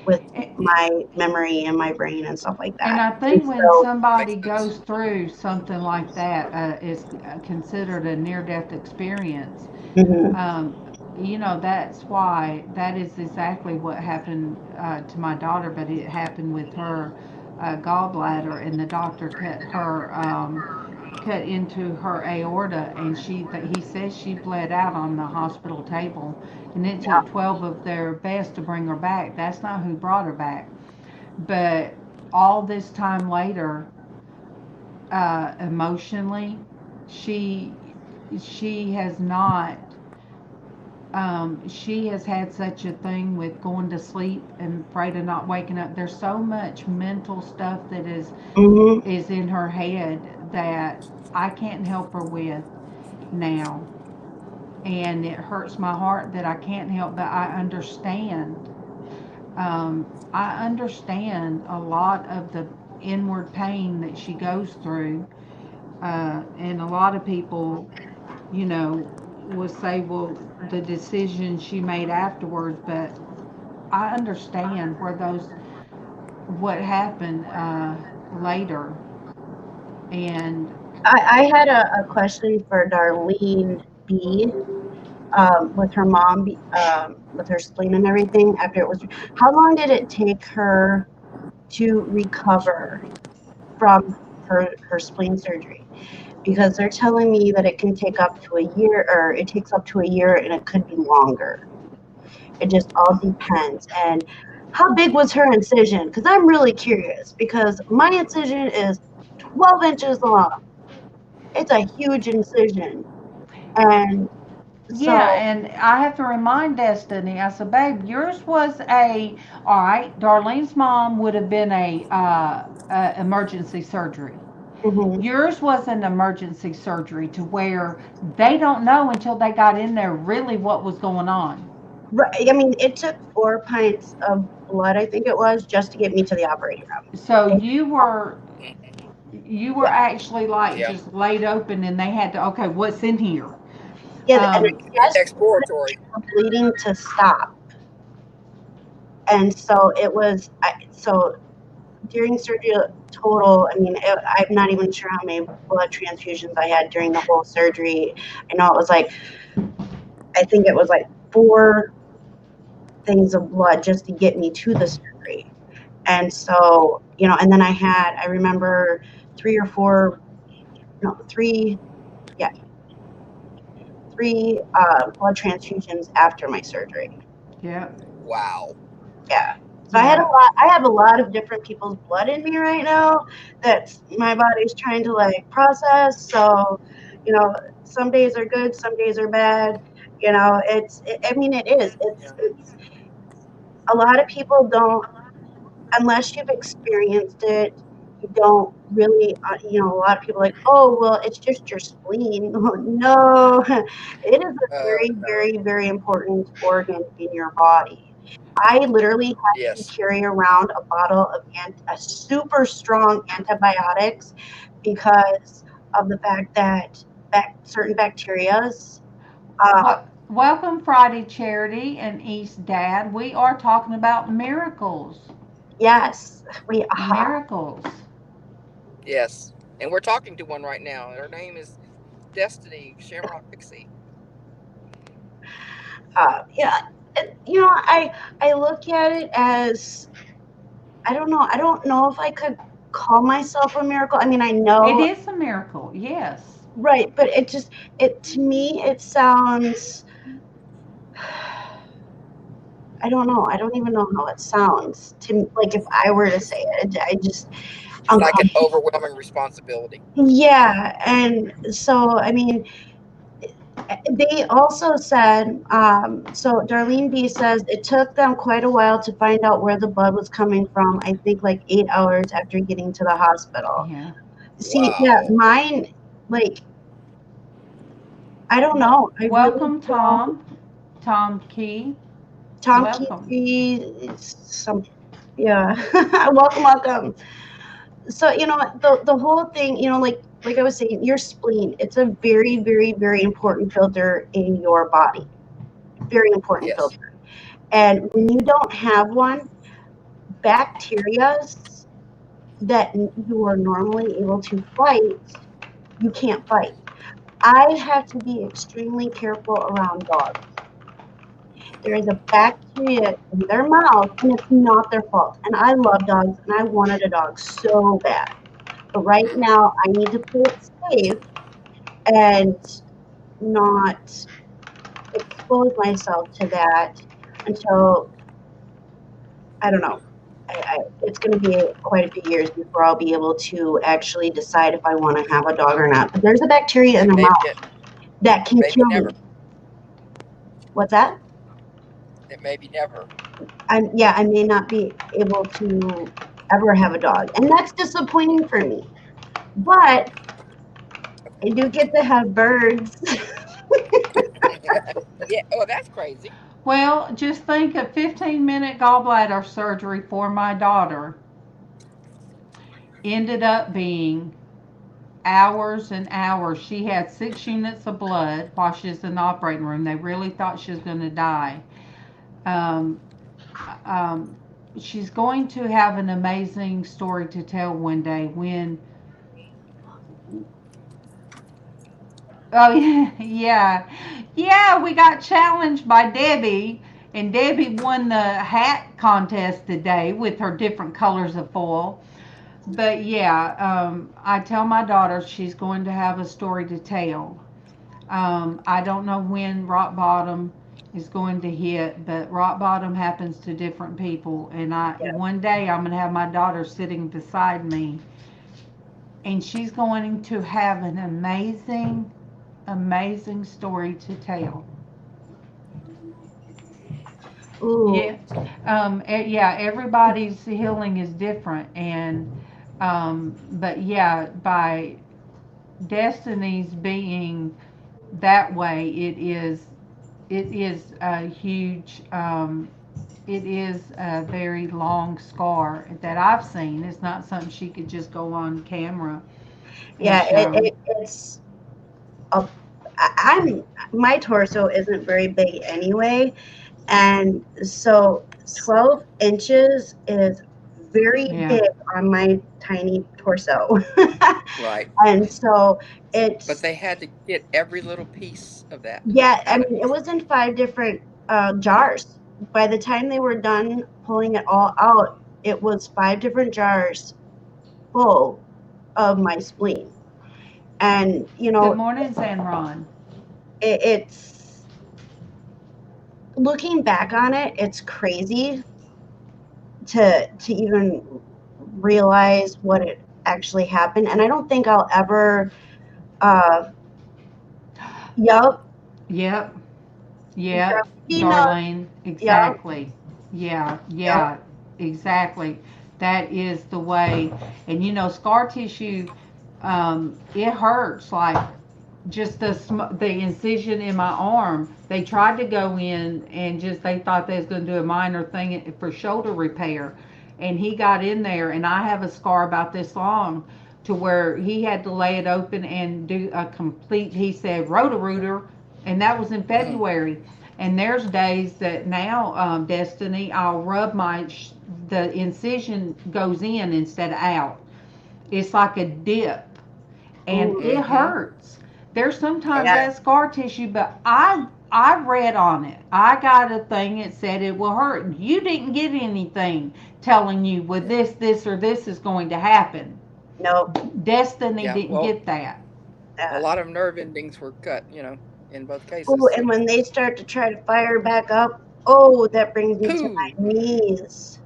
with my memory and my brain and stuff like that. And I think when so, somebody goes through something like that, is considered a near-death experience. mhm. You know, that's why that is exactly what happened to my daughter, but it happened with her gallbladder, and the doctor cut into her aorta, and he says she bled out on the hospital table, and it took 12 of their best to bring her back. That's not who brought her back, but all this time later, emotionally, she has not. She has had such a thing with going to sleep and afraid of not waking up. There's so much mental stuff that is in her head that I can't help her with now. And it hurts my heart that I can't help, but I understand. I understand a lot of the inward pain that she goes through. And a lot of people, you know, will say, well, the decision she made afterwards, but I understand what happened later. And I had a question for Darlene B. With her mom, with her spleen and everything after it was. How long did it take her to recover from her spleen surgery? Because they're telling me that it can take up to a year, or it takes up to a year, and it could be longer. It just all depends. And how big was her incision? Because I'm really curious, because my incision is 12 inches long. It's a huge incision. And yeah, and I have to remind Destiny, I said, babe, yours was all right, Darlene's mom would have been a emergency surgery. mhm. Yours was an emergency surgery to where they don't know until they got in there really what was going on. Right. I mean, it took 4 pints of blood, I think it was, just to get me to the operating room. So you were actually like Yeah. just laid open, and they had to, okay, what's in here? Yeah, and It's just exploratory. the bleeding to stop. And so it was, so during surgery total, I mean, I'm not even sure how many blood transfusions I had during the whole surgery. I know it was like, I think it was like 4 things of blood just to get me to the surgery. And so, you know, and then I remember 3 or 4, no, 3 blood transfusions after my surgery. Yeah. Wow. Yeah. So I have a lot of different people's blood in me right now that my body's trying to like process. So, you know, some days are good, some days are bad. You know, I mean, it is. It's a lot of people don't, unless you've experienced it, you don't really, you know, a lot of people are like, oh, well, it's just your spleen. No, it is a very, very, very important organ in your body. I literally had to carry around a bottle of a super strong antibiotics because of the fact that certain bacterias. Welcome, Friday Charity and East Dad. We are talking about miracles. Yes, we are. Miracles. Yes, and we're talking to one right now. Her name is Destinie Shamrock Pixie. Yeah, you know, I look at it as, I don't know. I don't know if I could call myself a miracle. I mean, I know it is a miracle. Yes. Right, but to me, it sounds. I don't know. I don't even know how it sounds to, like, if I were to say it. I just. It's like an overwhelming responsibility. Yeah, and so I mean, they also said, so Darlene B says it took them quite a while to find out where the blood was coming from. I think like 8 hours after getting to the hospital. Yeah. See, Wow. yeah, mine, like, I don't know. Welcome, really Tom. Tom Key. Tom Welcome. Key, Yeah. Welcome. So, the whole thing, like I was saying, your spleen, it's a very, very, very important filter in your body. Very important Yes. filter. And when you don't have one, bacteria that you are normally able to fight, you can't fight. I have to be extremely careful around dogs. There is a bacteria in their mouth, and it's not their fault. And I love dogs, and I wanted a dog so bad. But right now, I need to play it safe and not expose myself to that until, I don't know. It's going to be quite a few years before I'll be able to actually decide if I want to have a dog or not. But there's a bacteria in their mouth that can kill me. What's that? It may be never. I may not be able to ever have a dog, and that's disappointing for me. But I do get to have birds. Yeah. Oh, that's crazy. Well, just think a 15-minute gallbladder surgery for my daughter ended up being hours and hours. She had 6 units of blood while she was in the operating room. They really thought she was going to die. She's going to have an amazing story to tell one day when. Oh, yeah, we got challenged by Debbie, and Debbie won the hat contest today with her different colors of foil. But yeah, I tell my daughter she's going to have a story to tell. I don't know when rock bottom is going to hit, but rock bottom happens to different people. And one day I'm going to have my daughter sitting beside me, and she's going to have an amazing story to tell. Ooh. Yeah, everybody's healing is different, and but yeah, by Destinie's being that way, it is a huge, it is a very long scar that I've seen. It's not something she could just go on camera and show. It's my torso isn't very big anyway, and so 12 inches is very big on my tiny torso. Right. And so But they had to get every little piece of that. Yeah, I mean, it was in 5 different jars. By the time they were done pulling it all out, it was 5 different jars full of my spleen. And, Good morning, Ron. It's looking back on it, it's crazy to even realize what it actually happened. And I don't think I'll ever Yep, Darlene, exactly. Yeah, exactly. That is the way. And scar tissue, it hurts. Like just the incision in my arm. They tried to go in and they thought they was going to do a minor thing for shoulder repair, and he got in there, and I have a scar about this long, to where he had to lay it open and do a complete. He said Roto-Rooter, and that was in February. And there's days that now, Destiny, I'll rub the incision goes in instead of out. It's like a dip, and it hurts. There's sometimes that scar tissue, but I read on it. I got a thing that said it will hurt. You didn't get anything telling you, well, this, or this is going to happen. No. Destiny didn't get that. A lot of nerve endings were cut, in both cases. Oh, and when they start to try to fire back up, that brings me to my knees.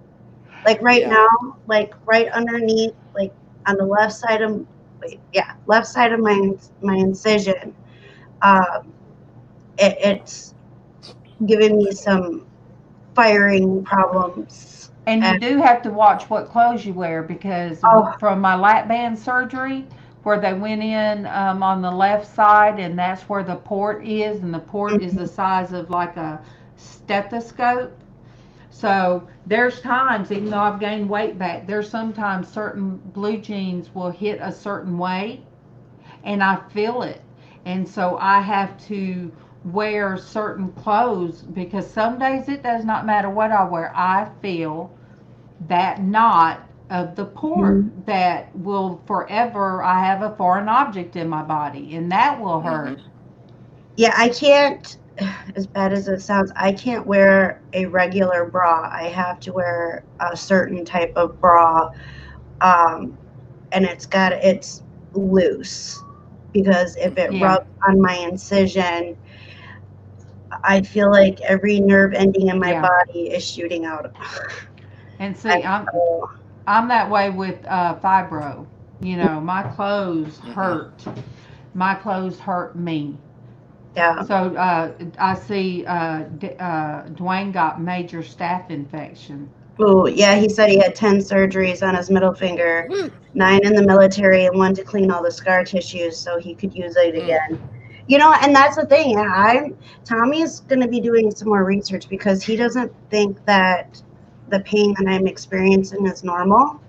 Like now, like right underneath, like on the left side of my incision, it's giving me some firing problems. And you do have to watch what clothes you wear, because from my lap band surgery, where they went in on the left side, and that's where the port is, and the port is the size of like a stethoscope. So there's times, even though I've gained weight back, there's sometimes certain blue jeans will hit a certain way and I feel it. And so I have to wear certain clothes because some days it does not matter what I wear. I feel that knot of the pork that will forever, I have a foreign object in my body and that will hurt. Yeah, I can't, as bad as it sounds, I can't wear a regular bra. I have to wear a certain type of bra. And it's loose because if it rubs on my incision, I feel like every nerve ending in my body is shooting out. And see, I'm that way with fibro. You know, my clothes hurt. My clothes hurt me. Yeah. So I see Dwayne got major staph infection. Oh, yeah, he said he had 10 surgeries on his middle finger, 9 in the military, and 1 to clean all the scar tissues so he could use it again. You know, and that's the thing. Tommy's going to be doing some more research because he doesn't think that the pain that I'm experiencing is normal.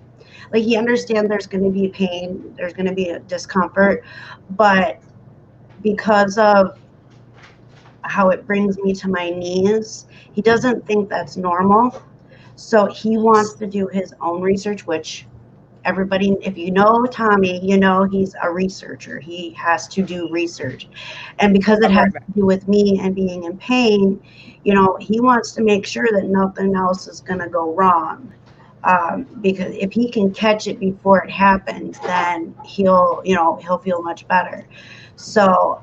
Like, he understands there's going to be pain, there's going to be a discomfort, but because of how it brings me to my knees, he doesn't think that's normal. So he wants to do his own research, which everybody, if you know Tommy, you know he's a researcher. He has to do research. And because it has to do with me and being in pain, you know, he wants to make sure that nothing else is going to go wrong. Because if he can catch it before it happens, then he'll feel much better. So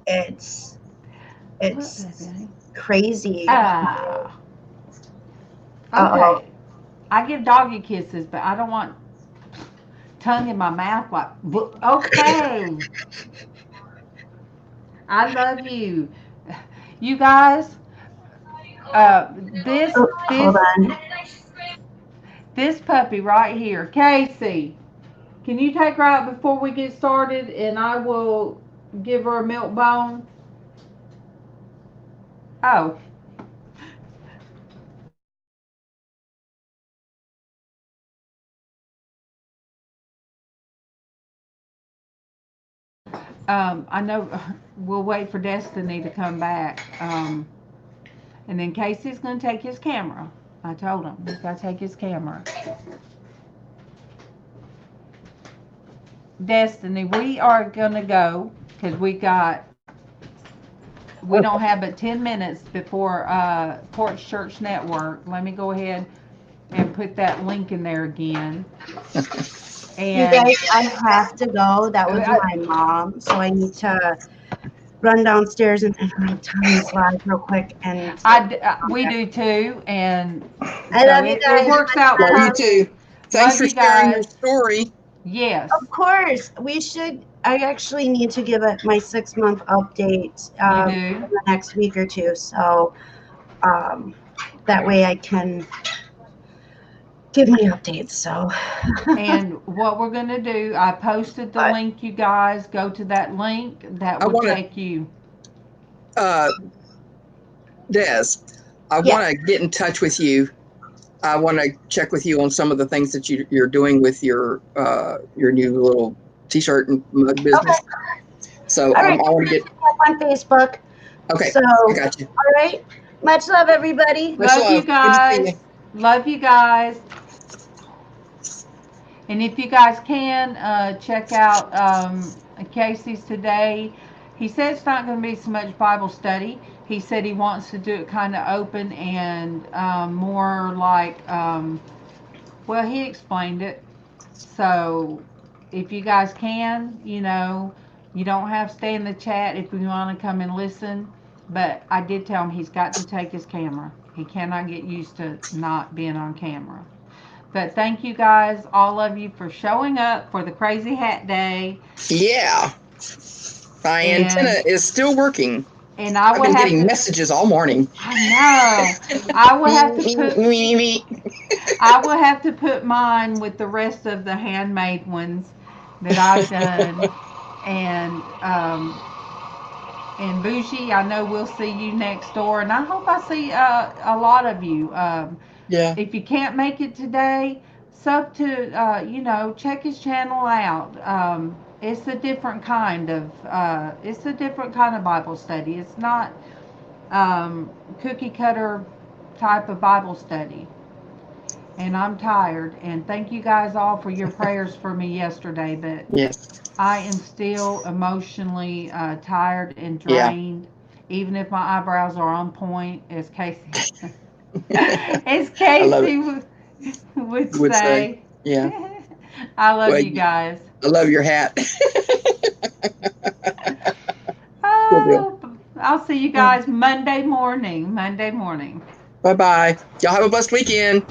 it's crazy. Okay. I give doggy kisses, but I don't want tongue in my mouth. Like, okay. I love you. You guys, this puppy right here, Casey, can you take her out before we get started and I will give her a milk bone? Oh. I know we'll wait for Destiny to come back. And then Casey's going to take his camera. I told him he's got to take his camera. Destiny, we are going to go because we don't have but 10 minutes before Porch Church Network. Let me go ahead and put that link in there again. And you guys, I have to go. That was my mom, so I need to run downstairs and write Tommy's slides real quick. And we do too, and I love you guys. It works out. Love you too. Thanks for sharing your story. Yes, of course. We should. I actually need to give it my 6-month update in the next week or two, so that way I can give my updates. So and what we're going to do, I posted the link. You guys go to that link. That will take you. Des, I want to get in touch with you. I want to check with you on some of the things that you're doing with your new little t-shirt and mug business. Okay. So I want to get on Facebook. Okay. So I got you. All right. Much love, everybody. Love you guys. Love you guys. And if you guys can check out Casey's today. He said it's not going to be so much Bible study. He said he wants to do it kind of open and more like, well, he explained it. So if you guys can, you know, you don't have to stay in the chat if you want to come and listen. But I did tell him he's got to take his camera. He cannot get used to not being on camera. But thank you guys, all of you, for showing up for the Crazy Hat Day. Yeah. My antenna is still working. And I've been getting messages all morning. I know. I will have to put I will have to put mine with the rest of the handmade ones that I've done. And Bougie, I know we'll see you next door, and I hope I see a lot of you. Yeah. If you can't make it today, sub to check his channel out. It's a different kind of Bible study. It's not cookie cutter type of Bible study. And I'm tired. And thank you guys all for your prayers for me yesterday. But Yes. I am still emotionally tired and drained, even if my eyebrows are on point, as Casey would say. Yeah. I love Well, you guys. I love your hat. Oh, I'll see you guys Monday morning. Bye-bye. Y'all have a blessed weekend.